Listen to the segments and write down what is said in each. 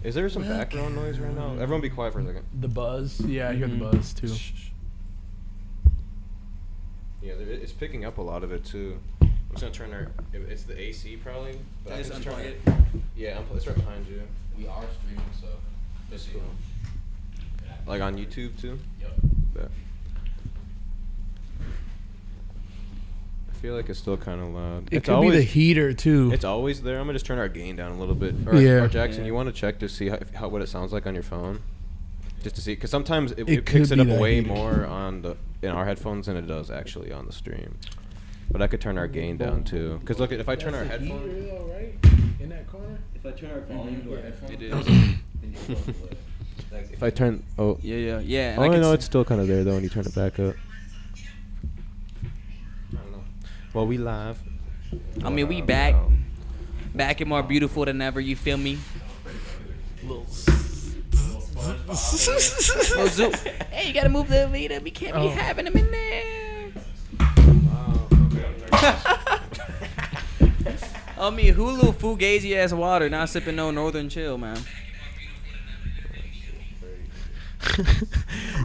Is there some background noise right now? Everyone be quiet for a second. The buzz. Yeah, I hear the buzz too. Yeah, it's picking up a lot of it too. I'm just gonna turn our. It's the AC probably. But I can just turn it. Yeah, it's right behind you. We are streaming, so That's cool. Like on YouTube too. Yep. Yeah. I feel like it's still kind of loud. It could be the heater too. It's always there. I'm gonna just turn our gain down a little bit. Or, or Jackson, you want to check to see how what it sounds like on your phone, just to see, because sometimes it picks it up way more in our headphones than it does actually on the stream. But I could turn our gain down too. Because look, if I turn our headphones. Right? In that corner. if I turn our volume to our headphones, It is. then you go away. Like, If I turn, Yeah. Oh, I know it's still kind of there though when you turn it back up. I don't know. Well, we live. I mean, we back and more beautiful than ever. You feel me? Little zoom. Hey, you gotta move the leader. We can't be having them in there. I mean, Hulu fugazi ass water, not sipping no Northern Chill, man.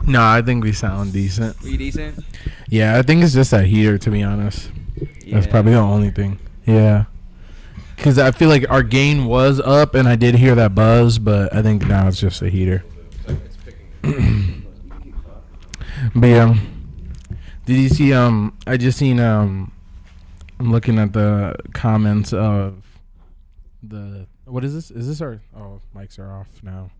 No, I think we sound decent. We decent? Yeah, I think it's just that heater, to be honest. That's probably the only thing. Yeah. Because I feel like our gain was up, and I did hear that buzz, but I think now it's just a heater. But yeah. Did you see, I just seen, I'm looking at the comments of the, what is this? Is this our, mics are off now.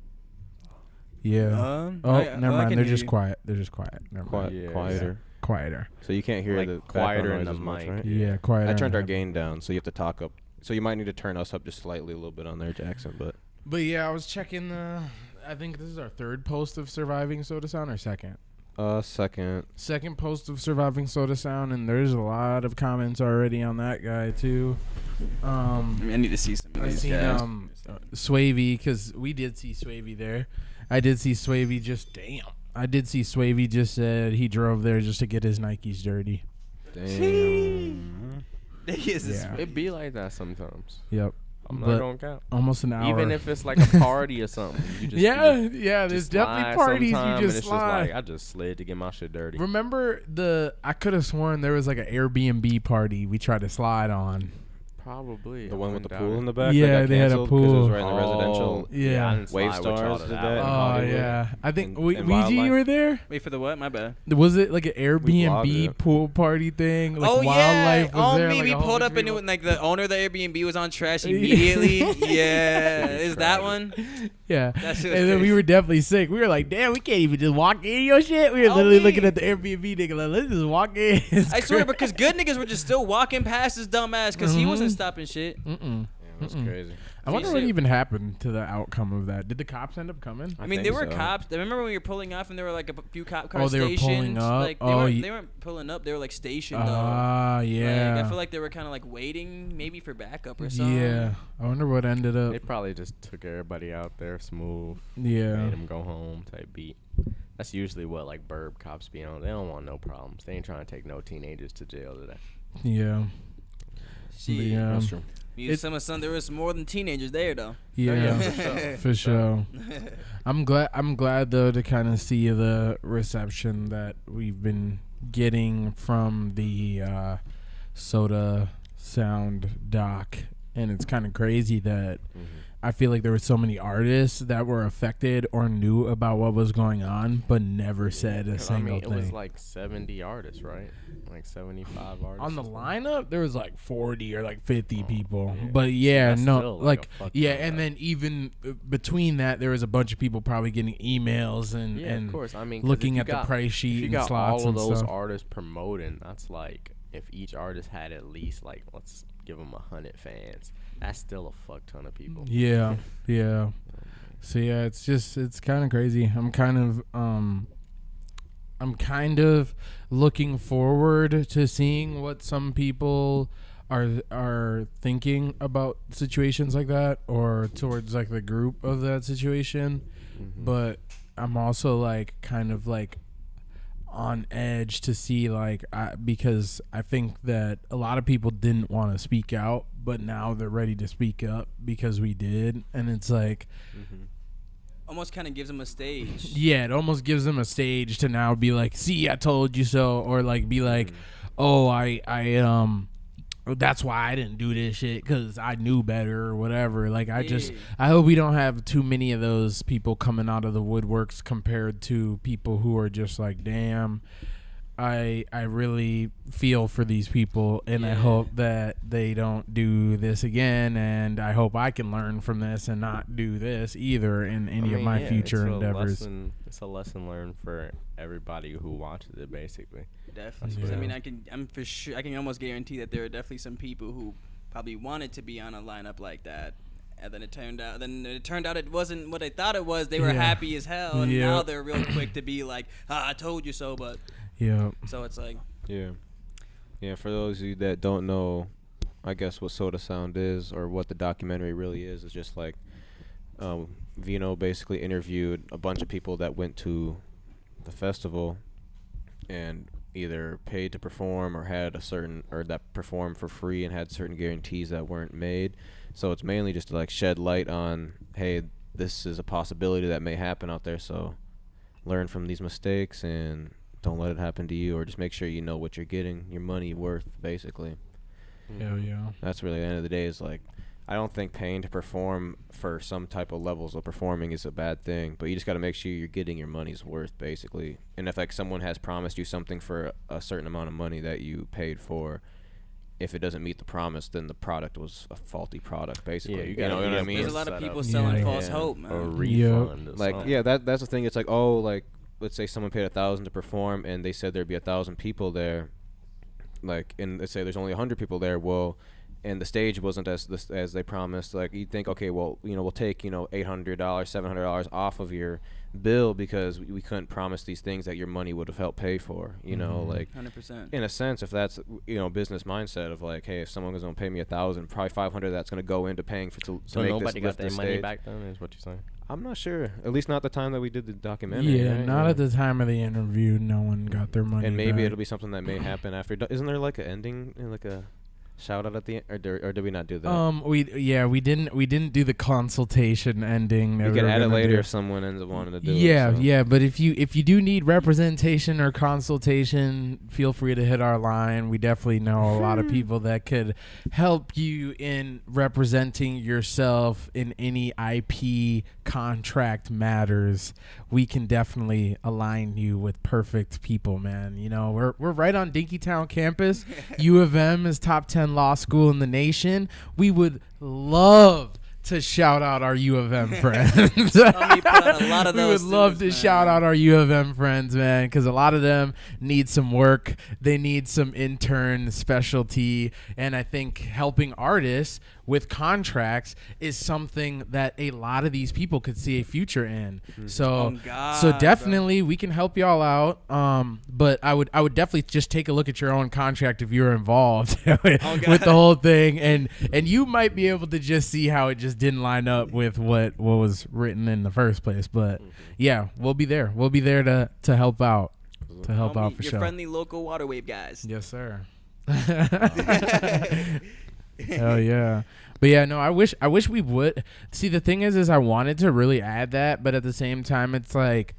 Yeah. Never mind. They're just quiet. Never mind. Quieter. Quieter. So you can't hear Like the quieter in background the noise as much, mic. right? Yeah, quieter. I turned our in the- gain down, so you have to talk up. So you might need to turn us up just slightly a little bit on there, Jackson. But yeah, I was checking the, I think this is our third post of Surviving Sotasound, or second? Second. Second post of Surviving Sotasound, and there's a lot of comments already on that guy too. I need to see some of I these seen guys. Swavey, because we did see Swavey there. I did see Swavey just said he drove there just to get his Nikes dirty. Damn. Yeah. It be like that sometimes. Yep. I'm But not gonna count. almost an hour. Even if it's like a party or something. You just, yeah, there's just definitely slide parties sometime, you and just it's slide. just like I just slid to get my shit dirty. Remember I could have sworn there was like an Airbnb party we tried to slide on. Probably. The one with the pool in the back? Yeah, that got they had a canceled 'cause it was pool. right in the residential. Yeah. I didn't slide Wave with y'all Stars to did that that. one. Oh Hollywood yeah, I think and Ouija, Wildlife. you were there. Wait for the what? My bad. Was it like an vlogged Airbnb it. pool party thing? Like Oh Wildlife yeah, was there. me. like, We a whole pulled bunch up of and it people. was like the owner of the Airbnb was on trash immediately. Yeah, is that one? Yeah, That shit and was then we crazy. were definitely sick. We were like, damn, we can't even just walk in your shit. We were Oh, literally me. looking at the Airbnb nigga like, let's just walk in. It's I swear, crazy. because good niggas were just still walking past his dumb ass because he wasn't stopping shit. Mm-mm. Yeah, that's crazy. I wonder See, what shit. even happened to the outcome of that. Did the cops end up coming? I mean, think there were so. cops. I remember when we were pulling off and there were like a few cop cars Oh, they were stationed. pulling up? Like, Oh, they weren't pulling up. They were like stationed though. Ah, yeah. Like, I feel like they were kind of like waiting maybe for backup or something. Yeah, I wonder what ended up. They probably just took everybody out there smooth. Yeah. Made them go home type beat. That's usually what like burb cops be on. They don't want no problems. They ain't trying to take no teenagers to jail today. Yeah. Shit. Yeah. That's true. Some of some there was more than teenagers there though. Yeah, for sure. I'm glad though to kind of see the reception that we've been getting from the Sotasound doc, and it's kind of crazy that I feel like there were so many artists that were affected or knew about what was going on, but never said a I single mean, it was thing. like 70 artists, right? Like 75 artists. On the or something. lineup, there was like 40 or like 50 people. yeah. But yeah, That's no, still, like, like, a fuck yeah, ton, and right? then even between that, there was a bunch of people probably getting emails and, Yeah, and of course. I mean, 'cause looking if you at got- the price if sheet you and got slots all of and those stuff. artists promoting, that's like if each artist had at least like let's give them 100 fans. That's still a fuck ton of people. Yeah, yeah. So yeah, it's kind of crazy. I'm kind of looking forward to seeing what some people are thinking about situations like that, or towards like the group of that situation. But I'm also like kind of like on edge to see like because I think that a lot of people didn't want to speak out, but now they're ready to speak up because we did, and it's like almost kind of gives them a stage. Yeah, it almost gives them a stage to now be like, see, I told you so, or like be like, oh, I that's why I didn't do this shit because I knew better or whatever. Like I hope we don't have too many of those people coming out of the woodworks compared to people who are just like, damn, I really feel for these people, and I hope that they don't do this again, and I hope I can learn from this and not do this either in any of my future endeavors. It's a lesson learned for everybody who watches it, basically. Definitely. Yeah. I mean, I'm for sure. I can almost guarantee that there are definitely some people who probably wanted to be on a lineup like that, and then it turned out it wasn't what they thought it was. They were happy as hell, and now they're real quick to be like, I told you so, but. Yeah. So it's like. Yeah. For those of you that don't know, I guess what Sotasound is or what the documentary really is just like, Vino basically interviewed a bunch of people that went to the festival, and either paid to perform or had that performed for free and had certain guarantees that weren't made. So it's mainly just to like shed light on, hey, this is a possibility that may happen out there. So learn from these mistakes and don't let it happen to you, or just make sure you know what you're getting your money worth, basically. Hell yeah. That's really the end of the day is like, I don't think paying to perform for some type of levels of performing is a bad thing, but you just got to make sure you're getting your money's worth, basically. And if like someone has promised you something for a certain amount of money that you paid for, if it doesn't meet the promise, then the product was a faulty product, basically. Yeah, you know what I mean? There's a lot of people selling false hope, man. Or refund. Like, that's the thing. It's like, like, let's say someone paid $1,000 to perform, and they said there'd be 1,000 people there. Like, and let's say there's only 100 people there. Well, and the stage wasn't as they promised. Like, you'd think, okay, well, we'll take, $800, $700 off of your bill because we couldn't promise these things that your money would have helped pay for. Like 100%. In a sense, if that's business mindset of like, hey, if someone was gonna pay me 1,000, probably 500 that's gonna go into paying to so make nobody this got their money stage. back then, is what you're saying? I'm not sure. At least not the time that we did the documentary. Yeah, right? not at the time of the interview. No one got their money. And maybe back. it'll be something that may happen after. Isn't there like an ending, like a shout out at the end, or did we not do that? We didn't do the consultation ending. We can add it later if someone ends up wanting to do it. Yeah. But if you do need representation or consultation, feel free to hit our line. We definitely know a lot of people that could help you in representing yourself in any IP contract matters. We can definitely align you with perfect people, man. We're right on Dinkytown campus. U of M is top 10 law school in the nation. We would love to shout out our U of M friends. We would love to shout out our U of M friends, man, because a lot of them need some work. They need some intern specialty, and I think helping artists with contracts is something that a lot of these people could see a future in. So definitely we can help y'all out. But I would definitely just take a look at your own contract if you're involved with the whole thing, and you might be able to just see how it just didn't line up with what was written in the first place. But yeah, we'll be there. We'll be there to help out. To help out for sure. Your friendly local water wave guys. Yes, sir. Hell yeah. But yeah, no, I wish we would. See, the thing is I wanted to really add that, but at the same time it's like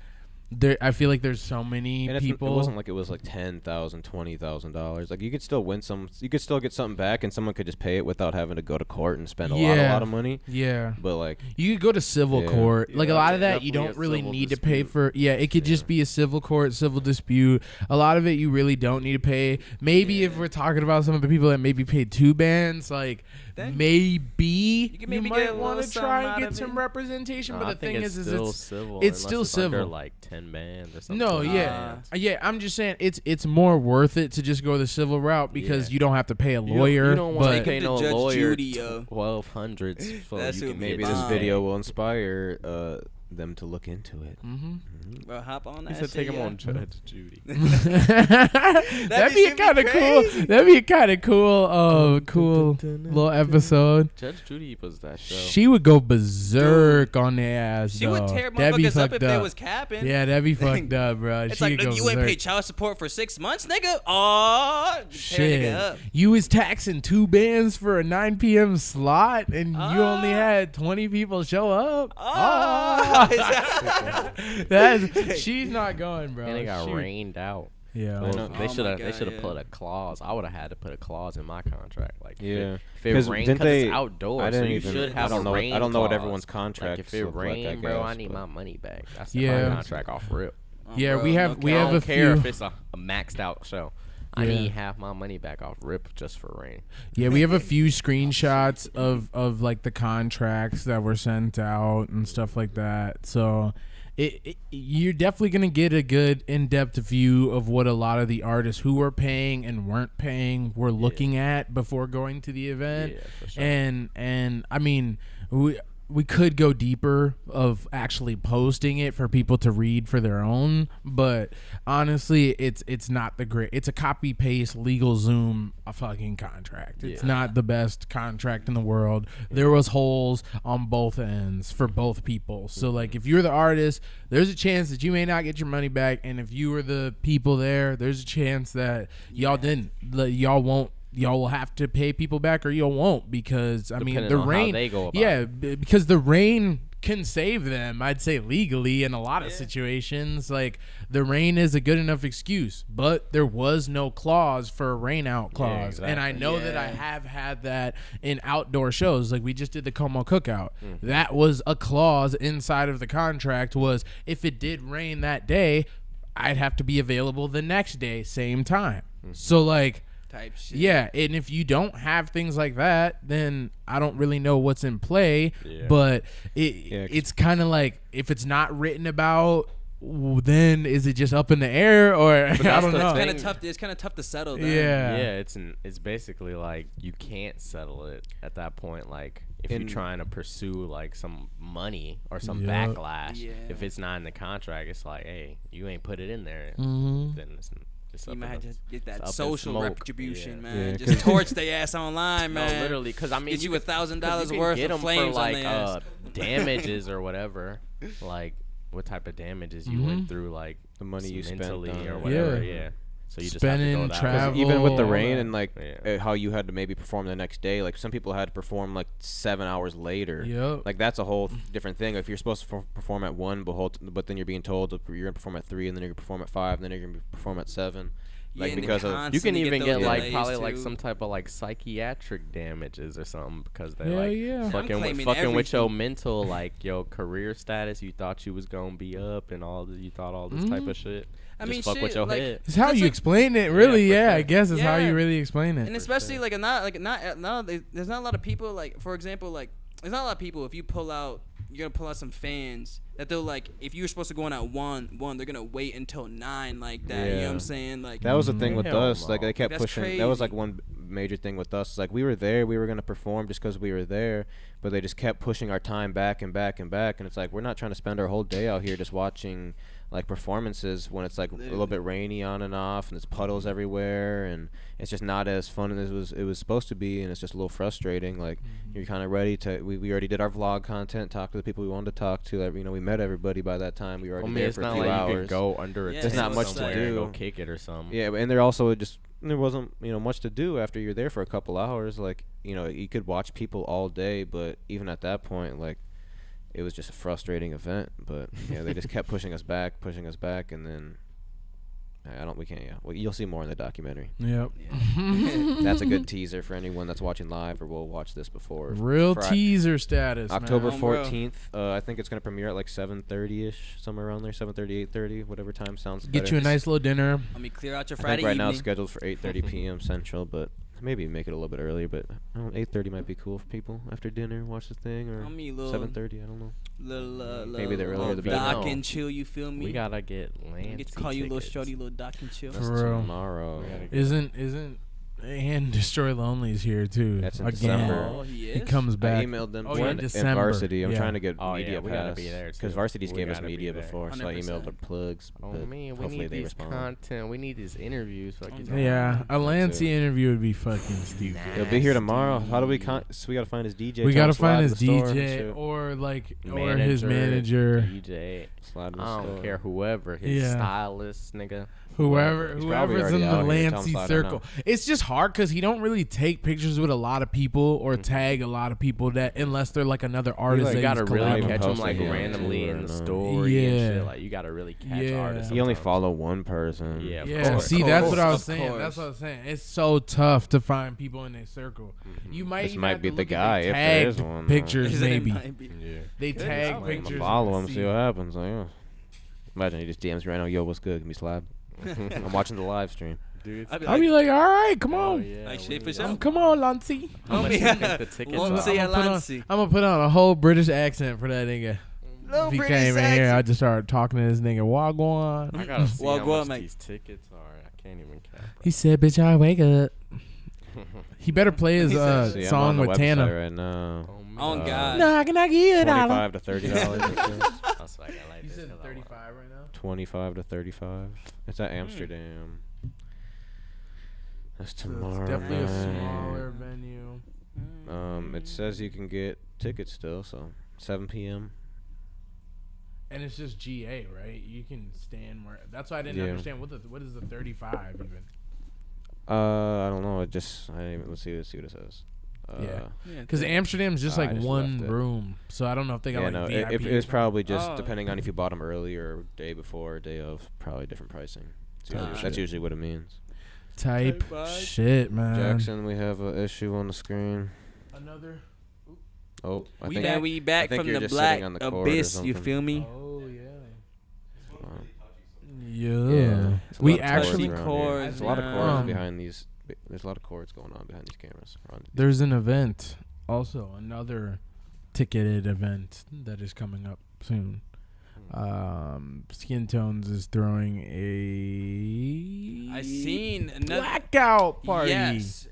I feel like there's so many people. It wasn't like it was like $10,000, $20,000. Like you could still win some. You could still get something back, and someone could just pay it without having to go to court and spend a lot of money. Yeah. But like you could go to civil court. Like a lot of that you don't really need to pay for. Yeah, it could just be a civil court, civil dispute. A lot of it you really don't need to pay. Maybe if we're talking about some of the people that maybe paid 2 bands, like then maybe you might want to try and get some representation. But the thing is it's still civil. Under like 10 bands or something. No, yeah. I'm just saying it's more worth it to just go the civil route because you don't have to pay a lawyer. You don't want to pay no lawyer $1,200. Maybe this video will inspire them to look into it. Well, hop on that. He said take him on Judge Judy. That'd be kind of cool. That'd be kind of cool. Cool little episode. Judge Judy was that show. She would go berserk on their ass. She would tear motherfuckers up if they was capping. Yeah, that'd be fucked up, bro. It's like you ain't paid child support for 6 months, nigga. Oh shit! You was taxing 2 bands for a 9 p.m. slot, and you only had 20 people show up. She's not going, bro. And it got Shoot. rained out. Yeah. Well, they should have God, put a clause. I would have had to put a clause in my contract. Like, Yeah. if it rained, because it's outdoors, I didn't so you even, should have I don't a know. rain I don't know what clause. everyone's contract. Like, if it rained, bro, I need my money back. That's Yeah. my contract off rip. Yeah, bro, we have no we I have don't a care few. if it's a maxed out show. I Yeah. need half my money back off rip just for rain. Yeah, we have a few screenshots of like the contracts that were sent out and stuff like that. So you're definitely going to get a good in-depth view of what a lot of the artists who were paying and weren't paying were looking at before going to the event. Yeah, for sure. And I mean, we could go deeper of actually posting it for people to read for their own, but honestly, it's not the great. It's a copy paste legal Zoom a fucking contract. It's not the best contract in the world. There was holes on both ends for both people. So like, if you're the artist, there's a chance that you may not get your money back, and if you were the people there, there's a chance that y'all didn't. Y'all won't. Y'all will have to pay people back, or y'all won't, because I mean Depending the on how rain. they go about Because the rain can save them. I'd say legally in a lot of situations, like the rain is a good enough excuse, but there was no clause for a rain out clause, and I know that I have had that in outdoor shows. Like we just did the Como Cookout. That was a clause inside of the contract. Was if it did rain that day, I'd have to be available the next day, same time. So like. Type shit. Yeah, and if you don't have things like that, then I don't really know what's in play. Yeah. But it's kind of like, if it's not written about, then is it just up in the air, or I don't know. It's kind of tough. It's kind of tough to settle. Then. Yeah, it's basically like you can't settle it at that point. Like if you're trying to pursue like some money or some backlash, if it's not in the contract, it's like, hey, you ain't put it in there, then it's You might have to get that up in social smoke. retribution, Yeah. man. Yeah, Just torch their ass online, man. No, literally, because I mean, get you $1,000 'cause you worth can get of 'em flames for on like their ass. damages or whatever. Like what type of damages you went through, like The money you spent mentally on or it. whatever. Yeah. Yeah. So you just Spending, have to go that travel. way. Even with the all rain that. and like how you had to maybe perform the next day, like some people had to perform like 7 hours later. Yep. Like that's a whole different thing. If you're supposed to perform at 1, but then you're being told that you're gonna perform at 3, and then you're gonna perform at 5, and then you're gonna perform at 7. Like and because of You can constantly even those get like delays, probably like too. some type of like psychiatric damages or something because they Hell like yeah. fucking claiming with your everything. mental like your career status. You thought you was gonna be up and all this, you thought all this type of shit. I Just mean, fuck with shit, your like, head. It's how That's you like- explain it, really. for Yeah, sure. I guess it's how Yeah. you really explain it. And especially like there's not a lot of people, like, for example, like there's not a lot of people, if you pull out, you're gonna pull out some fans that they'll like, if you're supposed to go on at one, they're gonna wait until 9 like that. You know what I'm saying? Like that was the thing with Hell us. Like no. they kept That's pushing. That was like crazy. one major thing with us. Like we were there, we were gonna perform just because we were there, but they just kept pushing our time back and back and back. And it's like, we're not trying to spend our whole day out here just watching like performances when it's like a little bit rainy on and off, and there's puddles everywhere, and it's just not as fun as it was supposed to be, and it's just a little frustrating. Like you're kind of ready to. We already did our vlog content, talked to the people we wanted to talk to. Like, we met everybody by that time. We were already there it's for a not few like hours. you can go under a Yeah, There's not tent much to somewhere and do. go kick it or something. Yeah, and there also there wasn't much to do after you're there for a couple hours. Like you could watch people all day, but even at that point, like it was just a frustrating event. But yeah, they just kept pushing us back, and then we can't. Yeah, well, you'll see more in the documentary. Yep. That's a good teaser for anyone that's watching live or will watch this before. Real teaser status. October man. 14th. I think it's gonna premiere at like 7:30ish, somewhere around there. 7:30, 8:30, whatever time sounds better. Get you a nice little dinner. let me clear out your I Friday think right now evening. it's scheduled for 8:30 p.m. Central, but maybe make it a little bit earlier. But 8:30 might be cool for people after dinner. Watch the thing, or I mean, little 7:30. I don't know. Maybe the earlier little the better. dock No. and chill. You feel me? We gotta get land. Get to call you little shorty, little dock and chill. That's For real. tomorrow. Isn't and Destroy Lonely's here too? That's in again. December. Oh, he He is? comes I back. emailed them Oh, yeah, and December. Varsity. I'm Yeah. trying to get Oh, yeah, media we gotta pass be there, because too. Varsity's We gave us gotta be media there. before, so I 100%. emailed the plugs. Oh but man, we hopefully need they these respond. content. We need these interviews. Yeah, a Lancey too. interview would be fucking stupid. He'll be here tomorrow. How do we? So we gotta find his DJ. We Tell him gotta slide find to his the store and DJ shit. or his manager. DJ. Slide in the I don't store. care whoever his Yeah. stylist, nigga. Whoever's already in the out here. Tell him Lancy slide on circle. out. It's just hard because he don't really take pictures with a lot of people or tag a lot of people that unless they're like another artist. You that gotta he's really collabing catch with. him like Posting it randomly on in the Twitter, story and Yeah. shit. Like you gotta really catch Yeah. artists. You only sometimes. follow one person. Yeah, of Yeah, course. see, Of that's course, what I was of saying. course. That's what I was saying. It's so tough to find people in their circle. You might This even might have be to the look at guy their if there is tagged one, though. pictures, maybe. Yeah. They tag I'm pictures. Follow him, and see what happens. Like, yeah. Imagine he just DMs me right now. Yo, what's good? Give me slab. I'm watching the live stream. Dude, I'll be like, all right, come oh, on. yeah, Like, what shit do for you sure. got? Come on, Lancy. How much do you think the tickets Won't are? say I'm Lancy. gonna put on a whole British accent for that nigga. No If he British came in here, accent. I just started talking to this nigga Wagwan. I gotta see Well, how go much on, mate. these tickets are. I can't even count. He said, "Bitch, I wake up." He better play his He said- See, I'm song on the with website Tana. right now. Oh, God. Nah, can I get it out? $25 to $30. That's like I like You this said 'cause I 35 right now. 25 to 35. It's at Amsterdam. That's So tomorrow. it's definitely a night. smaller venue. It says you can get tickets still, so 7 p.m. And it's just GA, right? You can stand where. That's why I didn't Yeah. understand what is the 35 even. I don't know. It just let's see what it says. Yeah. Yeah, Because Amsterdam's just I like just one left it. room, so I don't know if they got Yeah, like no. VIP. It was probably just Oh. depending on if you bought them early or day before or day of. Probably different pricing. That's usually what it means. type Type shit, man. Jackson, we have an issue on the screen. Another. Oh, I We think back, we back think from you're the just black sitting on the cord or abyss. You something. feel me? Oh yeah. Yeah, Yeah. it's a We lot of cords actually. around here. cords, There's a lot of cords man. behind these. There's a lot of cords going on behind these cameras. There's an event, also another ticketed event that is coming up soon. Skin Tones is throwing a I seen another blackout party. Yes,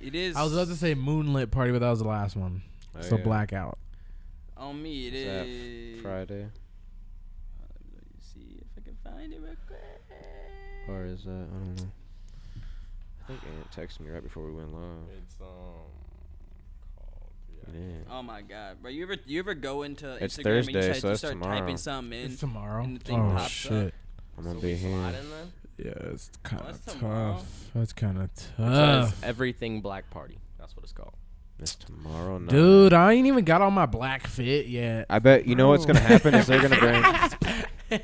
it is. I was about to say moonlit party, but that was the last one. Oh, So yeah. blackout. On me, it Is that is Friday, Let me see if I can find it real quick. or is that I don't know. I think Aunt texted me right before we went live. It's called Yeah. Oh my God, bro! You ever go into It's Instagram Thursday, and you, so you that's start tomorrow. typing something in? It's tomorrow. and the thing Oh pops shit. up. I'm gonna be here. Yeah, it's kind of that's tomorrow? tough. That's kind of Says tough. Everything Black Party. That's what it's called. It's tomorrow night. Dude, I ain't even got on my black fit yet. I bet you know what's gonna happen is they're gonna bring.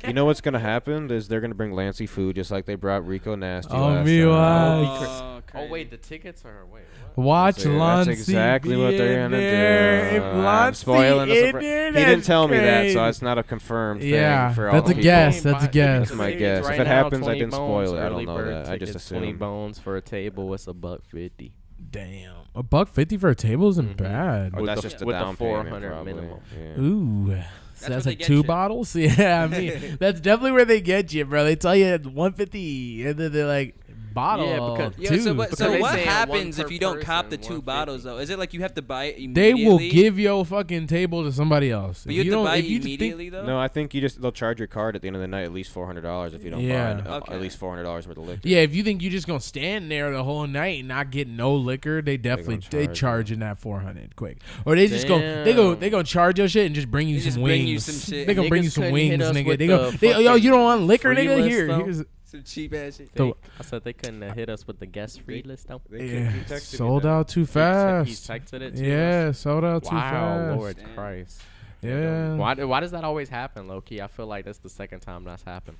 You know what's gonna happen is they're gonna bring Lancy food just like they brought Rico Nasty. Oh, last me time. watch. Oh crazy. wait, the tickets are what? Watch So, yeah, Lancy. that's exactly what be they're in gonna there. do. If I'm Lancy spoiling the in surprise. there, He didn't that's tell me that, so crazy. it's not a confirmed thing Yeah, for all that's the a people. guess. That's a guess. That's my guess. If it happens, I didn't spoil it. I don't know that. I just assume. 20 bones for a table. It's $150. Damn, $150 for a table isn't Mhm. bad. Oh, With that's the- just the with the down 400 payment, probably. minimum. Yeah. Ooh. So what that's they like get 2 you. bottles? Yeah, I mean, that's definitely where they get you, bro. They tell you $150, and then they're like, bottle. Yeah, because- Yo, two. so what, Because so they what saying happens one if per you don't cop the person, 2 bottles though? Is it like you have to buy it They immediately? will give your fucking table to somebody else. But you have to don't- buy if it you just think- immediately though. No, I think they'll charge your card at the end of the night at least $400 if you don't Yeah. buy Okay. at least $400 worth of liquor. Yeah, if you think you're just gonna stand there the whole night and not get no liquor, they definitely gonna they charge charging that $400 quick. Or they just they gonna charge your shit and just bring you They some just wings. bring you some shit. They gonna bring you Niggas some couldn't wings, hit us nigga. with They go, the yo, you don't want liquor, free nigga? list, Here, though? here's Some cheap ass shit. the I said they couldn't have hit us with the guest free list though. yeah, He texted me sold that. out too He fast. texted it to Yeah, us. sold out too Wow, fast. Lord Damn. Christ. Yeah. Why does that always happen, Loki? I feel like that's the second time that's happened.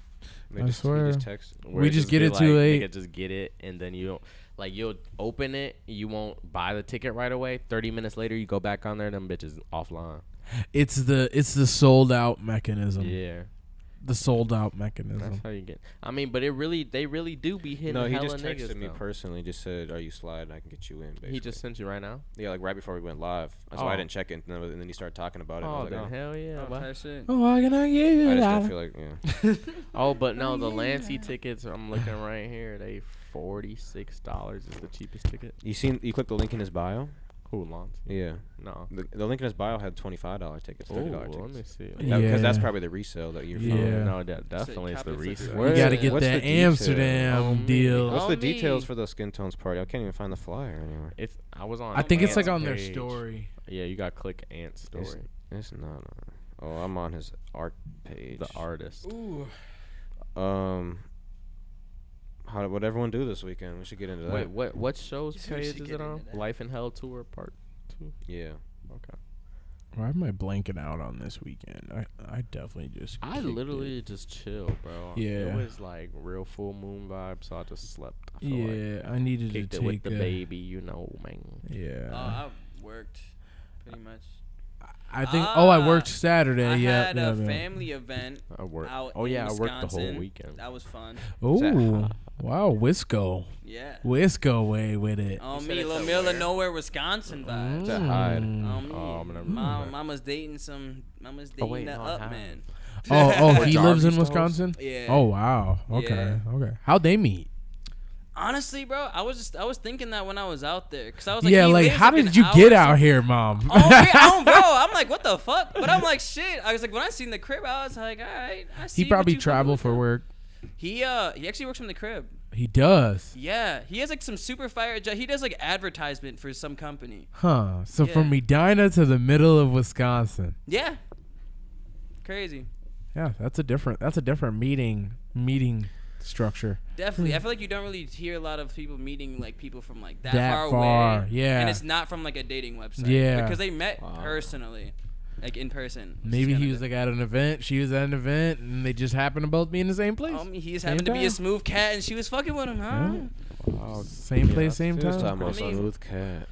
They I just, swear. He just texted. Where We it just get be it too late. Nigga, just get it, and then you don't like you'll open it, you won't buy the ticket right away. 30 minutes later, you go back on there, them bitches offline. It's the sold out mechanism. Yeah, The sold out that's mechanism. how you get. I mean, but they really do be hitting. No, he hella just texted niggas, me though. personally. Just said, "Are you sliding? I can get you in." Basically. He just sent you right now. Yeah, like right before we went live. That's why Oh. I didn't check it, and then he started talking about it. and I Oh, was then like, hell yeah. Oh, what? type shit. Oh, I cannot give I you just that. don't feel like, yeah. Oh, but no, the Lancy tickets. I'm looking right here. They $46 is the cheapest ticket. You clicked the link in his bio? Who Lancy? Yeah. No. The link in his bio had $25 tickets, Oh, $30 let me tickets. see. Because that's Yeah. probably the resale that you're Yeah. from. No, that definitely is the copy it for resale. sure. You gotta get What's that the detail? Amsterdam Oh, deal. What's Oh, the me. details for the Skin Tones party? I can't even find the flyer anywhere. I was on. I think it's like Ant's on their page. story. Yeah, you got to click Ant's story. It's not. Oh, I'm on his art page. The artist. Ooh. What everyone do this weekend? We should get into that. Wait, what shows Yes, we page should is get it on? into that. Life in Hell Tour Part 2. Yeah. Okay. Why am I blanking out on this weekend? I definitely just. I kicked literally it. just chill, bro. Yeah. It was like real full moon vibe, so I just slept. I feel Yeah, I needed like to kicked take it with the a- baby, you know, man. Yeah. I worked pretty much. I think. I worked Saturday. I Yeah. had a family event I worked. out Oh in yeah, I worked the whole Wisconsin. weekend. That was fun. Oh, wow, Wisco. Yeah. Wisco way with it. Oh, said me, it's little at middle of where? nowhere, Wisconsin vibes. It's at Hyde. Mm. I'm never Mama's dating wait, the no, up how? man. Oh, he lives in Jarvis Wisconsin. Yeah. Oh wow. Okay. Yeah. Okay. How'd they meet? Honestly, bro, I was thinking that when I was out there, cause I was like, Yeah, he like lives, how like, did an you hour get or out something. here, Mom? Oh, yeah, I don't, bro. I'm like, what the fuck? But I'm like, shit. I was like, when I seen the crib, I was like, all right, I see. He probably what you fucking traveled with for him. work. He actually works from the crib. He does. Yeah, he has like some super fire job. He does like advertisement for some company. Huh. So Yeah. from Medina to the middle of Wisconsin. Yeah, crazy. Yeah, that's a different meeting structure. Definitely, I feel like you don't really hear a lot of people meeting like people from like that, That far far, away. yeah. and it's not from like a dating website. Yeah. because they met personally, like in person. which is Maybe kinda he was like at an event, she was at an event, and they just happened to both be in the same place. He just Same happened to be time. a smooth cat, and she was fucking with him, huh? Wow. Same place, same He was time. talking about I mean- smooth cat.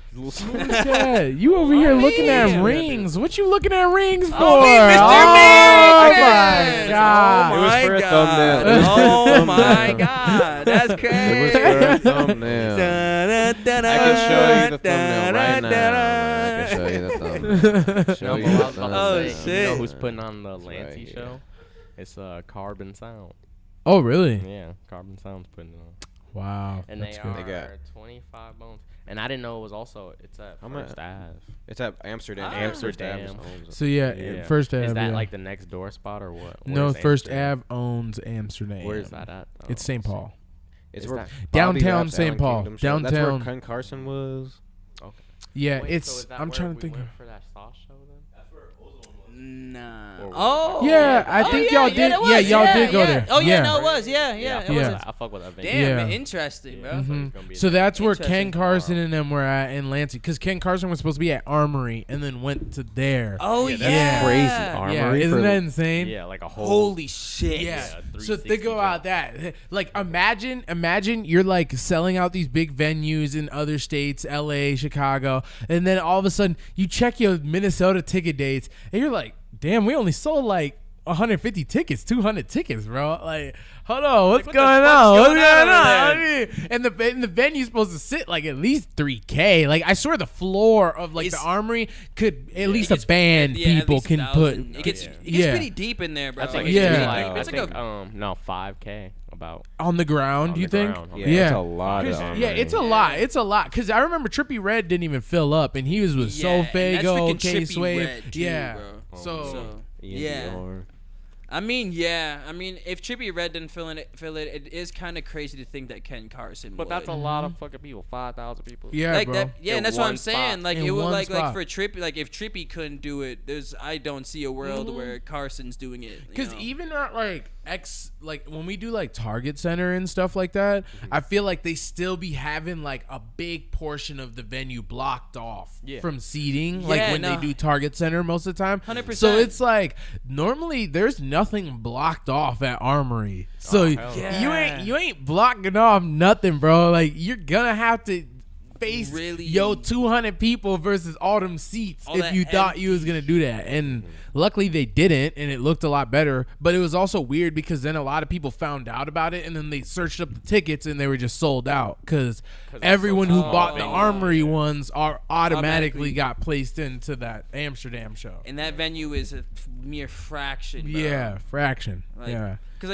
Yeah, you over here looking at mean- rings. What you looking at rings for? Oh, Mr. Oh Man! my God. It was for a God. thumbnail. It was for a Oh my thumbnail. God, that's It crazy. was for a thumbnail. I can show you the thumbnail right now. I can show you the thumbnail. Show No, you but I the was about to Oh, say, thumbnail. you know shit. who's putting on the It's right Lancey here. show? It's Carbon Sound. Oh, really? Yeah, Carbon Sound's putting it on. Wow. And That's they good. are They got- 25 bones. And I didn't know it was also, it's at How much- First Ave. It's at Amsterdam. Ah. Amsterdam. So yeah, Yeah. First Ave. Is that yeah. like the next door spot or what? no, Where's First Amsterdam? Ave owns Amsterdam. Where is that at? It's St. Paul. It's Is where that- Bobby Downtown Raps St. Allen Paul. Kingdom show. That's Downtown. where Ken Carson was. Yeah, Wait, so it's. is that I'm where trying to we think. went for that sauce show then? Nah. Or- Oh. Yeah, I Oh, think yeah, y'all yeah, did. that Yeah, was, y'all did go yeah. there. Oh yeah, yeah. no, it was. Yeah, yeah. It Yeah. was. I fuck with that venue. Damn, Yeah. interesting, bro. Mhm. It's gonna be So there. that's where Ken Interesting. Carson and them were at in Lansing, because Ken Carson was supposed to be at Armory and then went to there. Oh Yeah, yeah, that's crazy. yeah, Armory isn't for- that insane? Yeah, like a whole. Holy shit. Yeah. Yeah, So 360 think about jump. that. Like imagine you're like selling out these big venues in other states, LA, Chicago, and then all of a sudden you check your Minnesota ticket dates and you're like, damn, we only sold like 150 tickets, 200 tickets, bro. Like, hold on, what's what the going fuck's on? What's going going on on? over And the venue's supposed to sit like at least 3K. Like, I swear the floor of like the It's- Armory could at It least gets- a band yeah, at people least can 1,000. put. It gets yeah. pretty deep in there, bro. I think Like, it's Yeah. gonna be Yeah. like, It's I like think, a no, 5K about. On the ground, On you the think? ground, on Yeah, the Yeah. it's a lot of 'Cause, Armory. yeah, it's a lot. It's a lot. Because I remember Trippie Redd didn't even fill up, and he was with Yeah, and that's Sofago, freaking K Trippie Sway. Redd, too, Yeah. bro. So, So, Ian yeah. Dior. I mean, yeah. I mean, if Trippie Redd didn't fill it, it is kind of crazy to think that Ken Carson But would. that's a lot of fucking people. 5,000 people. yeah, like bro. that, yeah, In and that's what I'm one saying. spot. Like In it would one like spot. for Trippie, like if Trippie couldn't do it, I don't see a world where Carson's doing it. Because even at like like when we do like Target Center and stuff like that, I feel like they still be having like a big portion of the venue blocked off Yeah. from seating. Like Yeah, when no. they do Target Center most of the time. 100%. So it's like normally there's nothing blocked off at Armory. So hell yeah. you ain't blocking off nothing, bro. Like you're gonna have to face Really- 200 people versus all them seats All if that you thought you was gonna do that. And luckily they didn't, and it looked a lot better. But it was also weird because then a lot of people found out about it, and then they searched up the tickets and they were just sold out because everyone who so bought the small. Armory ones are automatically Automatically. got placed into that Amsterdam show. and that venue is a mere fraction. Bro. Yeah, fraction. Like, yeah. Cause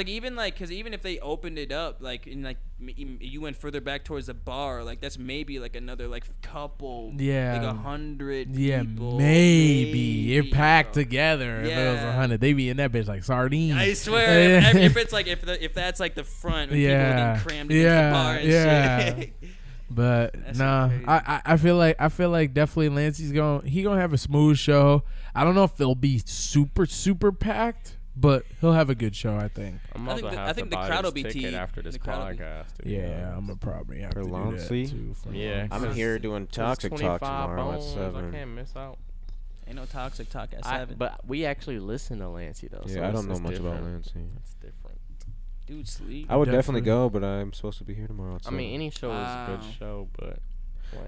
even if they opened it up, like in like you went further back towards the bar, like that's maybe like another like couple, Yeah. like 100 Yeah, people, maybe. You're packed bro. together. If it was Yeah. 100, they be in that bitch like sardines. I swear, if it's like if that's like the front, when people are Yeah. getting crammed against Yeah. the bar and Yeah. shit. But That's nah, crazy. I feel like definitely Lancey's gonna have a smooth show. I don't know if it'll be super packed, but he'll have a good show, I think. I think the crowd will be ticket after this podcast. Yeah, I'm gonna probably have to do that too. Yeah, I'm here doing Toxic Talk tomorrow at 7. I can't miss out. Ain't no Toxic Talk at 7. But we actually listen to Lancey though. Yeah, so I don't know much about Lancey. It's different. Dude, sleep. I would definitely go, but I'm supposed to be here tomorrow. I mean, any show is a good show, but.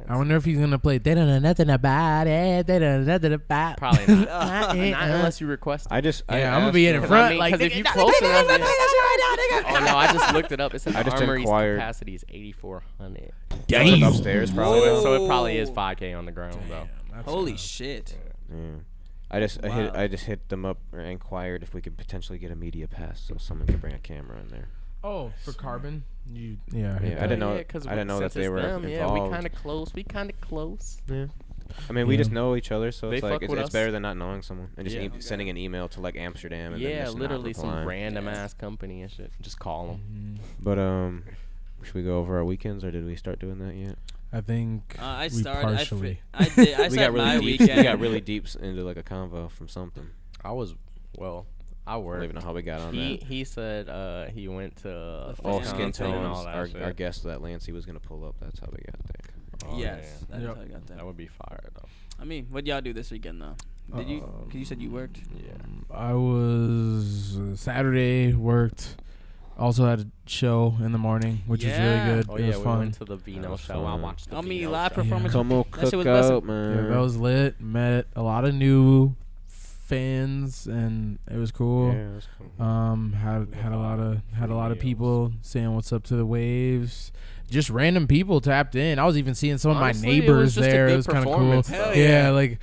I wonder if he's gonna play. They don't know nothing about it. They don't know nothing about. Probably not. Not unless you request it. I'm gonna be in the front. Like, if you close enough. Oh no, I just looked it up. It says the Armory's capacity is 8,400. Damn. Upstairs, probably. So it probably is 5K on the ground though. Holy shit. Yeah. I just hit them up or inquired if we could potentially get a media pass so someone could bring a camera in there. Oh, for Carbon? I didn't know. I didn't know that they were involved. Yeah, we kind of close. Yeah. I mean, we just know each other, so They it's like fuck with it's us. better than not knowing someone and just sending an email to like Amsterdam. And then just not literally some replying. random ass company and shit. Just call them. But should we go over our weekends, or did we start doing that yet? I think I we started. partially. I did. I We started got my really deep. weekend. We got really deep into like a convo from something. I worked. I don't even know how we got on that. He said he went to Skin Wisconsin and all Tones. that Our shit. guest that Lancey was gonna pull up. That's how we got there. Oh, Yes, yeah. that's how I got that. That would be fire though. I mean, what y'all do this weekend though? Did you? Cause you said you worked. Yeah. I was Saturday worked. Also had a show in the morning, which was really good. Oh it yeah, was we fun. went to the Vino show. I watched the I mean, Vino live show. performance. Come on, That shit cook was out, bussin'. man. Yeah, that was lit. Met a lot of new fans, and it was cool. Yeah, that's cool. Had a lot of people saying what's up to the waves. Just random people tapped in. I was even seeing some of my Honestly, it neighbors was just a there. good It was kind of cool. performance, Hell though. Yeah, yeah. like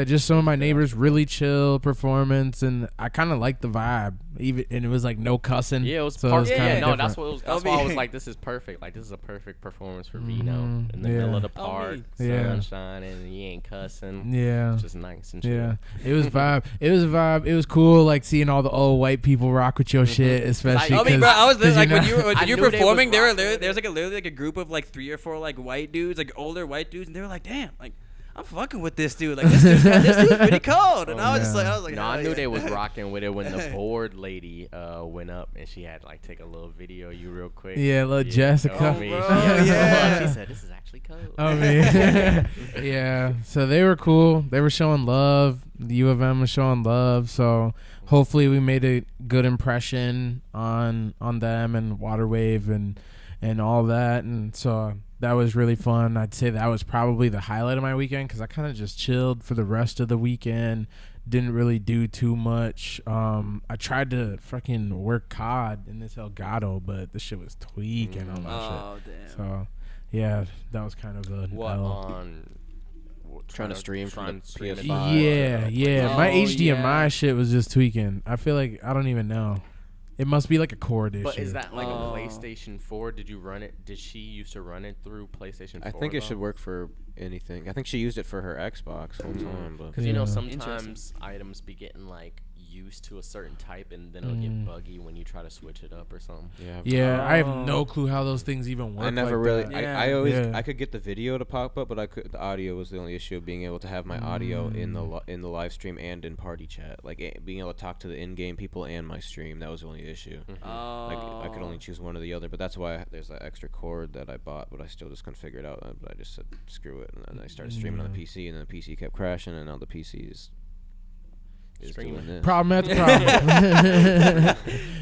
just some of my neighbors really chill performance, and I kind of liked the vibe. Even and it was like no cussing. Yeah, it was so perfect. kinda No, different. that's what it was. That's why I was like, this is perfect. Like, this is a perfect performance for Vino in the middle of the park, Yeah. sunshine, and you ain't cussing. Yeah. Just nice and chill. Yeah, it was vibe. It was a vibe. It was cool, like seeing all the old white people rock with your shit, especially. I mean, bro, I was there, like when I you were knew they was performing, rocking there's like literally like a group of like 3 or 4 like white dudes, like older white dudes, and they were like, damn, like I'm fucking with this dude. Like this dude's pretty cold. And I was like, No, I knew they was rocking with it when the board lady went up and she had like take a little video of you real quick. Yeah, little Jessica. Oh, me. bro, She said, this is actually cold. Oh man, yeah. So they were cool. They were showing love. The U of M was showing love. So hopefully we made a good impression on them and Waterwave and all that. And so that was really fun. I'd say that was probably the highlight of my weekend because I kind of just chilled for the rest of the weekend. Didn't really do too much. I tried to fucking work COD in this Elgato, but the shit was tweaking on my shit. Damn. So, yeah, that was kind of a What L. on? Trying to stream from the stream it. PS5. Yeah. My Oh, HDMI yeah. shit was just tweaking. I feel like I don't even know. It must be like a cord issue. But is that like Oh. a PlayStation 4? Did you run it? Did she used to run it through PlayStation 4? I think it though? should work for anything. I think she used it for her Xbox whole time, but Because you know Yeah. sometimes items be getting like used to a certain type and then it'll get buggy when you try to switch it up or something. Yeah, I have Oh. no clue how those things even work. I never like really. that. Yeah. I always. Yeah. I could get the video to pop up, but the audio was the only issue of being able to have my audio in the live stream and in party chat. Like being able to talk to the in-game people and my stream. That was the only issue. Oh. Like I could only choose one or the other, but that's why there's that extra cord that I bought, but I still just couldn't figure it out. But I just said screw it, and then I started streaming on the PC, and then the PC kept crashing, and now the PC is doing this. Problem after problem. Yeah,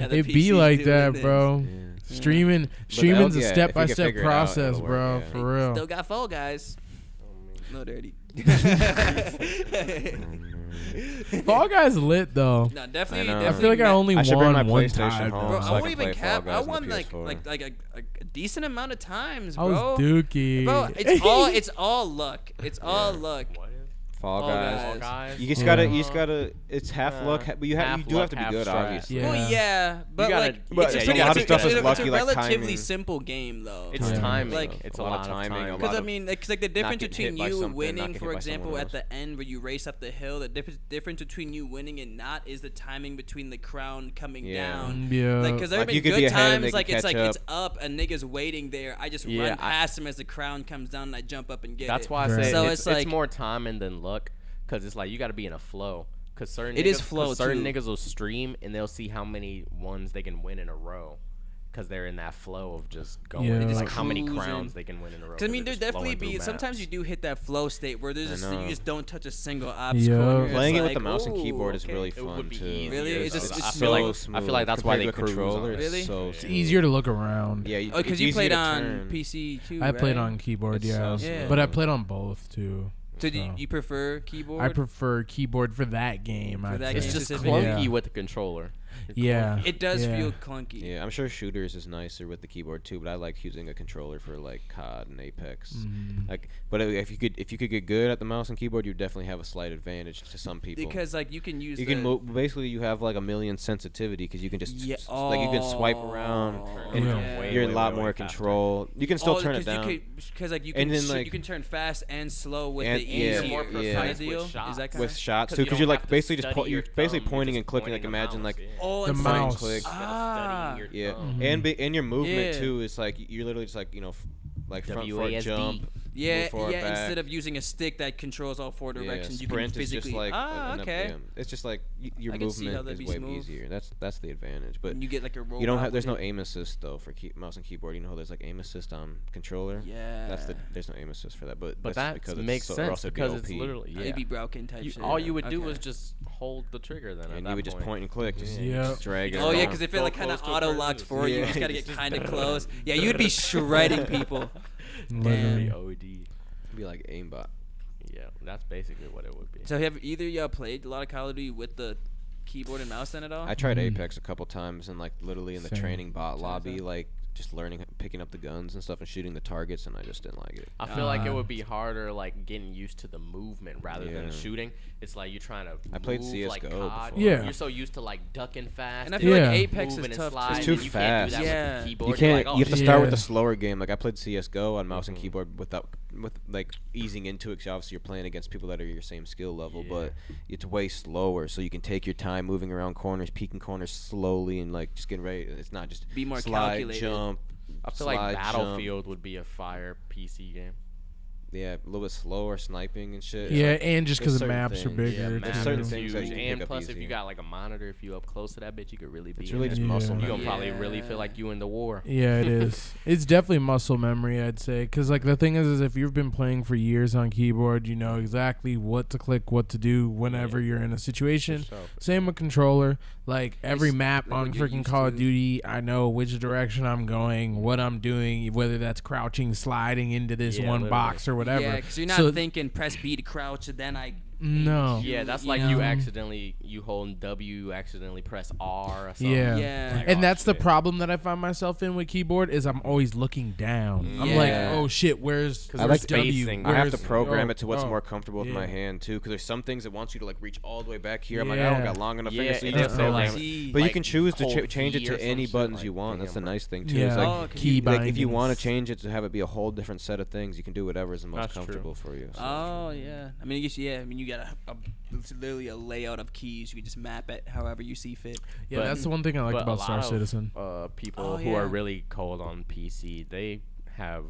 the It be PC's like doing that, this. bro. Yeah. Streaming's yeah, a if you can step-by-step figure it out, process, it'll bro. work, yeah. For real. Still got Fall Guys. No dirty. Fall Guys lit though. No, definitely. I know. I feel like I only I should bring my won one PlayStation time. home Bro, so I I won't can even play Fall cap. Guys I on the won like PS4. a decent amount of times, I bro. was dookie. Bro, it's all luck. It's all luck. Fall Fall Guys. Guys. You just gotta. It's half luck, but you half do have luck, to be half good, strat. obviously. Yeah. Well, yeah, but gotta- like but it's yeah, a you pretty, gotta it's, be a, good. Stuff is it's, lucky, a like relatively timing. simple game though. It's Yeah. timing. Like- It's A a lot lot of of timing, timing. a lot Because I of mean, like the difference getting between hit by you something, not winning, getting for hit by example, someone at the end where you race up the hill, the difference between you winning and not is the timing between the crown coming down. Yeah. Like, because there have Like, you been could be good ahead and times, they like can it's catch like it's up. up and niggas waiting there. I just Yeah, run past him as the crown comes down and I jump up and get That's it. why I Right. say So it's it's like- more timing than luck, because it's like you got to be in a flow. Cause certain It niggas, is flow, certain too. niggas will stream and they'll see how many ones they can win in a row. Because they're in that flow of just going. Yeah. Like Just how many cruising. crowns they can win in a row. Cause I mean, they're there just definitely flowing be. through Sometimes you maps. do hit that flow state where there's just you just don't touch a single obstacle. Yeah. and you're Playing just it with the like, mouse and ooh, keyboard is okay. really It fun would be too. easier. Really? It's It's just- I it's feel like so I feel like that's why they compared to a cruise controller. on it. Really? It's so It's smooth. easier to look around. Yeah, Oh, because it's you easy played to on turn. PC too. I played right? on keyboard, It's so Yeah. but I smooth. played on both too. So do so. you prefer keyboard? I prefer keyboard for that game. For I'd that say. It's game just specifically? clunky Yeah. with the controller. It's Yeah. It does Yeah. feel clunky. Yeah, I'm sure shooters is nicer with the keyboard too, but I like using a controller for like COD and Apex. Like, but if you could get good at the mouse and keyboard, you definitely have a slight advantage to some people. Because like you can use you can basically you have like a million sensitivity because you can just like you can swipe around and Yeah. you're a lot more control. You can still turn it down. Because like you And can then, like- you can turn fast and slow with And- the yeah, easier more kind precise of deal. with shots. Is that kind with of shots 'Cause too, you because don't you're have like to basically just study you're your basically thumb, you're pointing just and clicking. pointing Like the imagine mouse, like yeah. oh, The it's mouse. like, click. Instead of studying your Yeah, thumb. and your movement Yeah. too is like you're literally just like like front WASD. jump. yeah, move forward, back. instead of using a stick that controls all four directions, you can sprint is physically. just like okay. it's just like your I can see how movement that'd is be way smooth. easier. That's the advantage. But And you get like a robot. you don't have. There's with no it. aim assist though for mouse and keyboard. You know how there's like aim assist on controller. Yeah. There's no aim assist for that. But But that's that because makes or sense else it'd be because it's OP. literally It'd be broken type shit. all you would do Okay. was just hold the trigger then. and at you that would just point. point and click. Just, Yeah. just drag it. Oh yeah, around. because if it Go like kind of close to a auto person, locks just- for you, you Yeah. just gotta get Just kind of go close. down. Yeah, you'd be shredding people. Literally. Damn. OD. It'd be like aimbot. Yeah, that's basically what it would be. So have either of y'all played a lot of Call of Duty with the keyboard and mouse then at all? I tried Apex a couple times and like literally in the Same. training bot Same, lobby, same. like just learning, picking up the guns and stuff and shooting the targets, and I just didn't like it. I feel like it would be harder, like getting used to the movement rather than Yeah. the shooting. It's like you're trying to. I played move CS:GO like before. COD. Yeah. You're so used to like ducking fast. And I feel like Yeah. Apex moving is and tough sliding, It's too and you can't do fast. that Yeah. with the keyboard. You You're can't. like, oh, You have to shit. start with Yeah. the slower game. Like I played CS:GO on mouse and Mhm. keyboard with like easing into it. 'Cause obviously, you're playing against people that are your same skill level, Yeah. but it's way slower. So you can take your time moving around corners, peeking corners slowly, and like just getting ready. It's not just Be more slide, calculated. jump. I feel slide, like jump. Battlefield would be a fire PC game. Yeah, a little bit slower sniping and shit. Yeah, Like, and just there's because the certain maps are things- bigger. Yeah, there's maps certain is things that huge. you can And pick up plus, if you easier. got like a monitor, if you up close to that bitch, you could really be. It's in really it. just muscle You memory. gonna probably really feel like you in the war. Yeah, it is. It's definitely muscle memory, I'd say. Because, like, the thing is if you've been playing for years on keyboard, you know exactly what to click, what to do whenever Yeah. you're in a situation. For sure. Same with controller. Like, every It's map like on what you're freaking used Call of to. Duty, I know which direction I'm going, what I'm doing, whether that's crouching, sliding into this Yeah, one literally. box or whatever. Yeah, because you're not So- thinking press B to crouch and then I. No. Yeah, that's You like know? you accidentally hold W, you accidentally press R or something. Yeah. Yeah. Like, And oh, that's the shit. problem that I find myself in with keyboard is I'm always looking down. I'm like, Yeah. oh shit, where's I where's like W? spacing. I have to Where's- program oh, it to what's oh. more comfortable with my Yeah. hand too, because there's some things that wants you to like reach all the way back here. I'm like, I don't Yeah. got long enough Yeah, fingers, so you and just also, program like, it. But you like, can choose to hold change it V to or some any shit, buttons like, you want. That's the damn, nice thing too. Yeah. It's like, Oh, okay. Key like if you want to bindings. change it to have it be a whole different set of things, you can do whatever is the most That's true. comfortable for you. So. Oh yeah. I mean, you got it's literally a layout of keys. You can just map it however you see fit. Yeah, But- that's the one thing I like but a about lot Star of, Citizen. People Oh, who yeah. are really cold on PC, they have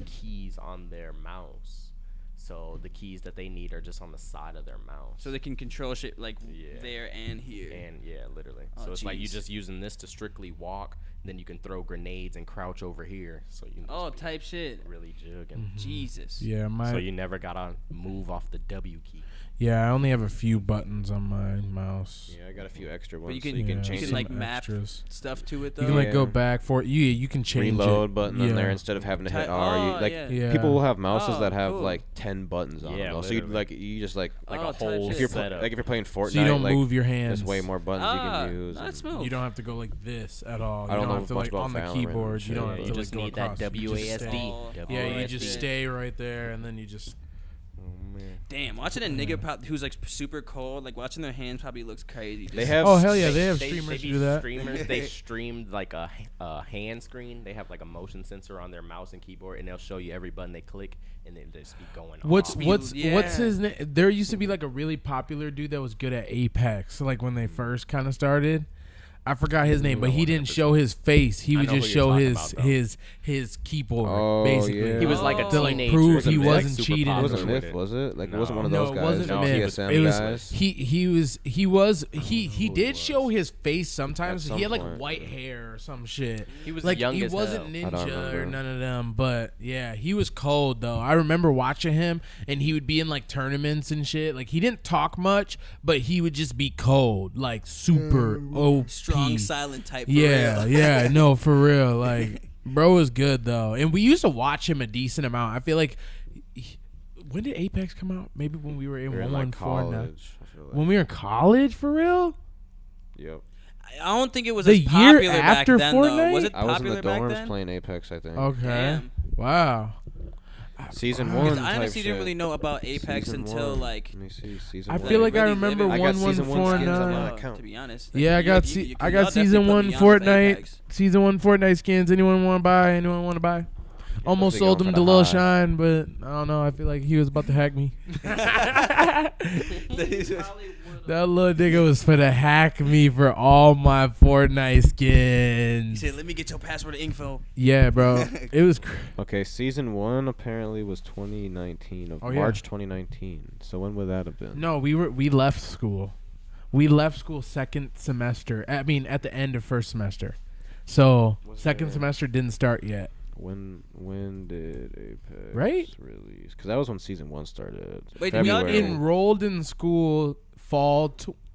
keys on their mouse. So the keys that they need are just on the side of their mouse. So they can control shit like Yeah. there and here. And yeah, literally. Oh, So it's like you jeez. just using this to strictly walk, then you can throw grenades and crouch over here. So you can Oh, just be type shit. really jugging. Jesus. Yeah, So you never gotta move off the W key. I only have a few buttons on my mouse. Yeah, I got a few extra ones, you can- so you can Yeah, change You it. can like some map extras. stuff to it though. You can like go Yeah. back for it. You can change reload it. button yeah. on there instead of having to hit R. Oh, You, like yeah. Yeah. people will have mouses Oh, that have cool. like 10 buttons on Yeah, them. So you literally. like you just like Like Oh, a type whole shit. if you're setup. like if you're playing Fortnite, So you don't like, move your hands. there's way more buttons you can use. That's and- smooth. You don't have to go like this at all. I don't you know don't have to much like about on the Valorant keyboard. and You don't shit. have you to just like go need that across. You just WASD. stay- Oh. Yeah, you just WASD. stay right there, and then you just. Damn, watching a nigga who's like super cold, like watching their hands probably looks crazy. They have Oh hell yeah, they have streamers be who do that. Streamers, they streamed like a hand screen. They have like a motion sensor on their mouse and keyboard, and they'll show you every button they click, and then they just be going. What's off. Yeah. what's his name? There used to be like a really popular dude that was good at Apex, like when they first kind of started. I forgot his name, but he didn't show his face. He would just show his keyboard, basically. Yeah. He was like a to teenager. prove he like, wasn't super cheating. It popular wasn't with Myth, it. was it? Like, it wasn't one of No, those it guys. wasn't No, Myth. TSM It was guys. he did show his face sometimes. At some He had like point. white hair or some shit. He was like young he as wasn't hell. Ninja or none of them, but yeah, he was cold though. I remember watching him, and he would be in like tournaments and shit. Like he didn't talk much, but he would just be cold, like super OP. Strong, silent type. For Yeah, real. yeah, no, for real. Like, bro was good though, and we used to watch him a decent amount. I feel like, when did Apex come out? Maybe when we were in We're in 114 like college. I feel like. When we were in college, for real. Yep. I don't think it was The as year popular after back then, though. Fortnite? Was it I was in popular the back dorms then? playing Apex, I think. Okay. Damn. Wow. Season Because 1 I type honestly didn't shit. really know about Apex Season until 1. like. Let me see. Season I 1. feel like I really remember living- I got season 1 skins on 114. my account. To be honest. Yeah, I You- got you- you- I y'all got definitely season put 1 me on with Fortnite. Apex. Season 1 Fortnite skins. Anyone want to buy? Anyone want to buy? Almost definitely sold going him for to the Lil high. Shine, but I don't know. I feel like he was about to hack me. That little nigga was finna hack me for all my Fortnite He skins. said, "Let me get your password info." Yeah, bro. It was. Okay, season 1 apparently was 2019 of Oh, yeah. March 2019. So when would that have been? No, we left school. We left school second semester. I mean, at the end of first semester. So Was second there- semester didn't start yet. When did Apex Right? release? Because that was when season 1 started. Wait, did y'all February. Enrolled in school fall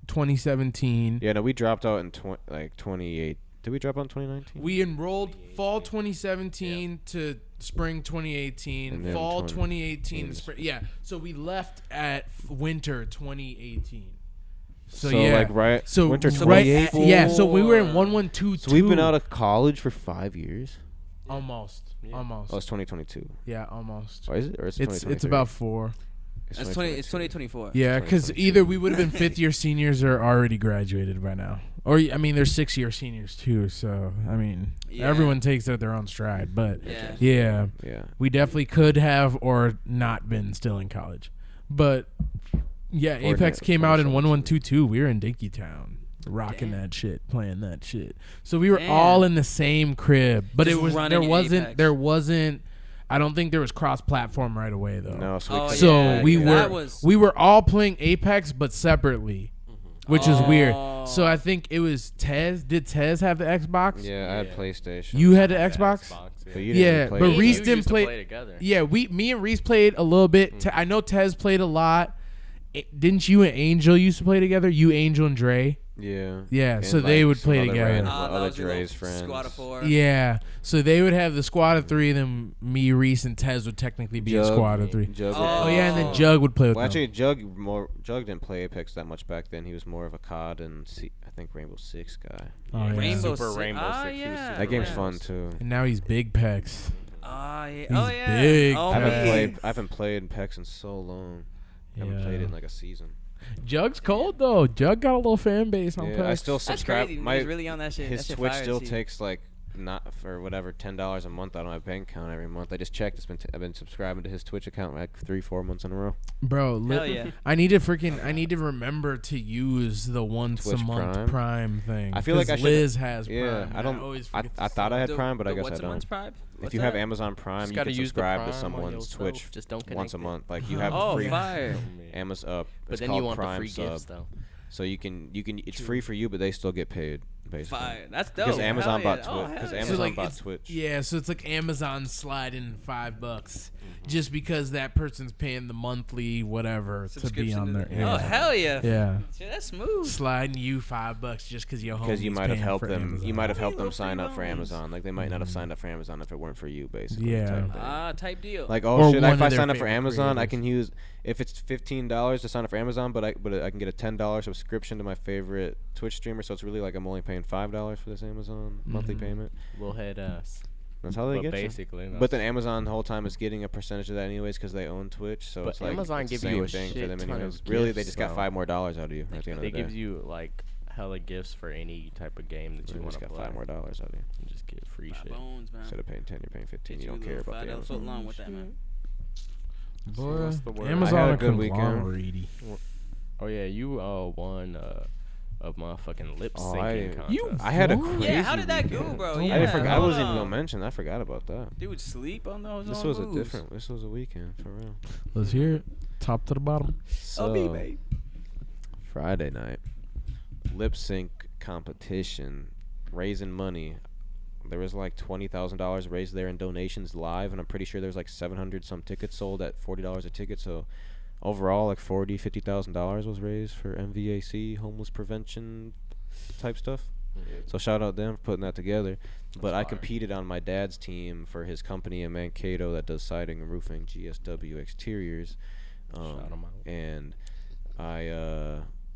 2017. Yeah, no, we dropped out in 28. Did we drop out in 2019? We enrolled fall 2017 to spring 2018. And then Fall 20 2018 to spring. Yeah. So we left at winter 2018. So So, yeah. like, right- So winter right. 2018? Yeah. So we were in 1122. So we've been out of college for 5 years. Almost. Yeah. Almost. Oh, it's 2022. Yeah, almost. Or is it? Or is it It's 2023? about 4. It's 2024. Yeah, because 2022. either we would have been fifth year seniors or already graduated by now. Or I mean, they're 6 year seniors too. So I mean, Yeah. everyone takes it at their own stride. But Yeah. yeah, Yeah. we definitely could have or not been still in college. But yeah, Or Apex not, came out in 2017. 1122. We were in Dinkytown. Rocking Damn. that shit, playing that shit. So we were Damn. all in the same crib, but Just it was running there Apex. wasn't. I don't think there was cross-platform right away though. No, so we Oh, couldn't So yeah, we that were was- we were all playing Apex but separately, which is weird. Oh. So I think it was Tez. Did Tez have the Xbox? Yeah, I had Yeah. PlayStation. You had the Xbox? But you Yeah, didn't play but it. Reese You didn't used to play- together. Yeah, me and Reese played a little bit. I know Tez played a lot. Didn't you and Angel used to play together? You, Angel, and Dre. Yeah. Yeah, And, so they would some play other together. random- that other was your little Dre's friends. squad of 4. Yeah, so they would have the squad of 3, then me, Reese, and Tez would technically be a Jug. squad of 3. Jug Oh, Oh yeah, and then Jug would play with Well, them. actually, Jug didn't play Apex that much back then. He was more of a COD and I think Rainbow Six guy. Oh, yeah. Rainbow Super Six. Rainbow Ah, Six. He was yeah. super That game's Rainbow fun Six. too. And now he's big pecs. Oh yeah. He's Oh yeah. big. Oh, I haven't Hey. played. I haven't played PEX in so long. I haven't played it in Yeah. like a season. Jug's cold though. Jug got a little fan base on Yeah, PEX. I still That's subscribe. crazy. My He's really on that shit. his That shit Twitch fire, still too. takes like not for whatever $10 a month out of my bank account every month. I just checked. I've been subscribing to his Twitch account like 3-4 months in a row. Bro, Hell yeah. I need to remember to use the once Twitch a month Prime? Prime thing. I feel like 'cause I should- Liz has Yeah, Prime. I don't. always I forget to thought I had The- Prime, but I the guess what's I a don't. month's Prime? If What's you have that? Amazon Prime, Just you gotta can use the subscribe to Prime on someone's your Twitch cell. Just don't once connect a it. month. Like you have Oh, free fire. Amazon. But It's then called you want the Prime free sub. gifts though. So you can it's free for you, but they still get paid basically. Fire. That's dope. Because Amazon Hell bought yeah. Oh, Twitch. Because hell yeah. Amazon like, bought it's- Twitch. Yeah, so it's like Amazon sliding $5 just because that person's paying the monthly whatever to be Subscription on to there. the- Yeah. Oh hell yeah. Yeah. Shit, that's smooth. Sliding you $5 just because your Because you homie's might have paying helped for them. Amazon. You might have helped them Little sign free up for loans. Amazon. Like they might not have signed up for Amazon if it weren't for you, basically. Yeah. type thing. Type deal. Like Or oh shit! one If of I their sign up for favorite Amazon, I creators. can use if it's $15 to sign up for Amazon, but I can get a $10 subscription to my favorite Twitch streamer. So it's really like I'm only paying $5 for this Amazon monthly payment. We'll head us. That's how they But get you. basically, But then Amazon the whole time is getting a percentage of that anyways because they own Twitch. So But it's like Amazon it's the give you same a thing for shit them ton of anyways. Really, they gifts, just got though. $5 more out of you at the end of They the day. gives you like hella gifts for any type of game that They you want just to got play. $5 more out of you. You just get free shit. Bones, man. Instead of paying 10, you're paying 15. Get You don't a care little about the $5 Amazon. foot long with that, man. Boy, what's the word? Amazon I had a a good weekend. conglomerate. Oh yeah, you won a motherfucking lip Oh, syncing contest. I had a crazy Yeah, how did that go, weekend. bro? I Yeah, didn't forget. I hold wasn't even on. gonna mention. I forgot about that. Dude, sleep on those. This was This was a weekend for real. Let's hear it. Top to the bottom. So, babe. Friday night, lip sync competition, raising money. There was like $20,000 raised there in donations live, and I'm pretty sure there was like 700 some tickets sold at $40 a ticket. So overall, like $50,000 was raised for MVAC, homeless prevention type stuff. So shout out them for putting that together. But I competed on my dad's team for his company in Mankato that does siding and roofing, GSW Exteriors. Shout 'em out. And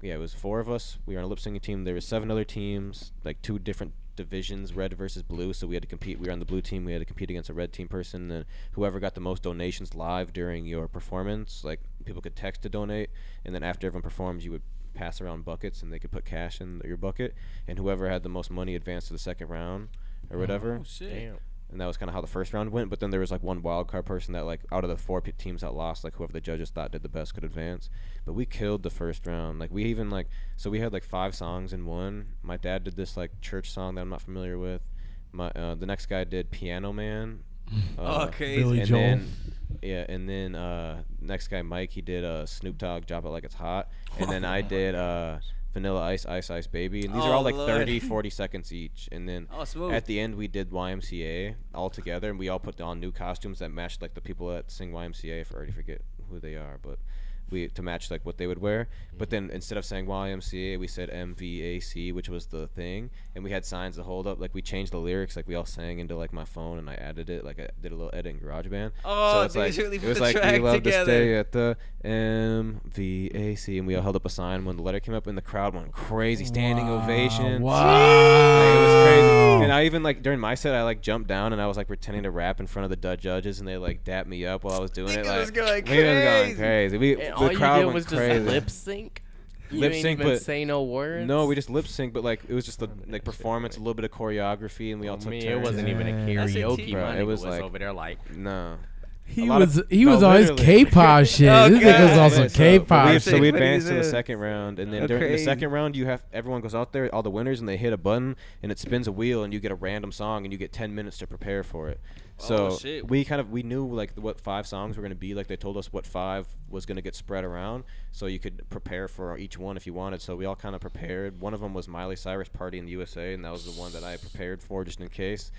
it was 4 of us. We were on a lip syncing team. There were 7 other teams, like 2 different divisions, red versus blue. So we had to compete. We were on the blue team. We had to compete against a red team person. And whoever got the most donations live during your performance, like people could text to donate. And then after everyone performs, you would pass around buckets and they could put cash in your bucket. And whoever had the most money advanced to the second round or whatever. Oh shit. Damn. And that was kind of how the first round went. But then there was like one wild card person that, like, out of the 4 teams that lost, like whoever the judges thought did the best could advance. But we killed the first round. Like, we even so we had like 5 songs in one. My dad did this like church song that I'm not familiar with. The next guy did Piano Man. Oh, crazy. Billy And Joel. then next guy Mike, he did Snoop Dogg, Drop It Like It's Hot. And then I did Vanilla Ice, Ice Ice Baby. And these are all like Lord. 30, 40 seconds each. And then Smooth. at the end we did YMCA all together, and we all put on new costumes that matched like the people that sing YMCA. I already forget who they are, but to match like what they would wear. But then instead of saying YMCA, we said MVAC, which was the thing, and we had signs to hold up. Like, we changed the lyrics, like we all sang into like my phone, and I added it, like I did a little edit in GarageBand. Oh, So it's dude, like, you really it put was the like, track we love together. to stay at the MVAC, and we all held up a sign when the letter came up, and the crowd went crazy, standing ovation. Wow. Like, it was crazy. And I even, like, during my set, I like jumped down and I was like pretending to rap in front of the judges, and they like dapped me up while I was doing it. Nigga was Like, going we was going crazy. crazy. And The all crowd you did went was crazy. just lip sync. You Lip ain't sync, even but say no words. No, we just lip sync, but like it was just the like performance, a little bit of choreography, and we all I took mean, turns. it wasn't even a That's a karaoke. team. Bro, My it nigga was like- over there like, No. He A lot was of- he no, was on his literally. K-pop shit. Oh, This nigga was God. on some K-pop So shit. we What advanced to is the it? second round, and then Oh, during the crazy. second round, everyone goes out there, all the winners, and they hit a button, and it spins a wheel, and you get a random song, and you get 10 minutes to prepare for it. So Oh, shit. we knew like what 5 songs were gonna be. Like, they told us what 5 was gonna get spread around, so you could prepare for each one if you wanted. So we all kind of prepared. One of them was Miley Cyrus "Party in the USA," and that was the one that I prepared for just in case.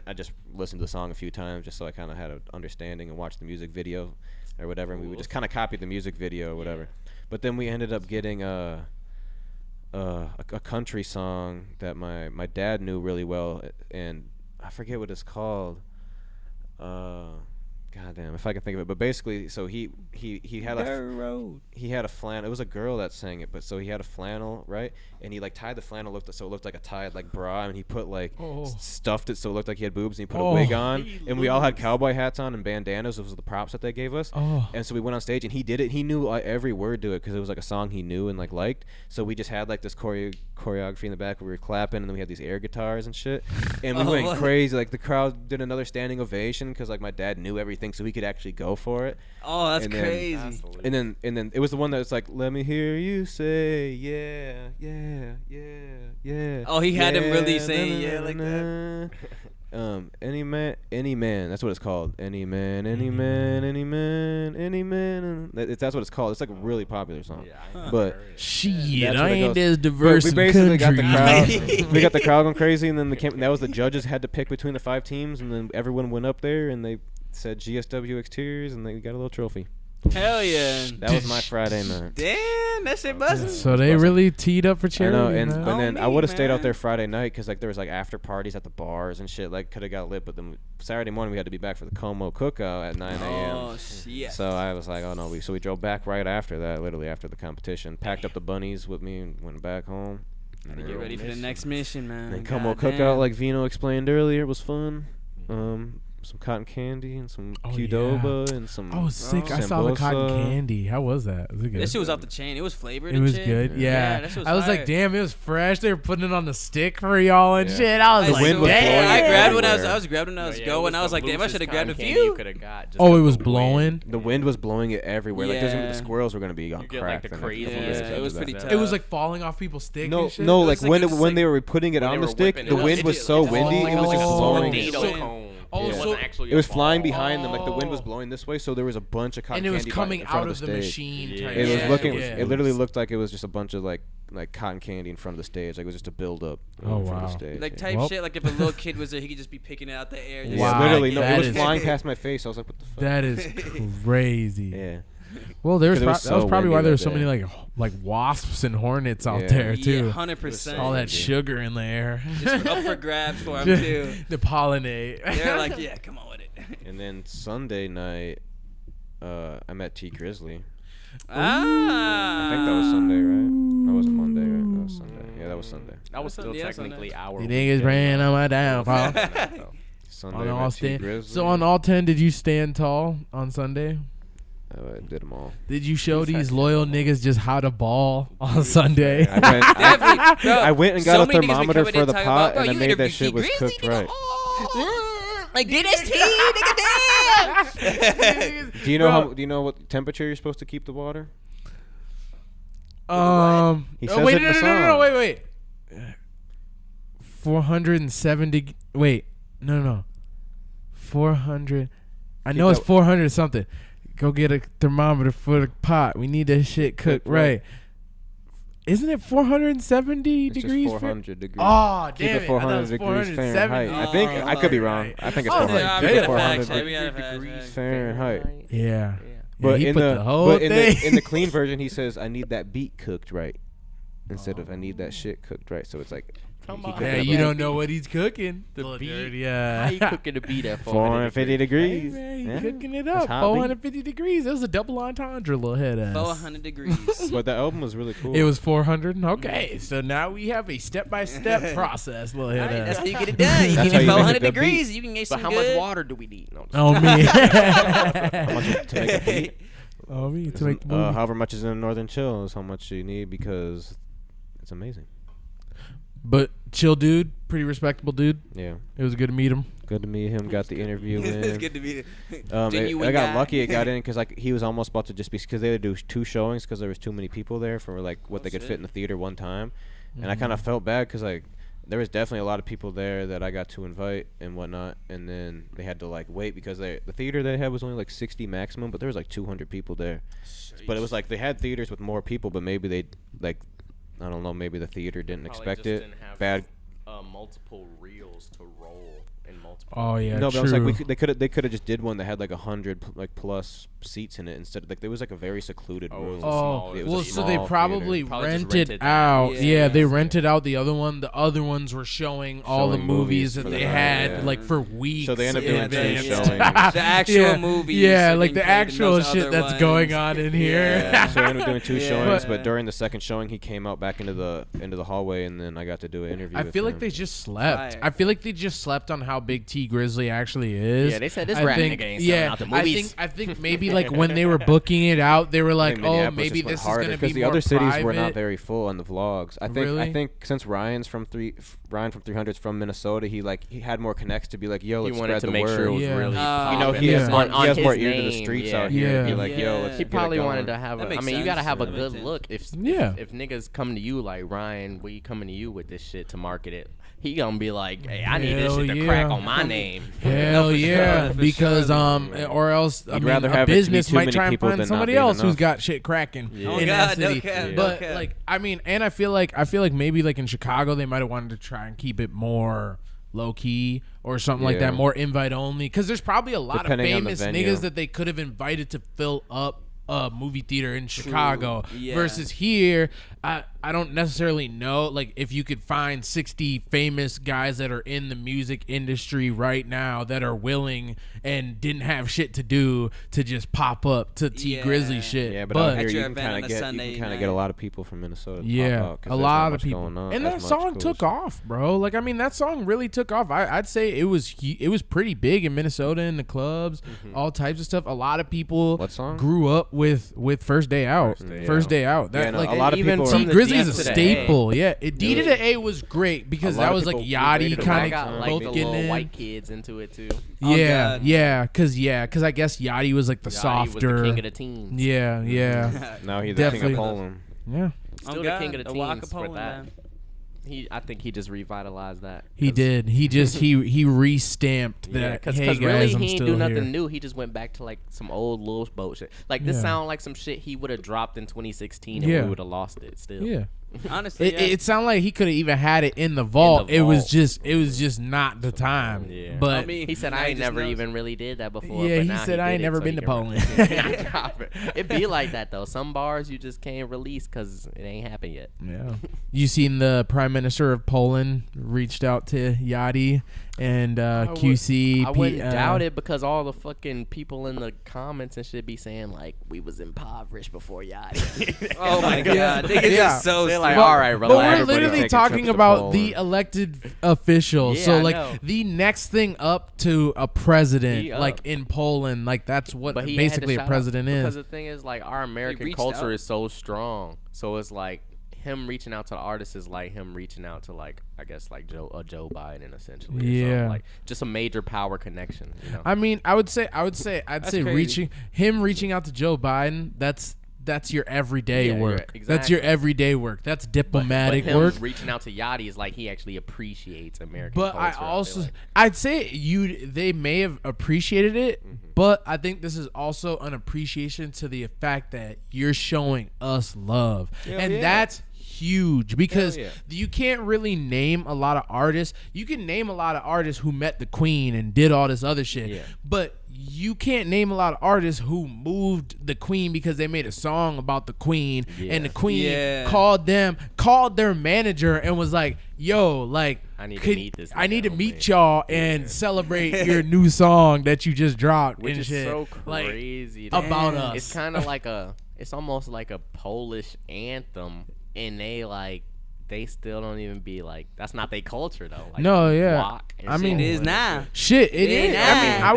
I just listened to the song a few times just so I kind of had an understanding and watched the music video or whatever, and we would just kind of copy the music video or whatever. But then we ended up getting a country song that my dad knew really well, and I forget what it's called. Goddamn, if I can think of it. But basically, so he had a flannel. It was a girl that sang it, but so he had a flannel, right? And he like tied the flannel so it looked like a tied like bra, and he put like stuffed it so it looked like he had boobs, and he put a wig on, and we all had cowboy hats on and bandanas. Those were the props that they gave us. And so we went on stage, and he did it. He knew every word to it because it was like a song he knew and like liked. So we just had like this choreography in the back where we were clapping, and then we had these air guitars and shit, and we went crazy. Like, the crowd did another standing ovation because like my dad knew everything, so he could actually go for it. Oh, that's And then- crazy. And then it was the one that was like, "Let me hear you say yeah, yeah, yeah, yeah." Oh, he had him really saying na, yeah na, like na, that. na. Any man. That's what it's called. Any man. That's what it's called. It's like a really popular song. But Shit, That's I what it ain't goes. as diverse we in basically got the country. crowd. We got the crowd going crazy, and then that was the judges had to pick between the 5 teams, and then everyone went up there and they said GSW Exteriors, and they got a little trophy. Hell yeah. That was my Friday night. Damn, that shit buzzing. So they really teed up for I charity. know, and man. then I me, would have stayed out man. there Friday night because like there was like after parties at the bars and shit. Like, could have got lit, but then Saturday morning we had to be back for the Como cookout at 9 a.m. Oh shit. So I was like, oh no, we drove back right after that, literally after the competition. Packed up the bunnies with me and went back home. Gotta get ready for the next mission, man. And Como Goddamn. cookout, like Vino explained earlier, was fun. cotton candy and some Qdoba and some. I was sick. I saw the cotton candy. How was that? Was it good? That shit was off the chain. It was flavored. It was shit. good. Yeah. That shit was I was fire. like, damn, it was fresh. They were putting it on the stick for y'all and shit. I was The like, wind was damn. blowing I grabbed when everywhere. I was grabbing when I was going. I was like, damn, I should have grabbed a few. You could have got. Oh, it was blowing. The wind was blowing it everywhere. Like the squirrels were gonna be on You get, crack. like, the the next crazy- couple Yeah, days it was after pretty that. tough. It was like falling off people's stick. No, and shit. no, It like was when like- when they were putting it when on they the were stick, whipping the it, wind it was just- so it just windy. looked It was like just a blowing. tornado So- cone. Oh, It so wasn't actually It was a flying ball. behind them, like the wind was blowing this way, so there was a bunch of cotton and it was candy coming in front out of of the stage. machine. Yeah. Type It was shit. looking. Yeah. It literally looked like it was just a bunch of like cotton candy in front of the stage. Like it was just a build up. Oh, in front of wow. the stage. Like yeah. type Well. shit. Like if a little kid was there, he could just be picking it out the air. Just Yeah, Wow. literally. No, That it was is- flying past my face. I was like, what the fuck? That is crazy. Yeah. Well, there's 'Cause it was that was so probably why windy there was that so many day. like wasps and hornets out Yeah. there Yeah, too. 100%. All that windy. sugar in the air. Just up for grabs for him Just too. to pollinate. They're like, yeah, come on with it. And then Sunday night, I met T Grizzley. Ah. I think that was Sunday, right? That wasn't Monday, right? That was Sunday. Yeah, that was Sunday. That was still Yeah, technically our. You niggas ran on my downfall. Sunday, On I all met T stand. Grizzley. So on all 10, did you stand tall on Sunday? I did them all. Did you show these loyal niggas just how to ball on Sunday? I went, Definitely, bro. I went and So got a many niggas be thermometer coming for in the talking pot, about, bro, and I you made that interviewed shit T. was Grizzley, cooked nigga. right. Oh. Like DST, nigga, damn. Do you know do you know what temperature you're supposed to keep the water? He Oh, says wait, it in no, the no, no, no, song. wait. 470. Wait, no. 400. I know Keep it's that- 400 something. Go get a thermometer for the pot. We need that shit cooked right. Isn't it 470 It's degrees? just 400 degrees. Oh, Keep damn it it. 400 degrees Fahrenheit. I think I could be wrong. I think it's Oh, 400. yeah, Keep we it got 400 facts, we got degrees facts. Fahrenheit. Yeah. But he in put the whole but in thing. the in the clean version, he says, "I need that beat cooked right," instead of "I need that shit cooked right." So it's like, Come he on. cooked Yeah, it you up. don't know what he's cooking. The Little beat. dirty, How you cooking the beat at 450 Hey, degrees. man, he Yeah. cooking it That's up. hot beat. 450 degrees. It was a double entendre, little head ass. 400 degrees. But the album was really cool. It was 400. Okay, so now we have a step-by-step process, little head Right, that's how ass. you get it done. You That's keep how it you make a 400 good degrees. You can get But some how good. much water do we need? No, Oh me. How much to make a beat? Oh me to make the movie. However much is in a Northern Chill is how much you need because it's amazing. But chill, dude. Pretty respectable dude. Yeah, It was good to meet him. good to meet him. Got the interview in. It's good to be. I Genuine got guy. lucky. It got in because like he was almost about to just be because they had to do 2 showings because there was too many people there for like what they could shit. fit in the theater one time, and I kind of felt bad because like there was definitely a lot of people there that I got to invite and whatnot, and then they had to like wait because the theater they had was only like 60 maximum, but there was like 200 people there. But it was like they had theaters with more people, but maybe they like I don't know, maybe the theater didn't expect it. Bad. Multiple reels to roll in multiple. Oh yeah, No, but true. I was like, they could have just did one that had like 100 like plus seats in it instead. Like there was like a very secluded Oh, it room. was a Oh, small- it was a well, so they small probably theater. Probably just rented rented out. that. Yeah, they Yeah. rented out the other one. The other ones were showing all the Showing movies movies that for they the night, had yeah. like for weeks. So they ended up in doing 2 advance. showings. The actual Yeah, movies Yeah, are like being the played in actual those shit other that's ones. going on in here. Yeah, so I ended up doing 2 Yeah. showings, But- but during the second showing, he came out back into the hallway, and then I got to do an interview. I with feel like him. they just slept. Fire. I feel like they just slept on how big T Grizzly actually is. Yeah, they said this I rap think- nigga ain't selling out the movies. I think maybe like when they were booking it out, they were like, think oh, Minneapolis maybe just went this is harder gonna be because the more other cities were private. not very full on the vlogs. I Really? think since Ryan from 300's from Minnesota, he had more connects to be like, yo, He let's wanted spread to the make word. sure it was Yeah. really. Oh, You know, popping. he has Yeah. more, on he has more his ear to the name, streets yeah. out here. Yeah. Be like, yo, Yeah. let's He get probably it wanted going. to have That a. I makes mean, you gotta sense. have a That good makes look. Yeah. If niggas come to you like Ryan, we coming to you with this shit to market it. He gonna be like, hey, I need this Hell shit to yeah. crack on my name. Hell for yeah, sure, for because sure. or else I You'd mean, rather a have it to be business too might many try and people find than not somebody being else who's enough. got shit cracking Yeah. Oh in God, that no city. cap, no But cap. like, I mean, and I feel like maybe like in Chicago they might have wanted to try and keep it more low key or something like Yeah. that, more invite only. Because there's probably a lot Depending of on the famous venue. niggas that they could have invited to fill up a movie theater in Chicago Yeah. versus here. I don't necessarily know, like, if you could find 60 famous guys that are in the music industry right now that are willing and didn't have shit to do to just pop up to Grizzly shit. Yeah, but out here you can kind of get a lot of people from Minnesota. Yeah, to pop out a lot of people. going on, and that song took off, bro. Like, I mean, that song really took off. I'd say it was pretty big in Minnesota in the clubs, all types of stuff. A lot of people grew up with First Day Out. First Day Out. That, like, a lot of people from Grizzly's a staple. Yeah, D to the A was great because that was like Yachty kind of like both the getting little in. white kids into it too. Yeah, because I guess Yachty was like the softer. Was the king of the teens. Yeah. Now he's the king of Poland. Yeah. Still the king of the teens for that. I think he just revitalized that. He did. He re-stamped that. Because hey really guys, he didn't do nothing here. New. He just went back to like some old little boat shit. Like this sound like some shit he would have dropped in 2016 and we would have lost it still. Yeah. Honestly, it sounded like he could have even had it in the vault. It was just not the time. Yeah. But I mean, he said I ain't never even really did that before. Yeah, but he now said I ain't never been to Poland. It be like that though. Some bars you just can't release because it ain't happened yet. Yeah. You seen the Prime Minister of Poland reached out to Yachty and QC. I wouldn't doubt it because all the fucking people in the comments and shit be saying like we was impoverished before Yachty. Oh my god, niggas are so. They're like, all right, relax. But we're literally talking about the elected official. Yeah, so I like know. the next thing up to a president, like in Poland, like that's what basically a president is. Because the thing is, like, our American culture is so strong. So it's like him reaching out to the artists is like him reaching out to like I guess like Joe Biden essentially. Yeah, like just a major power connection. You know? I mean, I'd say crazy. reaching out to Joe Biden. That's your everyday work. Exactly. That's your everyday work. That's diplomatic but him work. Reaching out to Yachty is like he actually appreciates American culture. But I'd say they may have appreciated it, but I think this is also an appreciation to the fact that you're showing us love. That's huge because you can't really name a lot of artists. You can name a lot of artists who met the Queen and did all this other shit, but you can't name a lot of artists who moved the Queen because they made a song about the Queen and the Queen called their manager and was like, yo, like I need to meet y'all and celebrate your new song that you just dropped. Which and is shit. so crazy. Like, about us. It's kind of like it's almost like a Polish anthem, and they still don't even be like, that's not their culture though. Like, no, yeah. walk and I mean, it is now. Shit, it is. I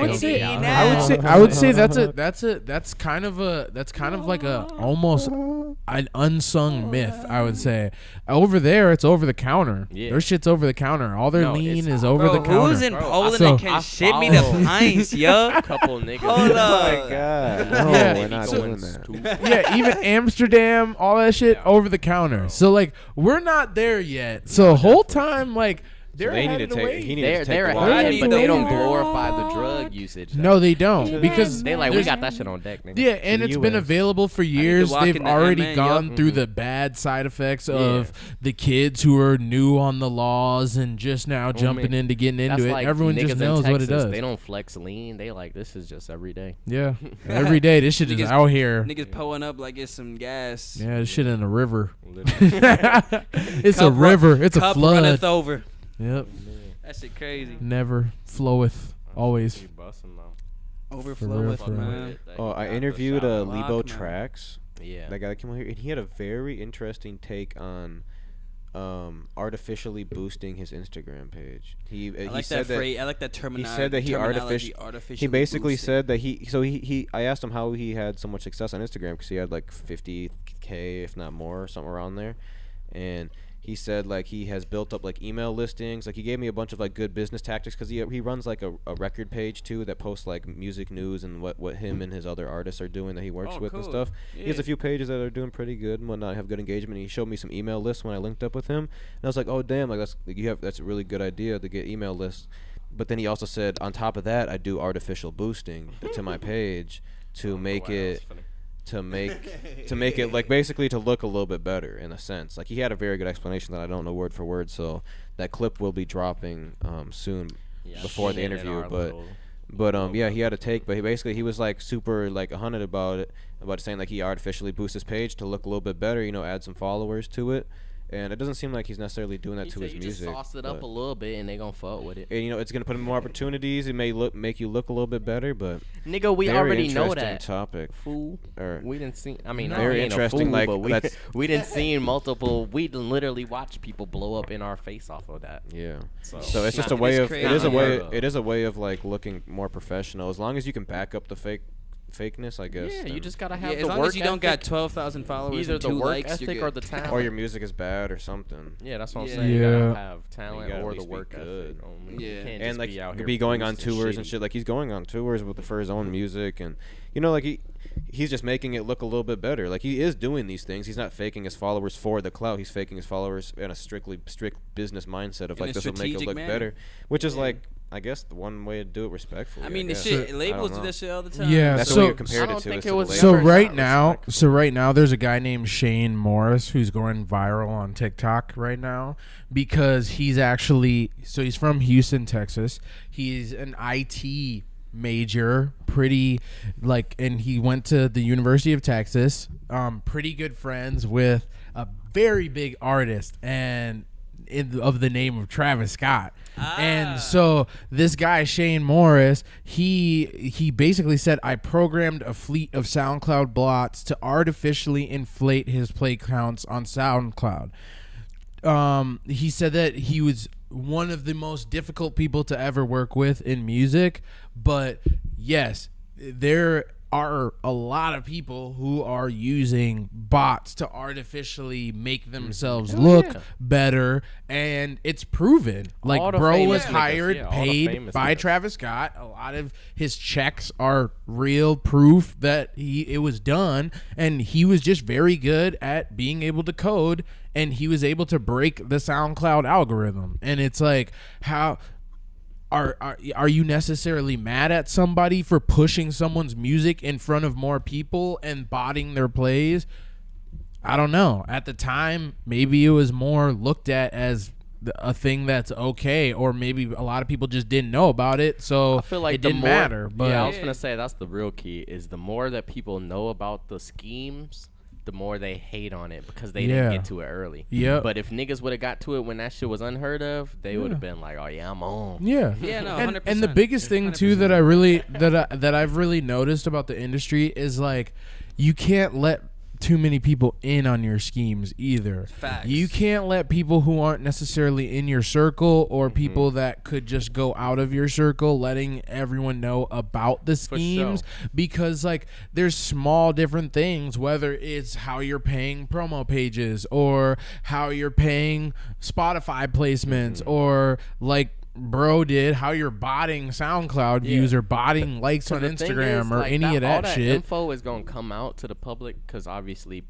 would say that's kind of like a almost an unsung myth. I would say over there it's over the counter. Their shit's over the counter. All their lean is over the counter. Who's in Poland that can ship me the pints, yo? A couple niggas. Hold up. Oh my god. No, we're not doing that. Yeah, even Amsterdam, all that shit over the counter. So like we're not there yet. So whole time like they're they need to take they're the ahead, but they don't away. glorify the drug usage. Though. No, they don't because they like we got that shit on deck, nigga. Yeah, and it's been available for years. They've already gone through the bad side effects of the kids who are new on the laws and just now jumping into getting into it. Like everyone just knows what it does. They don't flex lean. They like this is just every day. Yeah, every day this shit is out here. Niggas pulling up like it's some gas. Yeah, this shit in a river. It's a river. It's a flood. Runneth over. Yep. That shit crazy. Never floweth. Always. Overfloweth, man. Oh, I interviewed Lebo Trax. Yeah. That guy that came out here, and he had a very interesting take on artificially boosting his Instagram page. He like said that phrase. I like that terminology. He said that he basically said that he I asked him how he had so much success on Instagram because he had like 50K if not more, somewhere around there, and he said like he has built up like email listings. Like he gave me a bunch of like good business tactics because he runs like a record page too that posts like music news and what him and his other artists are doing that he works with and stuff. He has a few pages that are doing pretty good and whatnot, have good engagement. And he showed me some email lists when I linked up with him, and I was like, oh damn, like that's a really good idea to get email lists. But then he also said on top of that I do artificial boosting to my page to make it. To make it like basically to look a little bit better in a sense. Like he had a very good explanation that I don't know word for word, so that clip will be dropping soon before the interview. But yeah, he had a take, but he was like super like 100 about saying like he artificially boosts his page to look a little bit better, add some followers to it. And it doesn't seem like he's necessarily doing that to his music. Just sauce it up a little bit, and they gonna fuck with it. And it's gonna put him more opportunities. It may make you look a little bit better, but nigga, we already know that. Very interesting topic. Fool. We didn't see. I mean, very interesting. Fool, like we didn't see multiple. We literally watch people blow up in our face off of that. Yeah. So it's just a way of. It is a way of like looking more professional. As long as you can back up the fakeness, I guess. Yeah, you just gotta have the as long work as you don't got 12,000 followers, either and the 2 work likes, ethic or the talent, or your music is bad or something. Yeah, that's what I'm saying. You gotta have talent or the work ethic. Yeah, and like could be going on tours and shit. Like he's going on tours for his own music, and like he's just making it look a little bit better. Like he is doing these things. He's not faking his followers for the clout. He's faking his followers in a strict business mindset of like this will make it look better, which is like. I guess the one way to do it respectfully. I mean, the shit labels do this shit all the time. Yeah, that's what you compared it to. So right now, there's a guy named Shane Morris who's going viral on TikTok right now because he's from Houston, Texas. He's an IT major, and he went to the University of Texas. Pretty good friends with a very big artist of the name of Travis Scott. And so this guy Shane Morris, he basically said, I programmed a fleet of SoundCloud bots to artificially inflate his play counts on SoundCloud. He said that he was one of the most difficult people to ever work with in music, but yes, there are a lot of people who are using bots to artificially make themselves look better, and it's proven. Like, bro was hired, paid by Travis Scott. A lot of his checks are real proof that it was done, and he was just very good at being able to code, and he was able to break the SoundCloud algorithm. And it's like, how... Are you necessarily mad at somebody for pushing someone's music in front of more people and botting their plays? I don't know. At the time, maybe it was more looked at as a thing that's okay, or maybe a lot of people just didn't know about it, so I feel like it didn't matter. But yeah, I was gonna say that's the real key, is the more that people know about the schemes, the more they hate on it because they didn't get to it early. Yeah. But if niggas would have got to it when that shit was unheard of, they would have been like, "Oh yeah, I'm on." Yeah. Yeah. No. 100%. And the biggest thing too that I've really noticed about the industry is like, you can't let too many people in on your schemes either. Facts. You can't let people who aren't necessarily in your circle, or people that could just go out of your circle, letting everyone know about the schemes, because like there's small different things, whether it's how you're paying promo pages or how you're paying Spotify placements, or like bro did, how you're botting SoundCloud views or botting likes on Instagram or any of that shit. Info is gonna come out to the public because obviously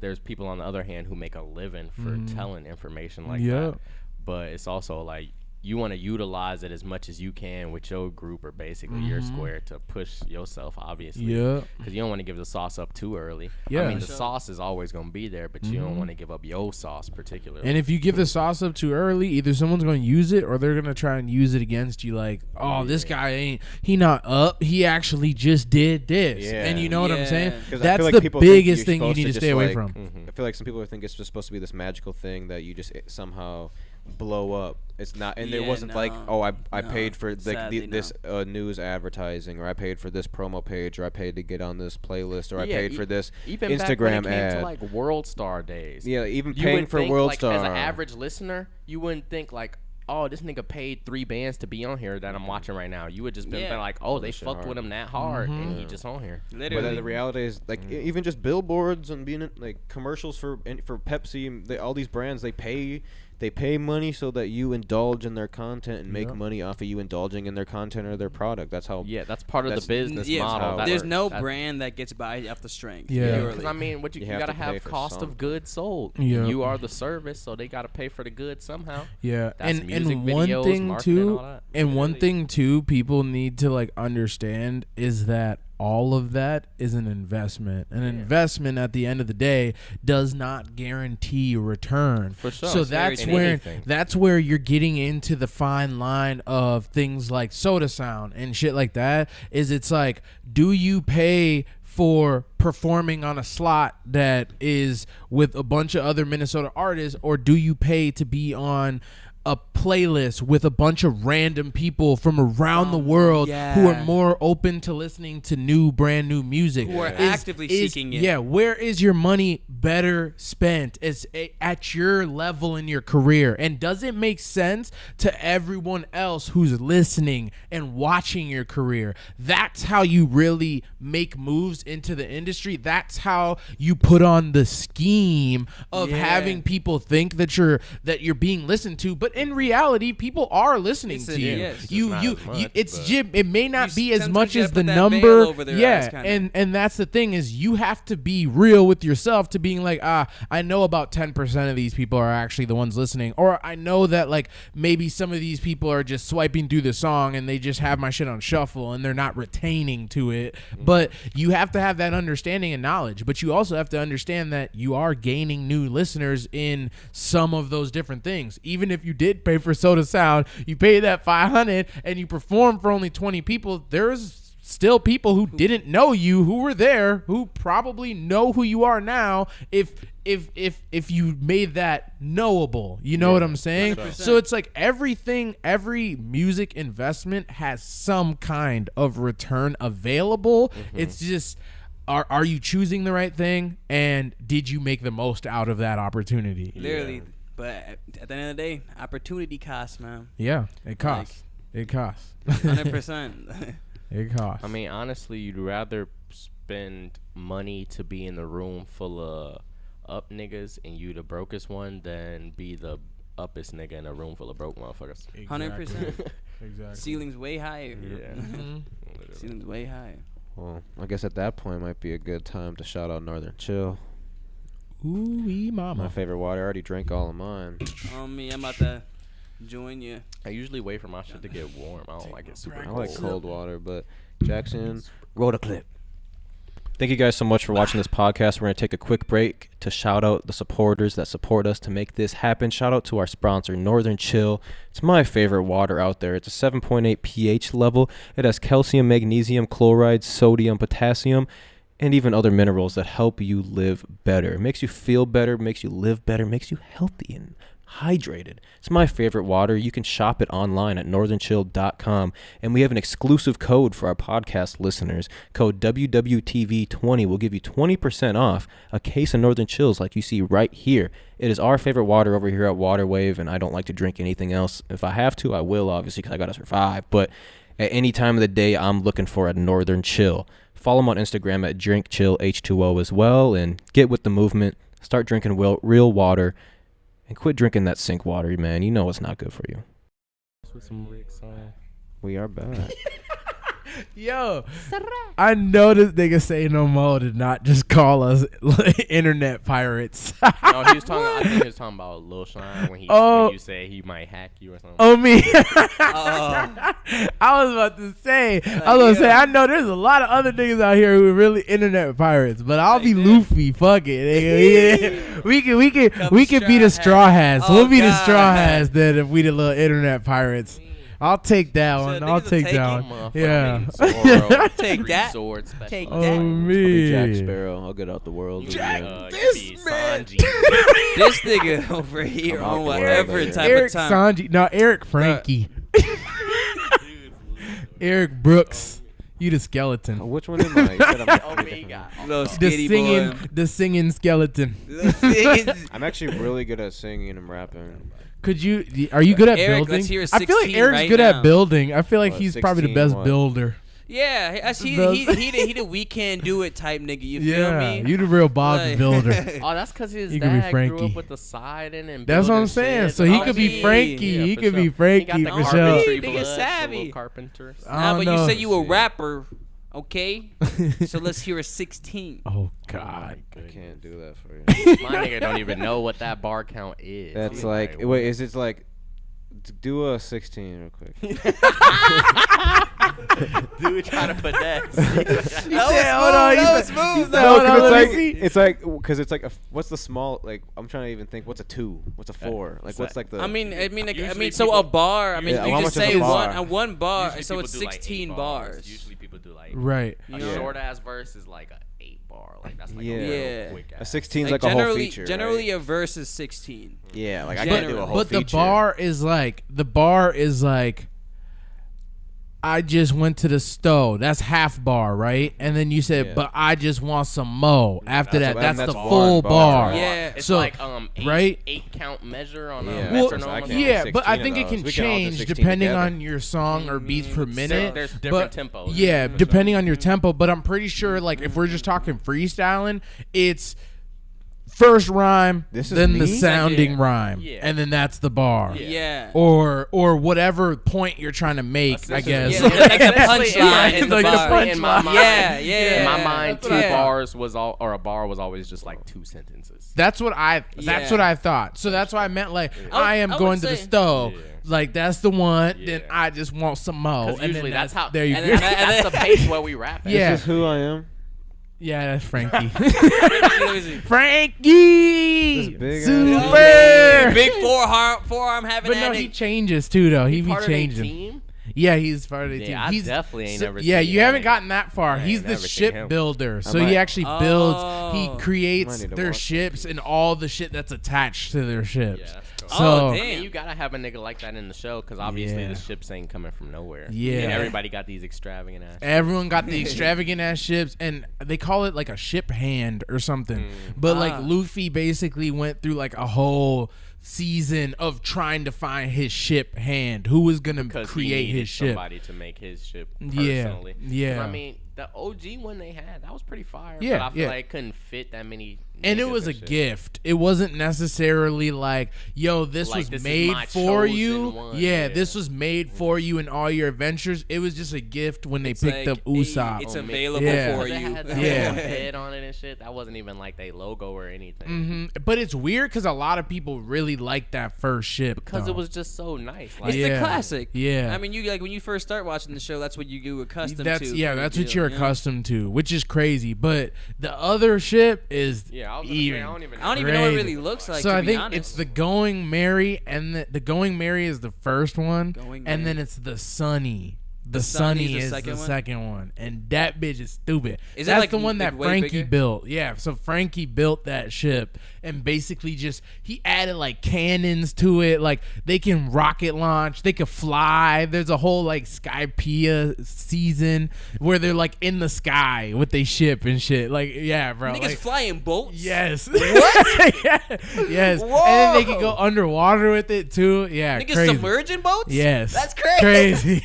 there's people on the other hand who make a living for telling information like that. But it's also like, you want to utilize it as much as you can with your group, or basically your square, to push yourself, obviously. Yeah. Because you don't want to give the sauce up too early. Yeah. I mean, the sauce is always going to be there, but you don't want to give up your sauce particularly. And if you give the sauce up too early, either someone's going to use it or they're going to try and use it against you. Like, oh, this guy he not up. He actually just did this. Yeah. And you know what I'm saying? That's like the biggest thing you need to stay away from. I feel like some people think it's just supposed to be this magical thing that you just somehow blow up. It's not, and it wasn't like, oh, I paid for this news advertising, or I paid for this promo page, or I paid to get on this playlist, or I paid for this even Instagram back when it ad. came to like World Star days. Yeah, even paying for World Star. As an average listener, you wouldn't think like, oh, this nigga paid 3 bands to be on here that I'm watching right now. You would just been like, oh, they fucked with him that hard, and he just on here. Literally. But then the reality is, like, even just billboards and being like commercials for Pepsi, all these brands, they pay money so that you indulge in their content and make money off of you indulging in their content or their product. That's how. Yeah, that's part of the business model. There's no brand that gets by off the strength. Yeah, because I mean, you gotta have cost of goods sold. Yeah, you are the service, so they gotta pay for the goods somehow. Yeah, that's and videos, one thing too, people need to like understand is that all of that is an investment. An investment at the end of the day does not guarantee a return. For sure. So that's where you're getting into the fine line of things like Sotasound and shit like that. Is it's like, do you pay for performing on a slot that is with a bunch of other Minnesota artists, or do you pay to be on a playlist with a bunch of random people from around the world who are more open to listening to brand new music, who are actively seeking it? Yeah, where is your money better spent? It's at your level in your career, and does it make sense to everyone else who's listening and watching your career? That's how you really make moves into the industry. That's how you put on the scheme of having people think that you're being listened to, but in reality, people are listening to you. It may not be as much as the number. And that's the thing, is you have to be real with yourself to being like, I know about 10% of these people are actually the ones listening, or I know that like maybe some of these people are just swiping through the song and they just have my shit on shuffle and they're not retaining to it. But you have to have that understanding and knowledge, but you also have to understand that you are gaining new listeners in some of those different things. Even if you did pay for Sotasound, you pay that $500 and you perform for only 20 people, there's still people who didn't know you, who were there, who probably know who you are now if you made that knowable. You know what I'm saying? 100%. So it's like every music investment has some kind of return available. It's just, are you choosing the right thing, and did you make the most out of that opportunity? Literally. But at the end of the day, opportunity costs, man. Yeah, it costs. It costs. 100%. It costs. I mean, honestly, you'd rather spend money to be in the room full of up niggas and you the brokest one than be the uppest nigga in a room full of broke motherfuckers. 100%. Exactly. Ceiling's way higher. Yeah. Ceiling's way higher. Well, I guess at that point might be a good time to shout out Northern Chill. Ooh-wee mama. My favorite water. I already drank all of mine. Me, I'm about to join you. I usually wait for my shit to get warm. I don't like it super cold. I like cold water, but Jackson, roll the clip. Thank you guys so much for watching this podcast. We're going to take a quick break to shout out the supporters that support us to make this happen. Shout out to our sponsor, Northern Chill. It's my favorite water out there. It's a 7.8 pH level. It has calcium, magnesium, chloride, sodium, potassium, and even other minerals that help you live better. It makes you feel better, makes you live better, makes you healthy and hydrated. It's my favorite water. You can shop it online at northernchill.com, and we have an exclusive code for our podcast listeners. Code WWTV20 will give you 20% off a case of Northern Chills like you see right here. It is our favorite water over here at Water Wave, and I don't like to drink anything else. If I have to, I will, obviously, because I got to survive. But at any time of the day, I'm looking for a Northern Chill. Follow them on Instagram at DrinkChillH2O as well, and get with the movement. Start drinking real water, and quit drinking that sink water, man. You know it's not good for you. We are back. Yo, I know this nigga Say No Mo did not just call us internet pirates. No, he was talking. I think he was talking about Lil Shine when you say he might hack you or something. Oh, me. I was about to say. I know there's a lot of other niggas out here who are really internet pirates, but I'll be Luffy. Fuck it. Yeah. We can be the straw hats. We'll be the straw hats then if we the little internet pirates. I'll take that one. I'll take that one. Yeah. Take that. Take that. Oh, me. Jack Sparrow. I'll get out the world. This nigga over here on whatever type Eric of time. Sanji. No, Eric Frankie. Eric Brooks. You the skeleton. Which one am I? The singing skeleton. I'm actually really good at singing and rapping. Are you good at Eric, building? let's hear I feel like Eric's good at building. I feel like he's probably the best builder. Yeah, he the we can do it type nigga. You feel me? You the real Bob builder. Oh, that's because his he dad grew up with the siding and. That's what I'm saying. So he could be Frankie. Yeah, he could be Frankie for sure. Nigga savvy. Carpenter. But you said you a rapper. Okay, so let's hear a 16. Oh God, I can't do that for you. My nigga don't even know what that bar count is. That's like, wait, is it like, do a 16 real quick? Dude trying to finesse. That was smooth. It's like because it's like what's the small like I'm trying to even think what's a 2, what's a 4, like what's like the I mean so a bar. I mean Yeah, you how just much is say a bar? one bar, Usually so people it's do, like, 16 8 bars. Usually people do like Right. a short ass verse is like a 8 bar. Like that's like Yeah. a real quick a ass. 16 is like a whole feature. Generally, right? a verse is 16. Yeah, like I But- can't do a whole But feature. the bar is like I just went to the stove. That's half bar, right? And then you said, Yeah. but I just want some mo. After That's that's the one full bar. Yeah. It's So, like eight, right? 8 count measure on Yeah. a Well, metronome. I or can't something. Yeah, do but I 16 think of it can those. We can all do change 16 depending together. on your song or beats per minute. There's different but, tempos. Yeah, depending on your tempo. But I'm pretty sure, like, if we're just talking freestyling, it's first rhyme, This is then the me? sounding Yeah. rhyme, Yeah. and then that's the bar. Yeah. Yeah. Or whatever point you're trying to make, I guess. Yeah, like the punchline in in the Like the bar. punchline. In my mind, Yeah. In my mind, That's 2 what I thought. bars was all, or a bar was always just like 2 sentences. That's what I thought. So that's why I meant like I am I would going to the say- stove. Yeah. Like that's the one. Yeah. Then I just want some more. Because And usually then that's how. there you and go. That's the pace where we rap at. Yeah. This is who I am. Yeah, that's Frankie. Let me see. Frankie, This big ass super. Big forearm having But no, that. he changes too, though. He be Part of their changing. team. Yeah, he's part of the team. Yeah, I He's definitely ain't never Yeah, seen you that haven't nigga. gotten that far. I He's ain't the never seen ship him. builder. So might- he actually builds. He Oh. creates Might need to their watch ships and all the shit that's attached to their ships. Yeah, that's cool. So Oh, I damn. mean, you gotta have a nigga like that in the show because obviously Yeah. the ships ain't coming from nowhere. Yeah. And everybody got these extravagant ass. everyone got the extravagant ass ships, and they call it like a ship hand or something. But like Luffy basically went through like a whole season of trying to find his ship hand. Who was gonna Because create he his ship? somebody to make his ship Yeah, personally. yeah. I mean, the OG one they had, that was pretty fire. Yeah, but I feel yeah. like it couldn't fit that many. And it niggas was a shit. gift. It wasn't necessarily like, yo, this Like, was this is made my for chosen you. one. Yeah, Yeah. this was made for you in all your adventures. It was just a gift when they It's picked like, up Usopp. It's Oh, man. available Yeah. for They you. had that Yeah. little head on it and shit. That wasn't even like they logo or anything. But it's weird because a lot of people really liked that first ship. Because though. it was just so nice. Like, It's Yeah. the classic. Yeah. I mean, you like when you first start watching the show, that's what you get accustomed That's to. yeah, kind of that's what deal, you're you know? accustomed to, which is crazy. But the other ship is yeah, I was gonna even. say, I don't even I don't even know what it Crazy. really looks like. So to I be think honest. it's the Going Merry, and the Going Merry is the first one, Going and then Merry. it's the Sunny. The Sunny Sunny is is the the second one? second one, and that bitch is stupid. Is it That's like the one like that way Frankie bigger? built. Yeah, so Frankie built that ship, and basically just he added like cannons to it. Like they can rocket launch, they can fly. There's a whole like Skypiea season where they're like in the sky with their ship and shit. Like yeah, bro. Niggas like, flying bolts. Yes. What? Yes. And then they can go Whoa. underwater with it too. Yeah. Niggas crazy. submerging boats. Yes. That's crazy.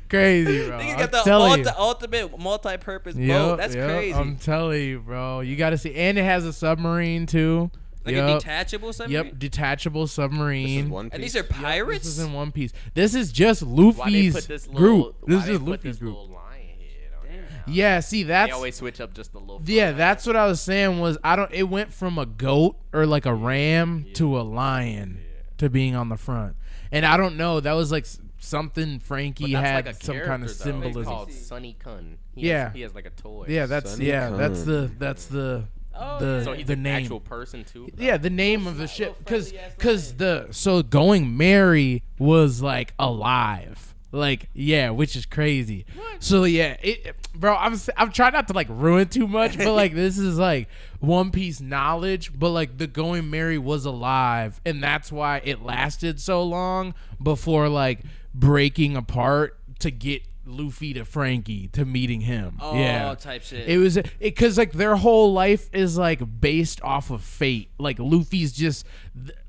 Crazy, bro. Niggas I'm got the telling you. ultimate multi-purpose boat. Yup, That's yup, crazy. I'm telling you, bro. You got to see. And it has a submarine too. Like a Yup. detachable submarine. Yep, detachable This is submarine. One And Piece. these are pirates. This is in One Piece. This is just Why they Luffy's put this little, group. This why is they just put Luffy's this group. little lion head on there now? Yeah, see, They that's always switch up just a little. yeah, further. that's what I was saying was it went from a goat or like a ram to a lion to being on the front. And I don't know, that was like something Frankie But that's had like a some kind of character, though. It's symbolism. called Sunny Kun. Yeah. He has like a toy. Yeah, that's Sunny that's Kun. the Oh, the So he's the an name. actual person too. Yeah, the name of the little ship, because friendly-ass Going Merry was like alive, like yeah, which is crazy. So yeah, bro, I'm trying not to like ruin too much, but like this is like One Piece knowledge, but like the Going Merry was alive, and that's why it lasted so long before like breaking apart to get Luffy to Frankie to meeting him. Oh, yeah, type shit. it was because like their whole life is like based off of fate. Like Luffy's just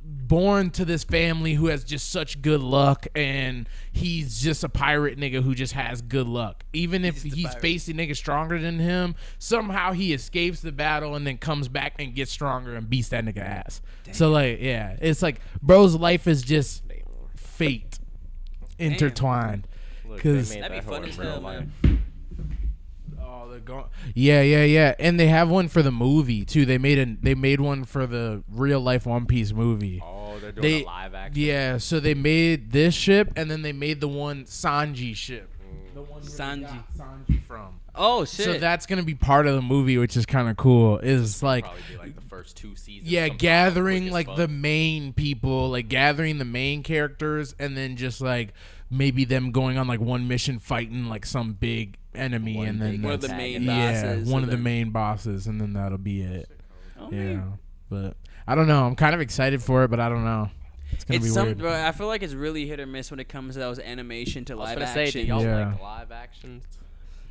born to this family who has just such good luck, and he's just a pirate nigga who just has good luck. Even if the he's pirate. facing niggas stronger than him, somehow he escapes the battle and then comes back and gets stronger and beats that nigga ass. So like yeah, it's like bro's life is just fate intertwined. Look, 'Cause- they made That'd be that fun hoe in as real hell, life. man. Oh, they're going. Yeah, and they have one for the movie too. They made one for the real life One Piece movie. Oh, they're doing They a live action. yeah, so they made this ship and then they made the one Sanji ship. the one where Sanji. they got Sanji from. Oh shit! So that's gonna be part of the movie, which is kind of cool. Is like, probably be like the first 2 seasons. yeah, sometime, gathering quick as like fuck. the main people, like gathering the main characters, and then just like maybe them going on like one mission fighting like some big enemy, One and then big one of the that's- main yeah, bosses, one and of the then- main bosses, and then that'll be it. Oh, Yeah, man. but I don't know. I'm kind of excited for it, but I don't know. It's gonna be weird. Bro, I feel like it's really hit or miss when it comes to those animation to I was live gonna say, do action. y'all Yeah. like live actions?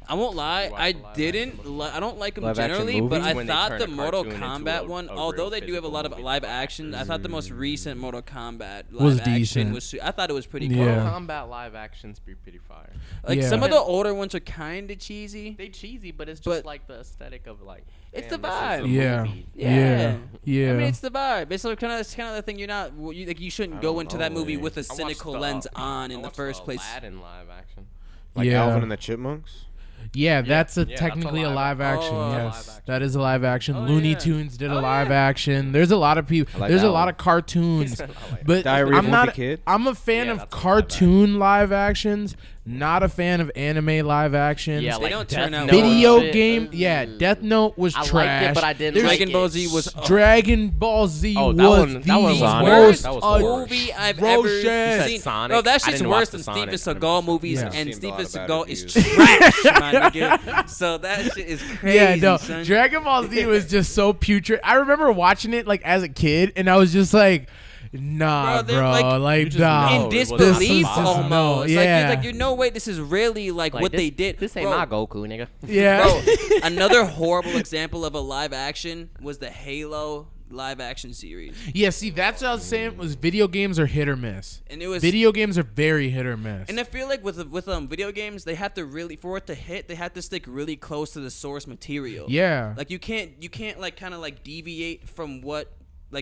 I won't lie, You watch I the live didn't. action I don't like them Live action generally, but movies? I When they thought turn the a Mortal cartoon into Kombat a one, real although they do have a physical lot of movie live with action, I actors. thought the most recent Mortal Kombat live Was action decent. was. I thought it was pretty cool. Yeah. Mortal Kombat live actions be pretty fire. Like Yeah. some of the older ones are kind of cheesy. They cheesy, but it's just But- like the aesthetic of like. It's damn, the this is a vibe. Yeah. movie. Yeah. I mean, it's the vibe. It's like kind of the thing. You're not. You shouldn't I go don't into that know, movie man. with a I watched cynical the- lens on I in the watched first place. Aladdin live action. Like Yeah. Alvin and the Chipmunks. Yeah, that's that's a technically a live live- action. Oh, Yes, live action. that is a live action. Oh, Looney yeah. Tunes did a Oh, live yeah. action. There's a lot of people. I like There's a that lot one. of cartoons, I like but Diary of I'm a not. Wimpy Kid. I'm a fan Yeah, of that's a live cartoon live actions. Not a fan of anime live actions. Yeah, They like don't Death turn out Note Video and shit. game. Yeah, Death Note was I liked trash. it, but I didn't There's- like Dragon it. Ball Z was Dragon Ball Z Oh, was that one- the that one was Sonic. worst That was horrible. movie I've ever atrocious. said seen. Sonic? Bro, that I shit's didn't watch worse the than Sonic. Steven Seagal movies, Yeah. and Seen a Steven lot of bad Seagal is reviews. trash, my nigga. So that shit is crazy. Yeah, no. son. Dragon Ball Z was just so putrid. I remember watching it like as a kid, and I was just like, nah, Bro, they're, bro. like, Like, you just nah. know in it wasn't disbelief possible. almost. No, Like, yeah. it's like, no way, this is really like Like, what this- they did. This ain't Bro, my Goku, nigga. Yeah. Bro, another horrible example of a live action was the Halo live action series, Yeah, see, that's what I was saying. Was video games are hit or miss. and it was Video games are very hit or miss. And I feel like with video games, they have to really, for it to hit, they have to stick really close to the source material. Yeah. Like you can't like kind of like deviate from what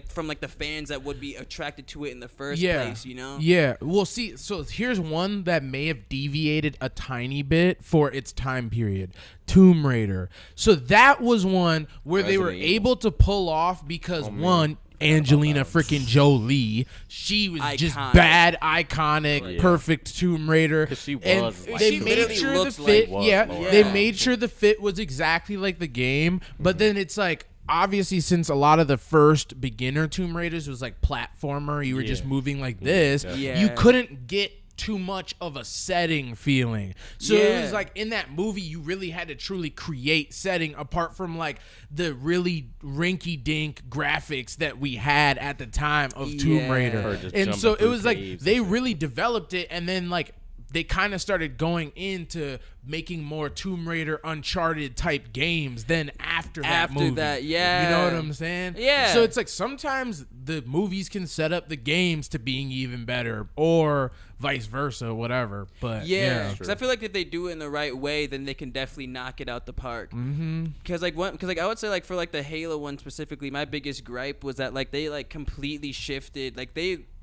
from the fans that would be attracted to it in the first place, you know? Yeah. Well, see, so here's one that may have deviated a tiny bit for its time period. Tomb Raider. So that was one where they were Resident Evil. able to pull off because one, Angelina freaking Jolie, she was just Iconic. bad, iconic, Yeah. perfect Tomb Raider. 'Cause she And was, like, they she made literally sure the looks like- fit, was yeah, Laura they Palmer. made sure the fit was exactly like the game. But then it's like, obviously, since a lot of the first beginner Tomb Raiders was like platformer, you were just Yeah. moving like this, Yeah. you couldn't get too much of a setting feeling. So it was Yeah. like in that movie, you really had to truly create setting apart from like the really rinky dink graphics that we had at the time of Tomb Yeah. Raider. Her just And jumping so it through was like caves and they shit. really developed it, and then like they kind of started going into making more Tomb Raider Uncharted type games then after that After movie. that, yeah. You know what I'm saying? Yeah. So it's like sometimes the movies can set up the games to being even better or vice versa, whatever. But Yeah, yeah. because I feel like if they do it in the right way, then they can definitely knock it out the park. Mm-hmm. Because I would say like for like the Halo one specifically, my biggest gripe was that like they like completely shifted. Like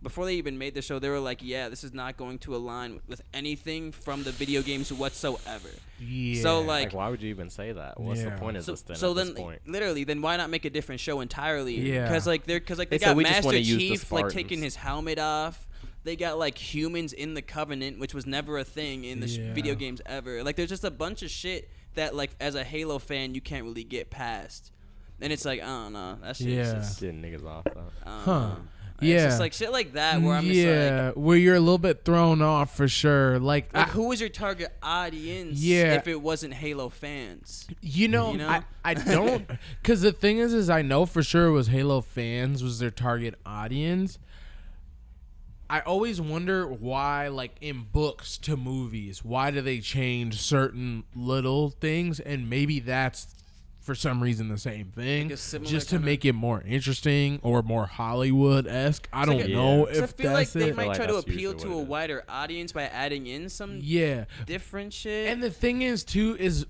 before they even made the show, they were like, yeah, this is not going to align with anything from the video games whatsoever. Yeah. So Like, like. why would you even say that? What's the Yeah. point of So, this then? so at then, this point? literally, then why not make a different show entirely? Yeah. Because they They said, got "We just Master wanna use the Chief like Spartans." taking his helmet off. They got like humans in the Covenant, which was never a thing in the Yeah. video games ever. Like there's just a bunch of shit that like as a Halo fan you can't really get past. And it's like I don't know, that shit is Yeah. just Getting niggas off though. I don't Huh. know. It's Yeah. just like shit like that where I'm just yeah, where you're a little bit thrown off for sure. Like, who was your target audience Yeah. if it wasn't Halo fans? You know? I don't, because the thing is I know for sure it was Halo fans was their target audience. I always wonder why, like in books to movies, why do they change certain little things? And maybe that's for some reason the same thing, Like a similar just to kinda- make it more interesting or more Hollywood-esque. I don't like a- know Yeah. if I feel like that's they it. might like try to that's appeal usually to what a it is. wider audience by adding in some Yeah. different shit. And the thing is too is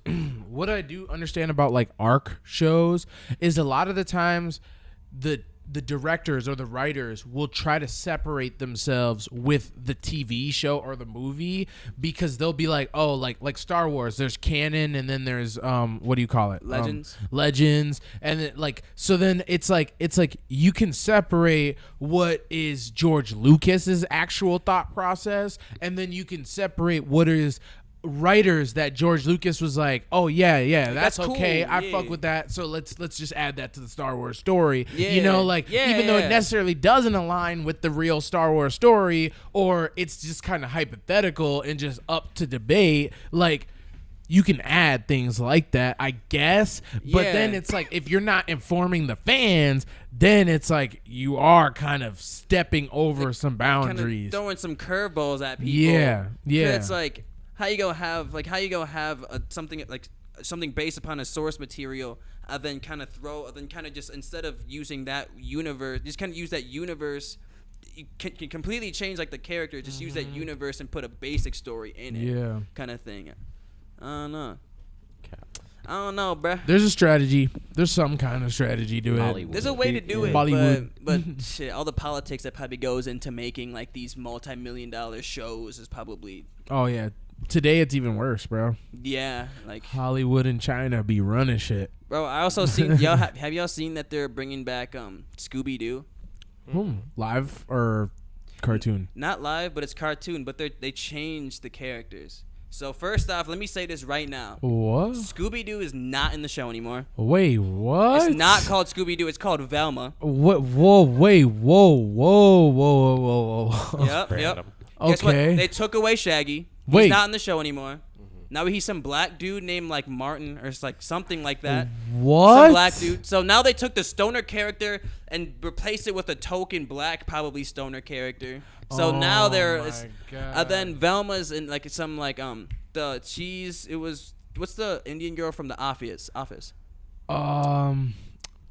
what I do understand about like ARC shows is a lot of the times the directors or the writers will try to separate themselves with the TV show or the movie because they'll be like, oh, like Star Wars, there's canon and then there's what do you call it? Legends. Legends, and then, like so then it's like you can separate what is George Lucas's actual thought process and then you can separate what is writers that George Lucas was like, oh yeah, that's cool, okay. I yeah. fuck with that. So let's just add that to the Star Wars story. Yeah. You know, like even though it necessarily doesn't align with the real Star Wars story, or it's just kind of hypothetical and just up to debate, like you can add things like that, I guess. But then it's like if you're not informing the fans, then it's like you are kind of stepping over some boundaries, throwing some curveballs at people. Yeah. It's like how you go have something based upon a source material, then kind of just instead of using that universe, just kind of use that universe. You can completely change like the character. Just use that universe and put a basic story in it. Yeah. Kind of thing. I don't know, bruh. There's a strategy. There's some kind of strategy to it. Hollywood. There's a way to do it, Bollywood. but shit, all the politics that probably goes into making like these multi-million-dollar shows is probably Oh yeah. Today it's even worse, bro. like Hollywood and China be running shit. bro. I also seen y'all have y'all seen that they're bringing back Scooby Doo? Live or cartoon? Not live, but it's cartoon. But they changed the characters. So first off, let me say this right now. What? Scooby Doo is not in the show anymore. Wait, what? It's not called Scooby Doo. It's called Velma. What? Whoa! Wait! Whoa! Yep. Random. Guess what? Okay. They took away Shaggy. Wait. He's not in the show anymore. Now he's some black dude named like Martin or like something like that. What? Some black dude. So now they took the stoner character and replaced it with a token black, probably stoner character. So now then Velma's in like some like the cheese. It was what's the Indian girl from the Office?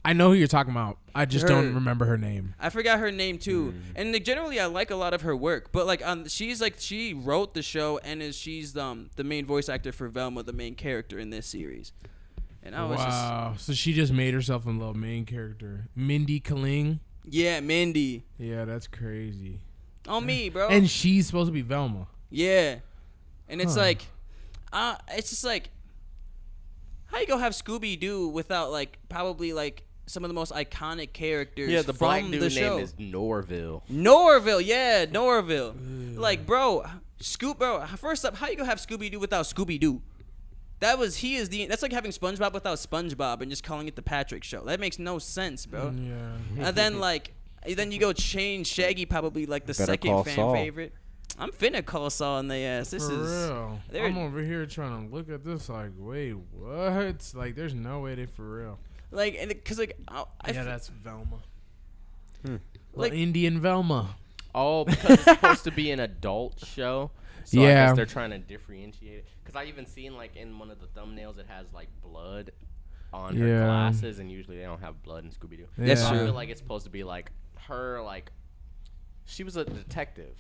I know who you're talking about. I just Her. don't remember her name. I forgot her name too. And like, generally, I like a lot of her work. But like, she wrote the show and she's the main voice actor for Velma, the main character in this series. And I was Wow. So she just made herself a little main character. Mindy Kaling. yeah, Mindy. Yeah, that's crazy. On me, bro. And she's supposed to be Velma. yeah, and it's Huh. like, it's just like, how you gonna have Scooby Doo without like probably like some of the most iconic characters? Yeah, the from black dude the show. name is Norville. Norville, yeah, Norville. Like, bro, first up, how you gonna have Scooby Doo without Scooby Doo? That's like having SpongeBob without SpongeBob and just calling it the Patrick Show. That makes no sense, bro. Yeah. And then you go change Shaggy, probably like the Better second call fan Saul. favorite. I'm finna call Saul on the ass. This For is real. they're- I'm over here trying to look at this like, wait, what? Like, there's no way they for real. like, and because like Yeah, that's Velma. Like- Like Indian Velma. Oh, because it's supposed to be an adult show. So I Yeah. guess they're trying to differentiate it. Because I even seen like in one of the thumbnails it has like blood on her Yeah. glasses, and usually they don't have blood in Scooby Doo. That's Yeah. I true. feel like it's supposed to be like her, like she was a detective,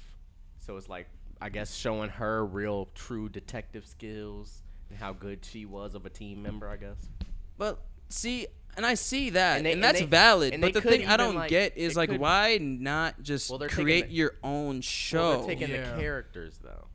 so it's like I guess showing her real true detective skills and how good she was of a team member, I guess. But see, and I see that, and, And that's they- valid. and But they the could thing I even, don't like, get is they like, could- why not just Well, they're taking create the- your own show? Well, they're taking Yeah. the characters though.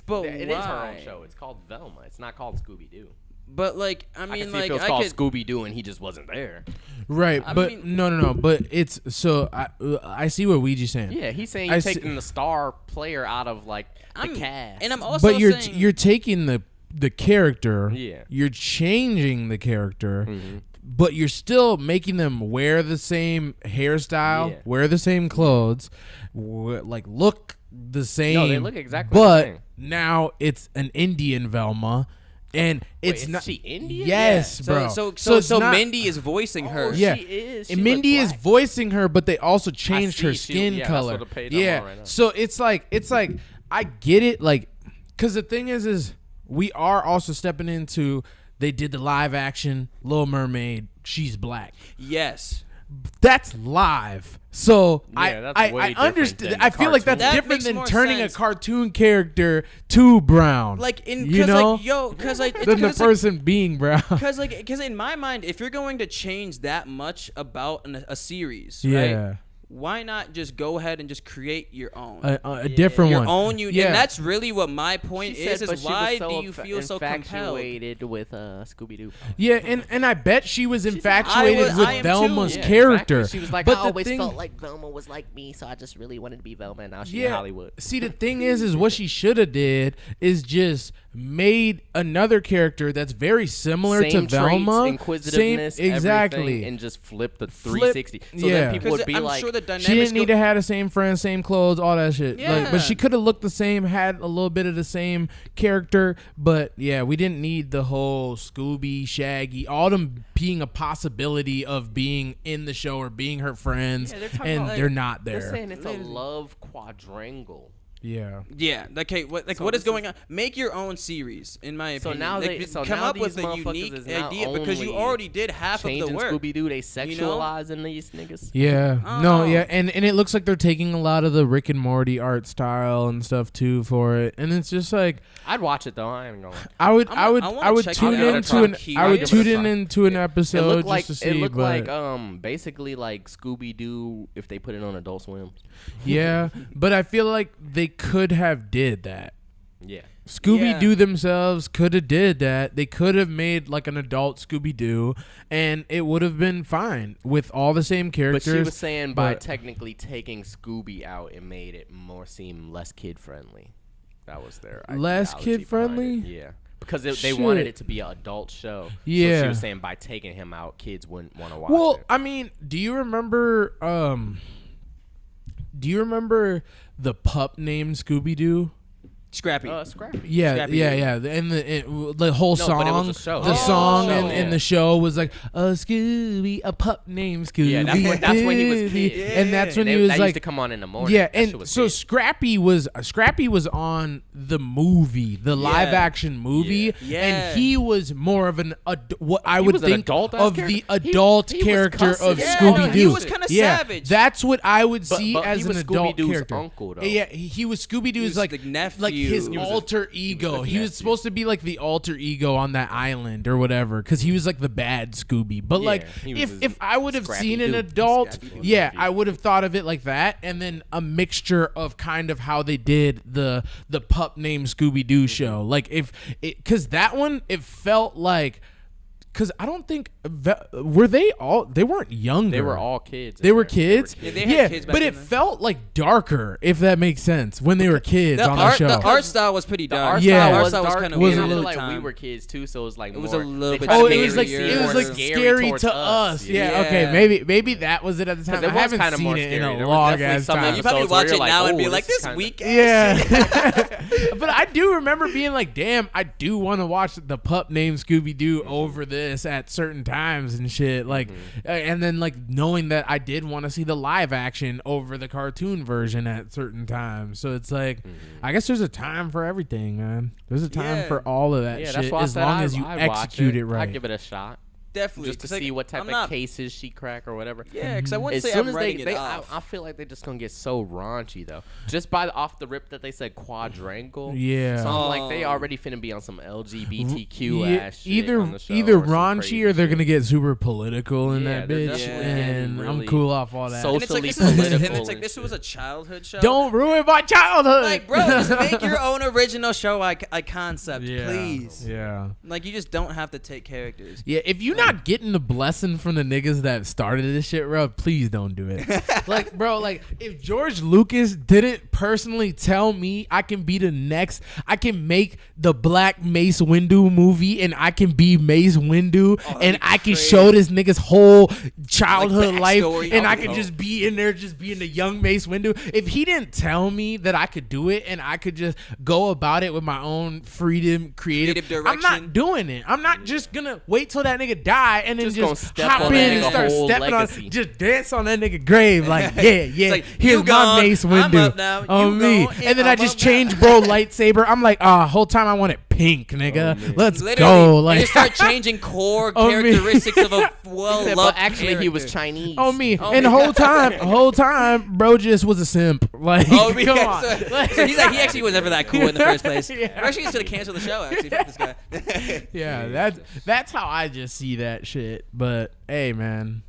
But It is her own why? show. It's called Velma. It's not called Scooby Doo. But like, I I mean, can see like, if it was I called could. Scooby Doo and he just wasn't there. Right, I but mean- no. But it's so I see what Ouija's saying. Yeah, he's saying I you're see- taking the star player out of like the cast. And I'm also But you're saying, you're taking the character. Yeah. You're changing the character. Mhm. But you're still making them wear the same hairstyle, Yeah. wear the same clothes, like look the same. No, they look exactly the But same. now it's an Indian Velma, and it's is not. she Indian? Yes, so, bro. So it's not- Mindy is voicing her. Oh, Yeah. she is. And She Mindy look is black. voicing her, but they also changed her see. skin Yeah, that's color. what the page I'm on Yeah, right now. so it's like I get it, like, because the thing is we are also stepping into. They did the live action Little Mermaid. She's black. Yes. That's live. So Yeah, that's I way different understand. than I feel like cartoon. that's That different makes than more turning sense. a cartoon character to brown. Like in you know, because like than the person being brown. because in my mind, if you're going to change that much about a series, Yeah. right? Why not just go ahead and just create your own? A different Your one. own Yeah. And that's really what my point She said, is but she was why so do you feel so compelled? infatuated with Scooby Doo? Yeah, and I bet she was infatuated I with am too. Velma's Yeah, character. exactly. She was like, But I the always thing- felt like Velma was like me, so I just really wanted to be Velma, and now she's in Yeah. Hollywood. See, the thing is what she should have did is just made another character that's very similar Same to Velma. Traits, inquisitiveness, exactly, and just flip the 360. So then people would be I'm like, sure the dynamics she didn't need to have the same friends, same clothes, all that shit. Yeah. Like, but she could have looked the same, had a little bit of the same character. But yeah, we didn't need the whole Scooby, Shaggy, all them being a possibility of being in the show or being her friends, and they're not there. They're saying it's a love quadrangle. Yeah. Yeah. Okay. What is going on? Make your own series, in my opinion. Now come up with a unique idea because you already did half of the work. Scooby Doo, they sexualizing these niggas. Yeah. No. Yeah. And it looks like they're taking a lot of the Rick and Morty art style and stuff too for it, and it's just like I'd watch it though. I ain't gonna lie. I would tune into an episode just to see. It looked like basically like Scooby Doo if they put it on Adult Swim. Yeah, but I feel like they could have did that. Yeah. Scooby-Doo themselves could have did that. They could have made like an adult Scooby-Doo, and it would have been fine with all the same characters. But she was saying by technically taking Scooby out, it made it seem less kid-friendly. That was their less kid-friendly? Yeah. Because they wanted it to be an adult show. Yeah. So she was saying by taking him out, kids wouldn't want to watch it. Well, I mean, do you remember the pup named Scooby-Doo? Scrappy. Scrappy. Yeah, Scrappy. yeah. And the whole song, but it was a show. the song in the show was like, Scooby, a pup named Scooby. Yeah, that's when he was kid. Yeah. And that's when he was that like, used to come on in the morning. yeah, and so Scrappy was on the movie, the live action movie, and he was more of an what I would think of the adult character of Scooby Doo. He was kind of savage. That's what I would see as an adult Scooby-Doo's character. Uncle, though. Yeah, he was Scooby Doo's like the nephew. like his alter ego. He was supposed to be like the alter ego on that island or whatever, because he was like the bad Scooby. But like, if I would have seen an adult, I would have thought of it like that, and then a mixture of kind of how they did the pup named Scooby Doo show. Like because that one, it felt like. Because I don't think they weren't younger. They were all kids. They were kids. Yeah, they had kids back but it felt like darker, if that makes sense, when they were kids on the show. The art style was pretty dark. The art style was kind of weird. I feel like we were kids too, so it was like it was a little bit. Oh, it was like scary to us. Yeah. Okay. Maybe that was it at the time. I haven't seen it in a long ass time. You probably watch it now and be like, this weak. Yeah. But I do remember being like, damn, I do want to watch the pup named Scooby Doo over this at certain times and shit, like and then like knowing that I did want to see the live action over the cartoon version at certain times. So it's like I guess there's a time for everything, man. There's a time for all of that shit, that's why as long as you execute it right. I'd give it a shot. Definitely, just to see what type of cases she crack or whatever. Yeah, because I wouldn't say I'm writing it off. I feel like they're just gonna get so raunchy though. Just by off the rip that they said quadrangle. Yeah, so I'm like they already finna be on some LGBTQ ass shit. Either raunchy or they're gonna get super political in that bitch, and really I'm cool off all that. Socially political. And it's like this was a childhood show. Don't ruin my childhood. Like, bro, just make your own original show concept, please. Yeah, like you just don't have to take characters. Yeah, if you're not getting the blessing from the niggas that started this shit, bro, please don't do it. Like, bro, like if George Lucas didn't personally tell me I can make the Black Mace Windu movie and I can be Mace Windu and I can show this nigga's whole childhood life and I can just be in there, just being the young Mace Windu. If he didn't tell me that I could do it and I could just go about it with my own freedom, creative direction, I'm not doing it. I'm not just gonna wait till that nigga die and then just hop in and start stepping on, just dance on that nigga grave like, like, here's my Mace Windu on me. And then I just change bro lightsaber. I'm like, whole time I want it pink, nigga. Let's go. Like, you start changing core characteristics of a well-loved actually he was Chinese. On me. And the whole time, bro just was a simp. Like, come on. So he's like, he actually was never that cool in the first place. We're actually just gonna cancel the show. Actually, fuck this guy. Yeah, that's how I just see that shit. But hey, man,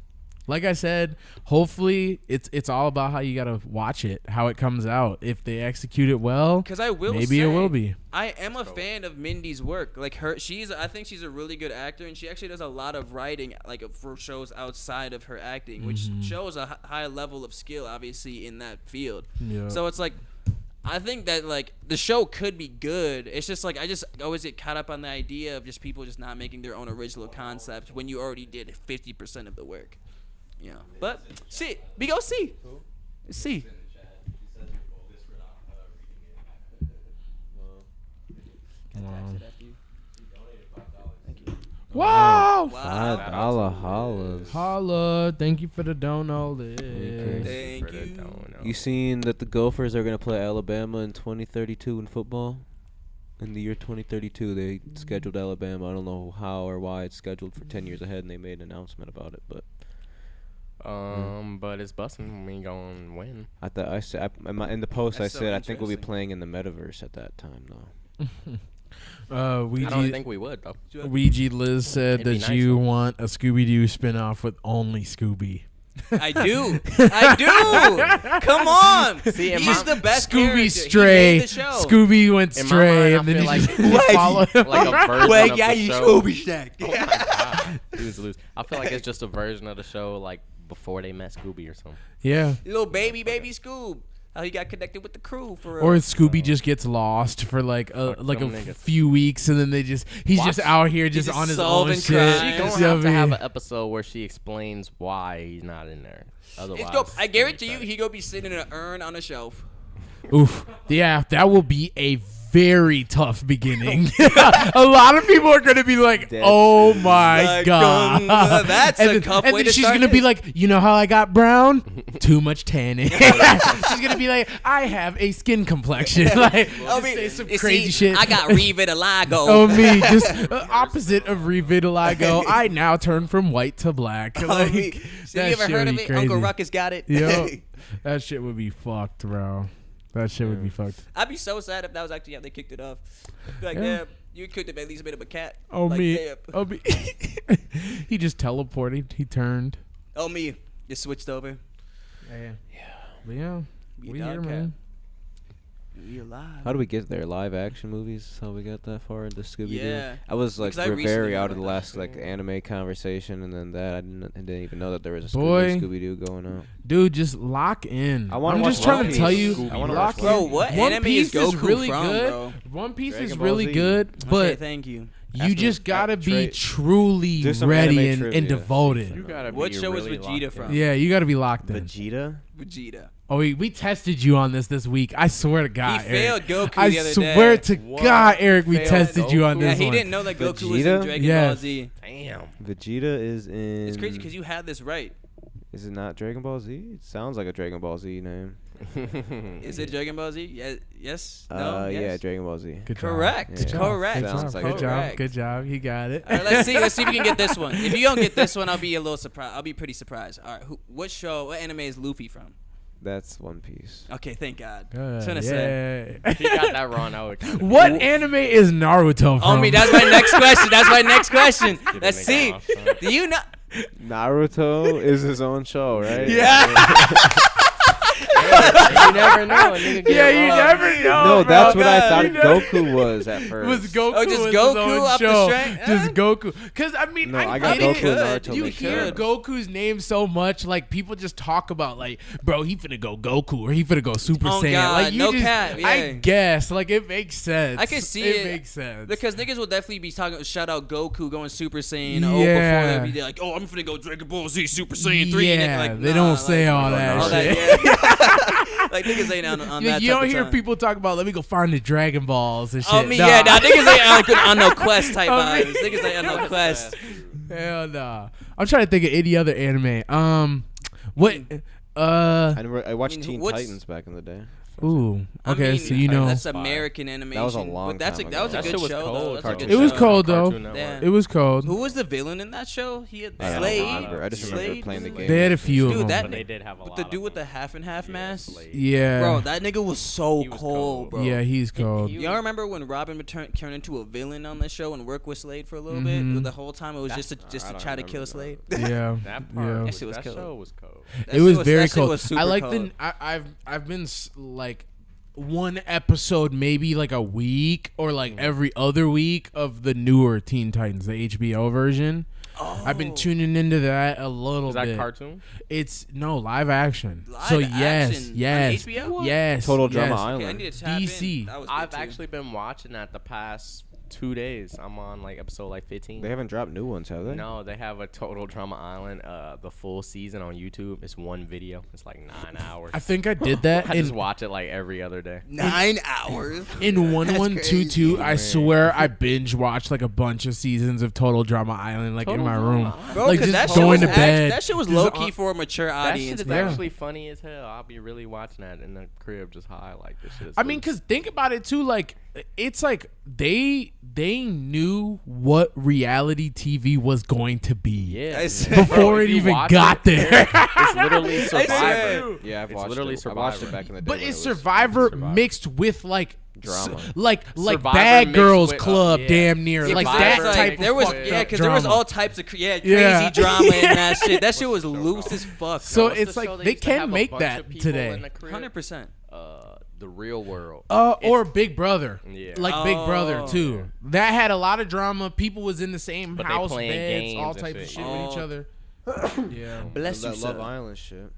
like I said, hopefully it's all about how you gotta watch it, how it comes out. If they execute it well, because it will be. I am a fan of Mindy's work. Like I think she's a really good actor, and she actually does a lot of writing, like for shows outside of her acting, which shows a high level of skill, obviously, in that field. Yeah. So it's like, I think that like the show could be good. It's just like I just always get caught up on the idea of just people just not making their own original concept when you already did 50% of the work. Yeah, but see, we go see. See. Wow. $5 hollers. Holla. Thank you for the dono. Thank you. You seen that the Gophers are going to play Alabama in 2032 in football? In the year 2032, they scheduled Alabama. I don't know how or why it's scheduled for 10 years ahead, and they made an announcement about it. But but it's busting. We going to win. I thought I said in the post That's I so said I think we'll be interesting. playing in the metaverse at that time though. I don't think we would though. Ouija Liz said It'd be that nice, you though. want a Scooby-Doo spinoff with only Scooby. I do. Come on. See, in He's my- the best Scooby character. He stray. made the show. Scooby went In my stray, mind, and then I he feel just like- follow him. Like a version Well, of yeah, the you show. Scooby snack. Oh my god. Lose. I feel like it's just a version of the show like before they met Scooby or something. Yeah. Little baby Scoob. How he got connected with the crew for real. Or Scooby just gets lost for like a Fuck them a niggas. few weeks, and then he's Watch- just out here just just on his solving own shit. crimes. She She gonna You know have what to I have mean? an episode where she explains why he's not in there. Otherwise, It's dope. I it's guarantee gonna you, be he gonna be sitting in an urn on a shelf. Oof. Yeah, that will be a very tough beginning. A lot of people are going to be like, "Oh my Like, god." that's and a then, tough and way then to she's start gonna be it. like, "You know how I got brown? Too much tanning." She's going to be like, "I have a skin complexion." Like, I just mean, say some you crazy see, shit. I got revitiligo. Oh me, just opposite of revitiligo. I now turn from white to black. Like, So you that ever shit heard would of be it? Uncle crazy. Ruckus got it. Yo, that shit would be fucked, bro. That shit would be fucked. I'd be so sad if that was actually how they kicked it off. Be like, Yeah. damn, you could have at least made him a cat. Oh like, me, damn. oh me. He just teleported. He turned. Oh me, just switched over. Yeah. But yeah, Be a we dog here, cat. man. We alive. How do we get there? Live action movies? How we got that far into Scooby Doo? Yeah. I was like Because I recently very out got of the that. last like anime conversation, and then that I didn't even know that there was a Boy. Scooby Doo going on. Dude, just lock in. I wanna I'm watch just trying One to Piece. tell you, Scooby. I wanna lock watch in. Bro, what One anime Piece is is Goku really from, good. bro? One Piece Dragon is Ball really Z. good, Okay, but thank you. you just gotta be Tra- truly Do some ready anime and trivia. devoted. You gotta be What show is really Vegeta locked from? in. Yeah, you gotta be locked in. Vegeta? Vegeta. Oh, we tested you on this week. I swear to God, He Eric. failed Goku I the other swear day. to What? God, Eric, we Failed tested you on Goku? Yeah, this he one. didn't know that Goku was Vegeta? in Dragon Yes. Ball Z. Damn. Vegeta is in. It's crazy because you had this right. Is it not Dragon Ball Z? It sounds like a Dragon Ball Z name. Is it Dragon Ball Z? Yes. No. Yes. Yeah, Dragon Ball Z. Good job. Correct. Yeah. Correct. Good job. Sounds like Good it. job. Correct. Good job. He got it. All right, let's see. Let's see if we can get this one. If you don't get this one, I'll be a little surprised. I'll be pretty surprised. All right. What anime is Luffy from? That's One Piece. Okay, thank God. Good. Trying to say. Yay. He got that wrong. I would kinda What anime is Naruto from? Oh me, that's my next question. That's my next question. Get a Let's nigga see. off, son. Do you know? Naruto is his own show, right? You never know. A nigga get Yeah, it you wrong. never know. No, that's bro. what I thought You never- Goku was at first. Was Goku Oh, just was his Goku own up the show. strength? Just Goku. Because, I mean, No, I I got get Goku it. and Naruto You mixed hear up. Goku's name so much, like, people just talk about, like, bro, he finna go Goku or he finna go Super Oh, Saiyan. God, Like, you no just, cap, yeah. I guess. Like, it makes sense. I can see it. It makes sense. Because niggas will definitely be talking. Shout out Goku going Super Saiyan. Yeah. Oh, before they'll be like, oh, I'm finna go Dragon Ball Z Super Saiyan 3. Yeah, and like, they nah, don't say like, all that all shit. yeah. Like niggas ain't on You, that. you type don't of hear time. people talk about, let me go find the Dragon Balls and shit. Oh me, Nah. yeah, nah, niggas ain't on no quest type Oh, me. vibes. Niggas ain't on no quest. Hell nah. I'm trying to think of any other anime. What? I watched I mean, Teen what's- Titans back in the day. Ooh. I Okay, mean, so you know. that's American animation. That was a long but that's time that was a ago. That good shit was show cold. though. That's a Cartoon good It was show. cold, though. Cartoon Network. Yeah. It was cold. Who was the villain in that show? He had I don't Slade. remember. I just remember Slade? playing the game. They had a few of Dude, them. that But they did have a lot the of dude with the them. half and half mask. Slade. Yeah. Bro, that nigga was so He was cold, cold. bro. Yeah, he's cold. he- Y'all remember when Robin turned into a villain on the show and worked with Slade for a little Mhm. bit? The whole time it was I just to don't try to kill remember Slade. Yeah. That part. Yeah. Was, That shit was that cold. show was cold. It was That very shit cold. was super I like cold. I've been like one episode maybe like a week or like every other week of the newer Teen Titans, the HBO version. I've been tuning into that a little bit. Is that cartoon? It's live action. Live so action yes, on HBO? yes, Total Drama yes. Island. Okay, I need to tap DC. in. That was I've good, too. actually been watching that the past 2 days. I'm on like episode like 15. They haven't dropped new ones, have they? No, they have a Total Drama Island, the full season on YouTube. It's one video. It's like 9 hours. I think I did that. I just watch it like every other day. 9 hours. In 1122, I Man. swear I binge watched like a bunch of seasons of Total Drama Island, like in Total my Drama room, Island. Bro, like because just that shit going was to bed. that shit was Just low key for a mature That audience. shit is Yeah. actually funny as hell. I'll be really watching that in the crib just high like this shit. I mean, because think about it too. Like, it's like they knew what reality TV was going to be. yeah, I said- Before Bro, it if you even watch got it, there. it's literally I swear. Survivor. Yeah, I've It's watched literally it. I watched Survivor. it back in the day. But when it's it was Survivor Survivor. mixed with like Drama. like Survivor Bad mixed Girls with, Club, yeah. damn near, Yeah, like but that there's, type of there was fucked yeah, up because there was drama. all types of crazy Yeah. drama in that shit. That shit was loose as fuck. So What's the it's like show they used to can have a make bunch that of people today. in the crib? 100%. The Real World. Or Big Brother, Yeah. like Big Brother Oh. too. That had a lot of drama. People was in the same But they house, playing beds, games all and types of shit. shit with each Oh. other. Yeah, Bless you, that sir. Love Island shit.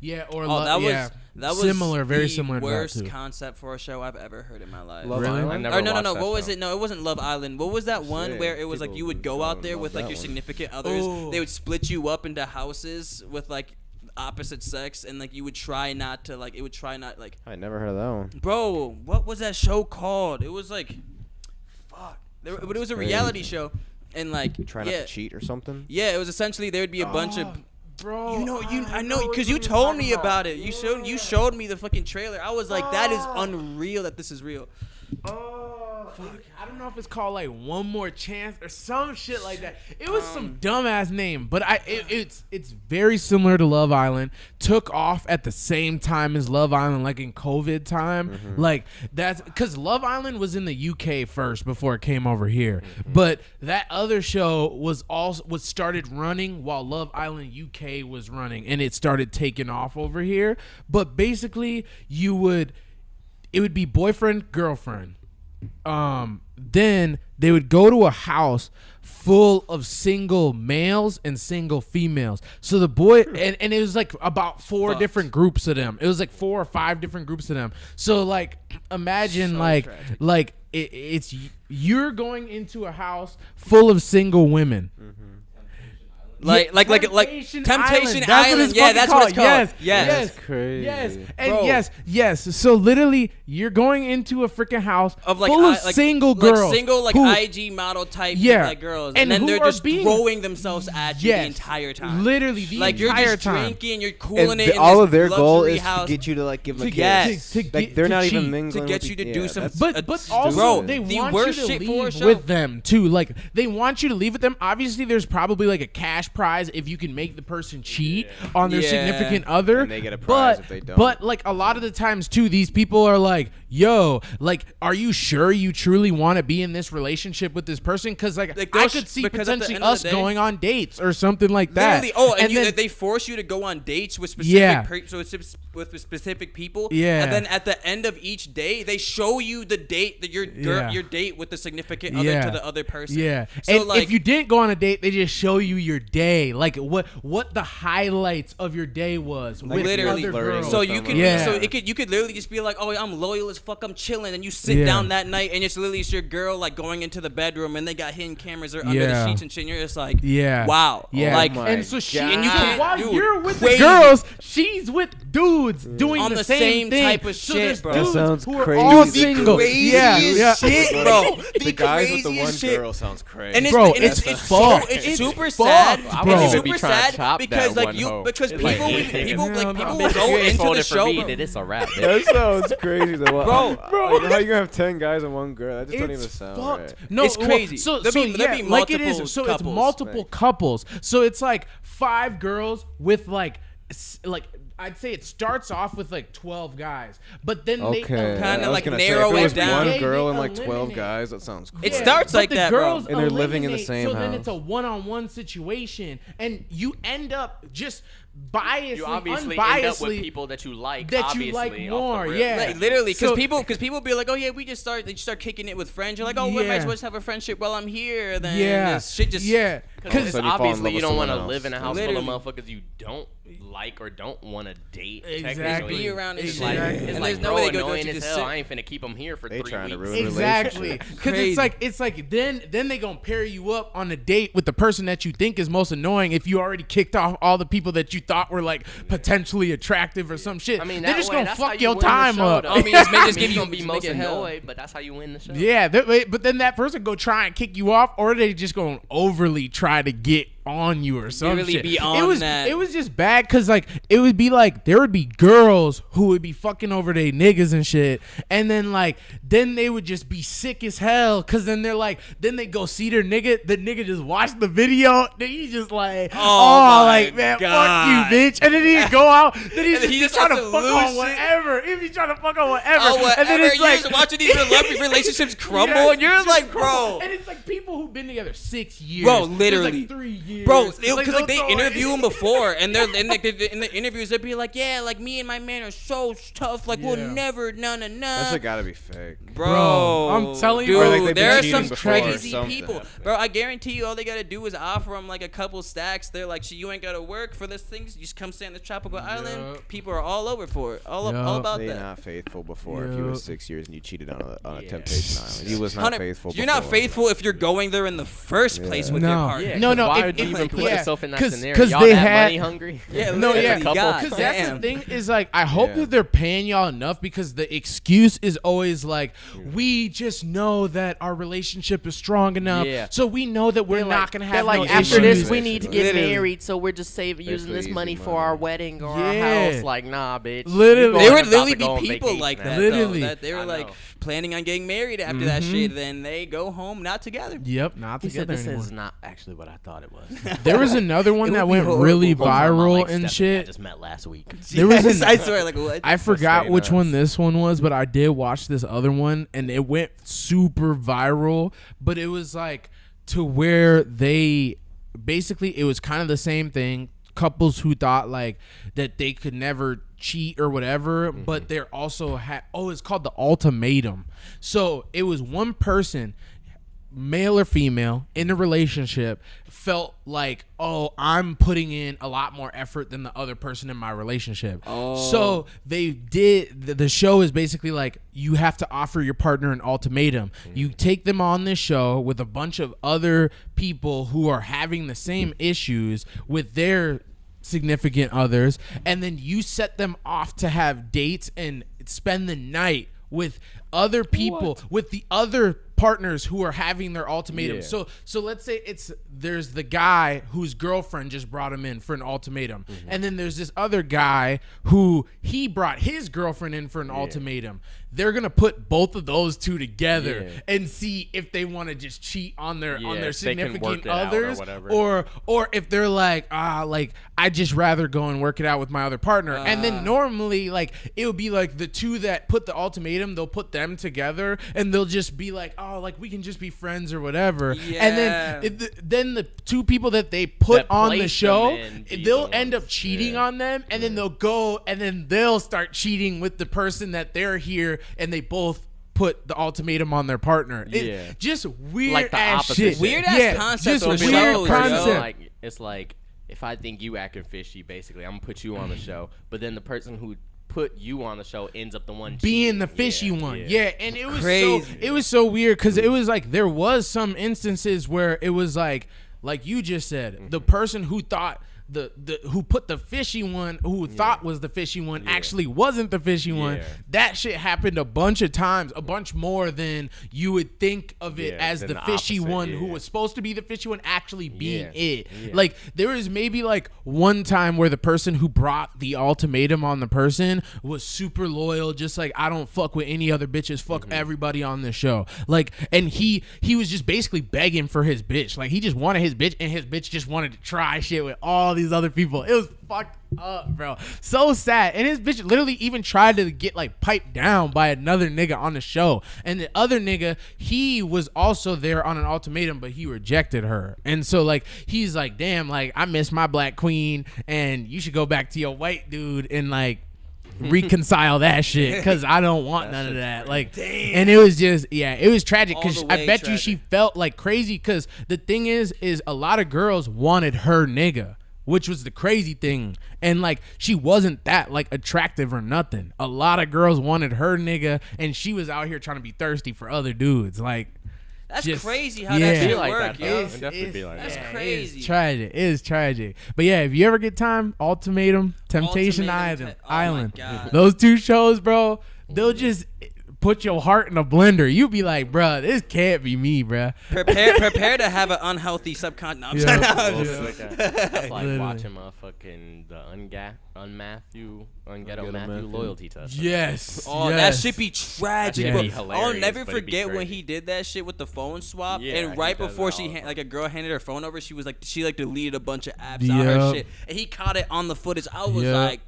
yeah, or Oh, that was yeah, that was similar, very the similar to that worst too. concept for a show I've ever heard in my life. Love Really? Island? I never Or no. watched that What was show. it? No, it wasn't Love Island. What was that one Shit, where it was like people you would would go go out and there love with like that your one. significant others? Oh. They would split you up into houses with like opposite sex, and like you would try not to like. It would try not like. I never heard of that one. Bro, what was that show called? It was like, fuck. But it was a reality show, and like Try not to cheat or something. Yeah, it was essentially there would be a bunch of. Bro, I know, because you told me about it. You showed me the fucking trailer. I was like, that is unreal that this is real. Fuck, I don't know if it's called like One More Chance or some shit like that. It was some dumbass name, but it's very similar to Love Island. Took off at the same time as Love Island, like in COVID time. Like that's because Love Island was in the UK first before it came over here. But that other show was started running while Love Island UK was running, and it started taking off over here. But basically, it would be boyfriend, girlfriend. Then they would go to a house full of single males and single females. So the boy and it was like about four different groups of them. It was like 4 or 5 different groups of them. So like imagine So like tragic. like it's you're going into a house full of single women. Like Temptation Temptation Island. That's what Island. it's Yeah, fucking that's what it's called. Yes. Yes. That's crazy. Yes, and Bro. yes. So literally, you're going into a freaking house Of like, full of like single girls, single like who- IG model type Yeah. like girls, And and then who they're are just being- throwing themselves at you Yes. the entire time. literally the Like you're entire just time. drinking, you're cooling And it. in all this of their goal luxury is house to get you to like give them a Yes. kiss. To Like get- they're to not cheat. even To mingling. get with you to the- do yeah, some- that's- But that's also stupid. they the want worst you to shit for a leave show. with them too. Like they want you to leave with them. Obviously, there's probably like a cash prize if you can make the person cheat on their Yeah. significant other. And they get a prize but, if they don't. But like a lot of the times too, these people are like, "Yo, like, are you sure you truly want to be in this relationship with this person?" Because like Like, I those could see because at the potentially end of us the day- going on dates or something like that. Literally, and then, they force you to go on dates with specific Yeah. with specific people. Yeah. And then at the end of each day, they show you the date that Yeah. your date with the significant other to the other person. Yeah. So And like if you didn't go on a date, they just show you your day, like what the highlights of your day was with literally other flirting girls. so with you them could or Yeah. so you could literally just be like, oh, I'm loyal as fuck, I'm chilling, and you sit Yeah. down that night and it's literally your girl like going into the bedroom and they got hidden cameras or under Yeah. the sheets and shit. And you're just like, Yeah. wow, Yeah. like my and so she God. and you can't- while dude, you're with crazy. the girls, she's with dudes doing On the the same same thing. type of So shit, there's bro. dudes That sounds who are crazy. all The single. craziest Yeah. shit, bro. The guys with the craziest one shit. girl sounds crazy. And it's, Bro, and it's, it's so fucked. it's It's super fucked, sad. bro. I It's wouldn't even super be trying to sad chop because that like one you hoe. because It's people like, people hell like no. people Bitch, go you ain't into voted the for show. me, Bro. then it's a wrap. That sounds crazy. Bro. How you gonna have 10 guys and one girl? That just don't It's even sound fucked. right. No, It's crazy. So, There'll so be- there'll yeah, be like it multiple is. So couples. it's multiple Like- couples. So it's like 5 girls with like I'd say it starts off with like 12 guys, but then Okay. they Kinda I was like gonna narrow say, if it was down. one girl They and like 12 eliminate. guys, that sounds crazy. It starts but like the that, bro. girls And they're living in the eliminate, same so then house. it's a one-on-one situation, and you end up just You obviously end up with people that you like, more, yeah. Like, literally, because people be like, oh yeah, they start kicking it with friends. You're like, oh, we might as well just have a friendship while I'm here. Then this shit just because obviously you don't want to live in a house full of motherfuckers you don't like or don't want to date. Exactly. Be around It's and like there's no way they go annoying as hell. I ain't finna keep them here for 3 weeks. Trying to ruin Exactly, because it's like then they gonna pair you up on a date with the person that you think is most annoying if you already kicked off all the people that you thought were like potentially attractive or some shit. I mean, they're just gonna fuck your win time up. I mean, just give you gonna be most annoyed, but that's how you win the show. Yeah, but then that person go try and kick you off, or they just gonna overly try to get on you or some really shit. Be on that. It was just bad because like it would be like there would be girls who would be fucking over their niggas and shit, and then they would just be sick as hell because then they go see their nigga. The nigga just watched the video. Then he's just like, man, God. fuck you, bitch. And then he'd go out. Then he's he just just trying to has to fuck lose on shit. whatever. If he's trying to fuck on whatever. Whatever. And then it's You're like just watching these relationships crumble, Yes, and you're like, bro. And it's like people who've been together 6 years. Bro, There's literally. like 3 years. Bro, because they throw interview him before, and they're in the interviews, they'd be like, yeah, like me and my man are so tough, like we'll never, nah. That's gotta be fake. Bro, I'm telling you, dude, like they've been there are cheating some before crazy something. people. Bro, I guarantee you, all they gotta do is offer them like a couple stacks. They're like, you ain't gotta work for this thing. You just come stay on the tropical island. People are all over for it, all about They're that. not faithful before. If you were 6 years and you cheated on a temptation island, you was not faithful. You're not faithful if you're going there in the first place with your partner. Yeah, No. Why if- would you if- even put yeah, yourself in that 'cause- scenario? 'cause Y'all they that had- money hungry? Yeah, No, literally, yeah, God because that's the damn. thing is like I hope that they're paying y'all enough because the excuse is always like we just know that our relationship is strong enough, so we know that we're not gonna have no after issues. this we need to get Literally. married, so we're just using this money for our wedding or Yeah. our house. Like, nah, bitch. Literally. There would literally be people like that. Literally. Though, that they were like planning on getting married after that shit. Then they go home not together. Yep, not He said together this anymore. is not actually what I thought it was. There was another one that went really viral and I shit. just met last week. There was I swear, like what? I forgot stay which nuts. one this one was, but I did watch this other one and it went super viral. But it was like to where they basically it was kind of the same thing. Couples who thought like that they could never cheat or whatever, but they're also it's called the ultimatum. So it was one person, male or female, in a relationship felt like, oh, I'm putting in a lot more effort than the other person in my relationship. So they did the show is basically like you have to offer your partner an ultimatum. You take them on this show with a bunch of other people who are having the same issues with their significant others, and then you set them off to have dates and spend the night with other people, with the other partners who are having their ultimatum. So let's say there's the guy whose girlfriend just brought him in for an ultimatum, and then there's this other guy who he brought his girlfriend in for an ultimatum. They're gonna put both of those two together and see if they want to just cheat on their significant others, or if they're like I'd just rather go and work it out with my other partner. And then normally like it would be like the two that put the ultimatum, they'll put them together and they'll just be like, oh, like we can just be friends or whatever. And then the two people that they put on the show, they'll end up cheating on them, and then they'll go and then they'll start cheating with the person that they're here, and they both put the ultimatum on their partner. Just weird like the ass opposite shit. Weird ass concept. Just on weird shows, concept. It's like if I think you acting fishy, basically I'm gonna put you on the show, but then the person who put you on the show ends up the one being the fishy one. And it was crazy. It was so weird because it was like there was some instances where it was like you just said, the person who thought who put the fishy one, who thought was the fishy one, actually wasn't the fishy one. That shit happened a bunch of times, a bunch more than you would think of it as the fishy one who was supposed to be the fishy one actually being it. Like there was maybe like one time where the person who brought the ultimatum on the person was super loyal, just like I don't fuck with any other bitches, fuck everybody on this show. Like, and he was just basically begging for his bitch. Like he just wanted his bitch, and his bitch just wanted to try shit with all these other people. It was fucked up, bro. So sad. And his bitch literally even tried to get like piped down by another nigga on the show. And the other nigga, he was also there on an ultimatum, but he rejected her. And so like he's like, damn, like I miss my black queen, and you should go back to your white dude and like reconcile that shit, because I don't want none of that. Like, damn. And it was just, yeah, it was tragic, because I bet you she felt like crazy, because the thing is a lot of girls wanted her nigga, which was the crazy thing. And like she wasn't that like attractive or nothing. A lot of girls wanted her nigga, and she was out here trying to be thirsty for other dudes. Like, that's just crazy how that shit work, yo. It definitely be like that. That's crazy. It's tragic. It is tragic. But yeah, if you ever get time, Ultimatum, Temptation Island. Those two shows, bro, they'll just put your heart in a blender. You be like, bro, this can't be me, bro. Prepare to have an unhealthy subconscious. It's like watching motherfucking the Unghetto Matthew loyalty test. Yes. Oh, yes. that shit be tragic. Yeah, be hilarious, I'll never forget when he did that shit with the phone swap. Yeah, and right before like a girl handed her phone over, she deleted a bunch of apps out her shit, and he caught it on the footage. I was like.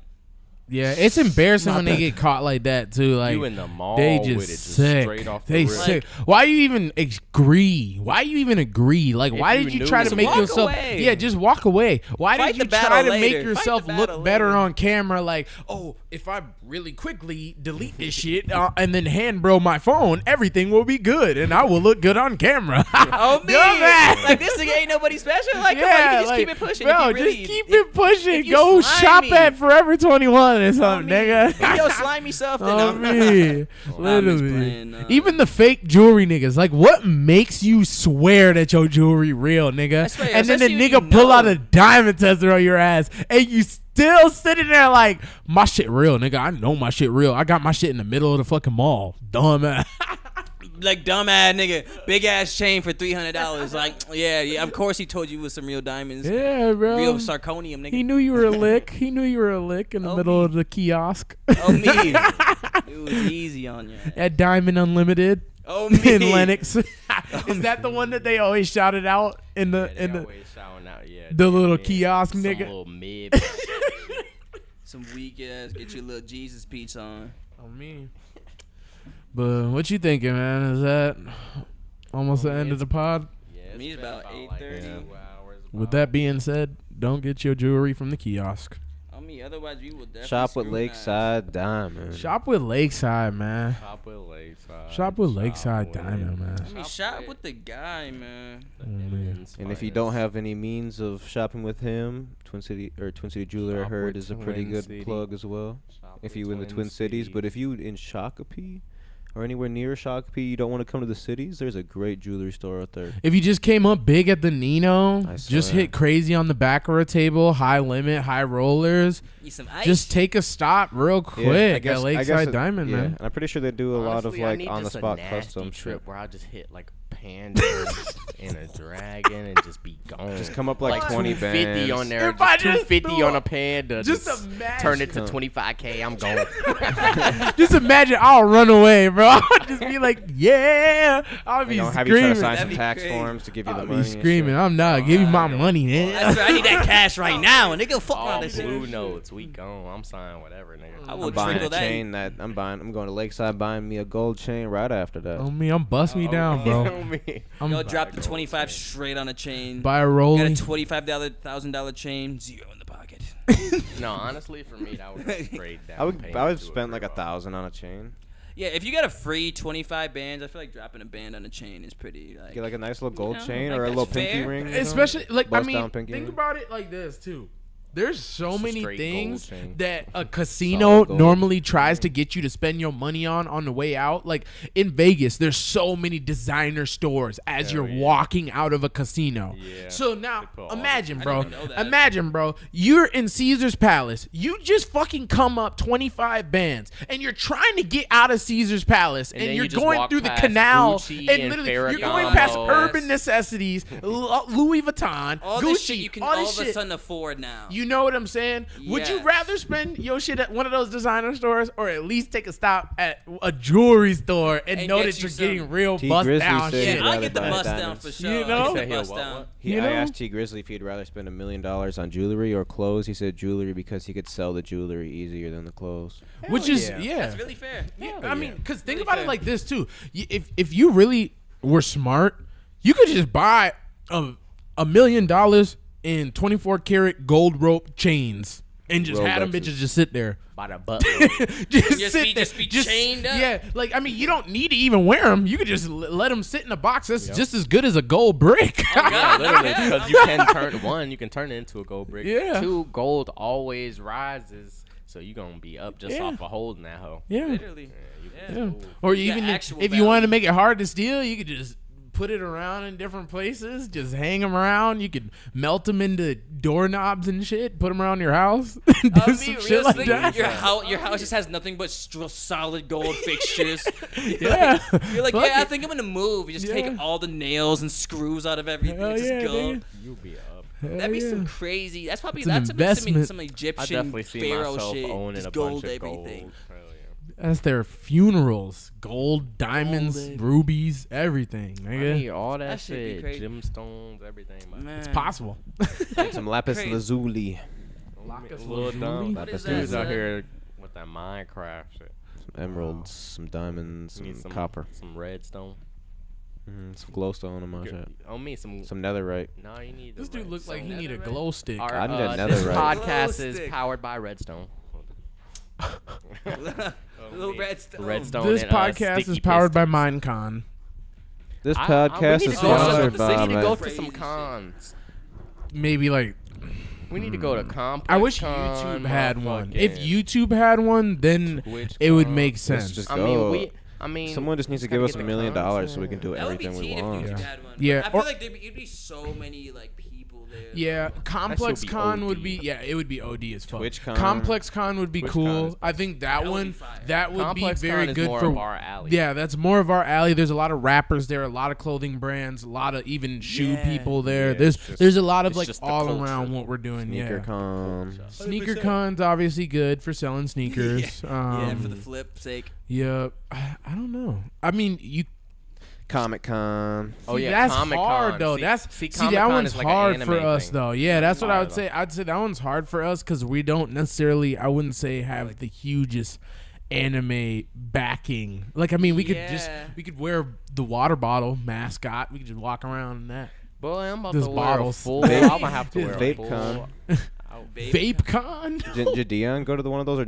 Yeah, it's embarrassing when they get caught like that too. Like you in the mall, they just sick. Straight off the sick. Why you even agree? Why you even agree? Like, why did you try to make yourself? Away. Yeah, just walk away. Why Fight did you try to make yourself look better on camera? Like, oh, if I really quickly delete this shit and then hand bro my phone, everything will be good, and I will look good on camera. Oh man, like this thing ain't nobody special. Like, come on, you can just keep it pushing, bro. Just keep it pushing. Go shop at Forever 21. Or something, nigga. Yo, slimy self. Me. Literally. Even the fake jewelry niggas. Like, what makes you swear that your jewelry real, nigga? Swear, and then the nigga pull out a diamond tester on your ass, and you still sitting there like, my shit real, nigga. I know my shit real. I got my shit in the middle of the fucking mall. Dumb ass. Like, dumbass nigga, big ass chain for $300. Like, yeah, of course he told you it was some real diamonds. Yeah, bro. Real zirconium, nigga. He knew you were a lick. He knew you were a lick in the middle of the kiosk. Oh, me. It was easy on you. At Diamond Unlimited. Oh, me. In Lennox. Is that the one that they always shouted out in the the little kiosk, nigga? Some little mid. Some weak ass, get your little Jesus pizza on. Oh, me. But what you thinking, man? Is that almost the end of the pod? Yeah, me it's about 8:30. With that being said, don't get your jewelry from the kiosk. I mean, otherwise we will definitely shop with Lakeside Diamond. Shop with Lakeside, man. Shop with Lakeside. Shop with Lakeside Diamond, man. I mean, shop with the guy, man. And if you don't have any means of shopping with him, Twin City Jeweler, I heard, is a pretty good plug as well. If you in the Twin Cities, but if you in Shakopee or anywhere near Shakopee, you don't want to come to the cities, there's a great jewelry store out there. If you just came up big at the Nino, just hit crazy on the back of a table, high limit, high rollers, just take a stop real quick at Lakeside Diamond, man. And I'm pretty sure they do a lot of like on the spot custom trip where I just hit like pandas and a dragon and just be gone. Just come up like 20 bands on there. Just 250 on a panda. Just imagine. Turn it to 25K. I'm going. Just imagine I'll run away, bro. I'll just be like, yeah. I'll be screaming. Have you try to sign some tax forms to give you the money? I'll be screaming. I'm not. Give me my money, man. That's right. I need that cash right now. And nigga, fuck on this shit. Blue notes. We gone. I'm signing whatever, nigga. I will buying a chain that I'm going to Lakeside buying me a gold chain right after that. Oh, me. I'm bust me down, bro. Yo, drop the 25 straight on a chain. Buy a rolling. Got a $25,000 chain, zero in the pocket. No, honestly, for me, that would be straight down. I would spend like $1,000 on a chain. Yeah, if you got a free 25 bands, I feel like dropping a band on a chain is pretty like. Get like a nice little gold chain or a little pinky ring. Especially like think about it like this too. There's so many things that a casino normally tries to get you to spend your money on the way out. Like in Vegas, there's so many designer stores as you're walking out of a casino. Yeah. So now imagine, bro, you're in Caesar's Palace. You just fucking come up 25 bands and you're trying to get out of Caesar's Palace and you're going through the canal and literally you're going past Urban Necessities, Louis Vuitton, all Gucci, this shit you can all of a shit. sudden afford now. You know what I'm saying? Would you Yes. rather spend your shit at one of those designer stores or at least take a stop at a jewelry store and know get that you you're some- getting real T. bust Grizzley down said shit? he'd I'll rather get the buy bust down diamonds. for sure. You know? I'll get the He'll bust what, down. what? You I know? asked T. Grizzley if he'd rather spend $1 million on jewelry or clothes. He said jewelry because he could sell the jewelry easier than the clothes. Which is That's really fair. I mean, because think Really about fair. it like this too. If you really were smart, you could just buy $1 million in 24 karat gold rope chains and just have them Rolexes. bitches just sit there. By the butt. Just be chained up? Yeah, like I mean, you don't need to even wear them. You could just let them sit in a box. That's just as good as a gold brick. Yeah, literally, because you can turn it into a gold brick. Yeah. 2, gold always rises, so you're gonna be up just Yeah. off of holding that hoe. Yeah. Literally. Yeah, Yeah. Or You got even actual if you wanted to value. make it hard to steal, you could just put it around in different places, just hang them around. You could melt them into doorknobs and shit, put them around your house, do I mean, some shit like realistically, that. Your house just has nothing but solid gold fixtures. Yeah. You're like, Fuck yeah, I it. think I'm gonna move. You just Yeah. take all the nails and screws out of everything. Hell Just yeah, go. nigga. You'll be up. That'd be Hell some yeah. crazy. That's probably It's an that's investment. some I Egyptian definitely see pharaoh myself shit. owning Just a gold bunch of everything. gold. Hell yeah. That's their funerals. Gold, diamonds, baby. rubies, everything, I nigga. need all that, That shit be shit, crazy. gemstones, everything. Man. Man. It's possible. And some lapis Crazy. lazuli, Lapis Little lazuli? dumb. What is Dudes that, out son? here with that Minecraft shit. some emeralds, some diamonds, Need some copper, some redstone. some glowstone in my Good. shit. On me, some. Some netherite. No, you need. This the dude looks like he redstone. need a glow stick. Our, I need a this netherite. podcast Glow is stick. powered by Redstone. Little redstone. Redstone. This and, podcast sticky is powered by pistons. Minecon. This we podcast need is to go to- sponsored We by. need to go my- to Crazy some shit. cons. Maybe like We need to go to Complex. I wish Con, YouTube had one. If motherfucking YouTube had one, then Twitch it would Con. make Let's sense. just I go. mean, someone Someone just needs to gotta give us get $1 the million so we content. can do That would be everything we teen if want. YouTube Yeah. had one. Yeah, I feel or- like it'd be so many like people there. Yeah, Complex be Con would OD. be it would be OD as fuck. TwitchCon. Complex Con would be TwitchCon cool. is- I think that That would one be fire. that would Complex be very Con is good more for of our alley. Yeah, that's more of our alley. There's a lot of rappers there, a lot of clothing brands, a lot of even shoe Yeah. people there. Yeah, there's it's just- there's a lot of it's like just the all culture. around what we're doing. Sneaker Yeah. con. Sneaker Con's obviously good for selling sneakers. Yeah, for the flip sake. Yeah, I don't know. I mean, you Comic Con. Oh see, yeah, that's Comic-Con. hard though. See, That Comic-Con one's is like an hard for anime us thing. though. Yeah, that's what I would Hard, say. I'd say that one's hard for us because we don't necessarily. I wouldn't say have the hugest anime backing. Like I mean, we could Yeah. wear the water bottle mascot. We could just walk around in that. Boy, I'm about There's to wear bottles. a full. Vape- I'm gonna have to wear a Vape full. con. Vape Con. Did Dion go to the one of those?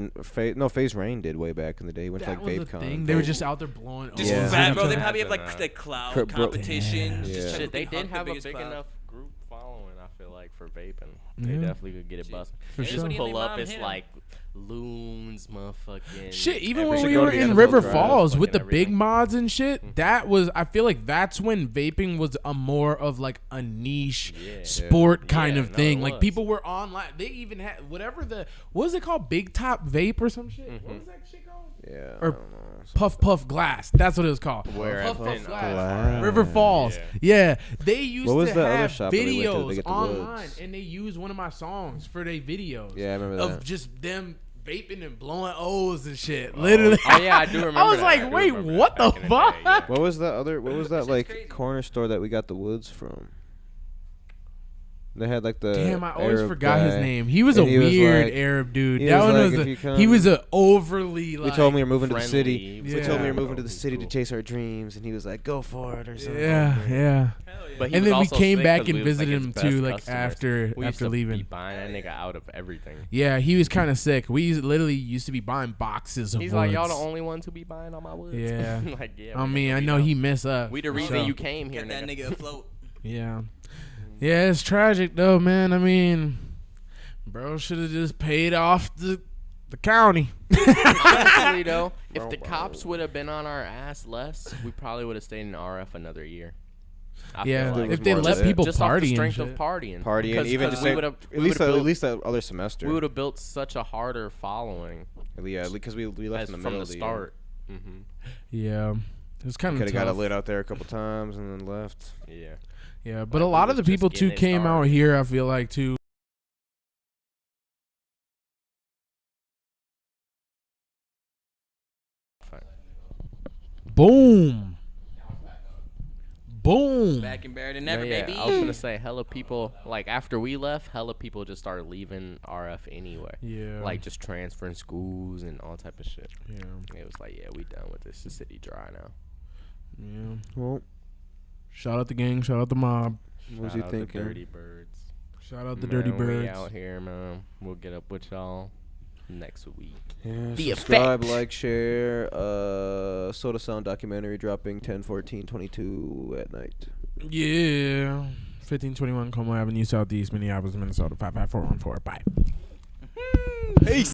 Or FaZe Rain did way back in the day. He went to That like was Vape a Con. thing. They were just out there blowing. Just Yeah. fat, bro. They Yeah. probably have like Yeah. the cloud Bro- competition. Yeah. Just trying to Shit, they hug did the have a biggest big cloud. enough group following. I feel like for vaping, they Yeah. definitely could get it Shit. busting. For Just sure. pull up, Mom it's hit 'em. like loons, motherfucking. Shit, even every when should we go to were the in NFL River draft, Falls with the fucking big everything. mods and shit, that was I feel like that's when vaping was a more of like a niche Yeah. sport Yeah. kind Yeah, of no, thing. it Like was. people were online. They even had whatever what was it called? Big Top Vape or some shit? Mm-hmm. What was that shit called? Yeah. Or I don't know. Puff Puff Glass. That's what it was called. Where Puff in, Puff Glass. Glass. River Falls. Yeah. They used What was to that other have shop that we went to videos get the online woods? and they used one of my songs for their videos. Yeah, I remember Of that. just them vaping and blowing O's and shit. Literally. Oh yeah, I do remember. I was that. like, do wait, remember what that the back in fuck? day, yeah. What was that other? What was that Shit's like crazy. corner store that we got the woods from? They had like the. Damn, I always Arab forgot his guy. name. He was a And he was weird like- Arab dude. he That was one like, was if a, you come- he was a overly like. We told him we were moving to the city. friendly. We told him we Yeah. were moving to the city to Cool. chase our dreams, and he was like, "Go for it" or something. Yeah, yeah. Hell yeah. But he And was then we also came sick back 'cause and we was, visited his him best too, like customers. after We used to leaving. be buying that nigga out of everything. Yeah, he was kind of sick. Literally used to be buying boxes of He's like, y'all the woods. only ones who be buying all my woods. Yeah. like, yeah. I we mean, know I we know he missed us. We the for reason sure. you came here, Get that nigga. nigga afloat. Yeah. Yeah, it's tragic though, man. I mean, bro should have just paid off the county. Honestly, though, if the cops would have been on our ass less, we probably would have stayed in RF another year. I feel Yeah, like. if they more let of it. people just party off the and strength shit. of partying, Partying, even just we say, would at have least that other semester. we would have built such a harder following Yeah, because we left as in the from middle the of start. Yeah, it was kind of Could have tough. got it lit out there a couple times and then left. Yeah. Yeah, but Like, a lot we of the was just people too getting it came out started. here. I feel like too Boom. Boom. Back and better than ever, baby. I was gonna say, hella people, like after we left, hella people just started leaving RF anyway. Yeah. Like just transferring schools and all type of shit. Yeah. It was like, yeah, we done with this. The city dry now. Yeah. Well, shout out the gang. Shout out the mob. what was Shout you out thinking? The Dirty Birds. Shout out the Man, Dirty we Birds. out here, man. We'll get up with y'all next week. Yeah, The subscribe, effect. like, share. Sotasound documentary dropping 10/14/22 at night. Yeah. 1521 Como Avenue Southeast, Minneapolis, Minnesota 55414. Bye. Peace.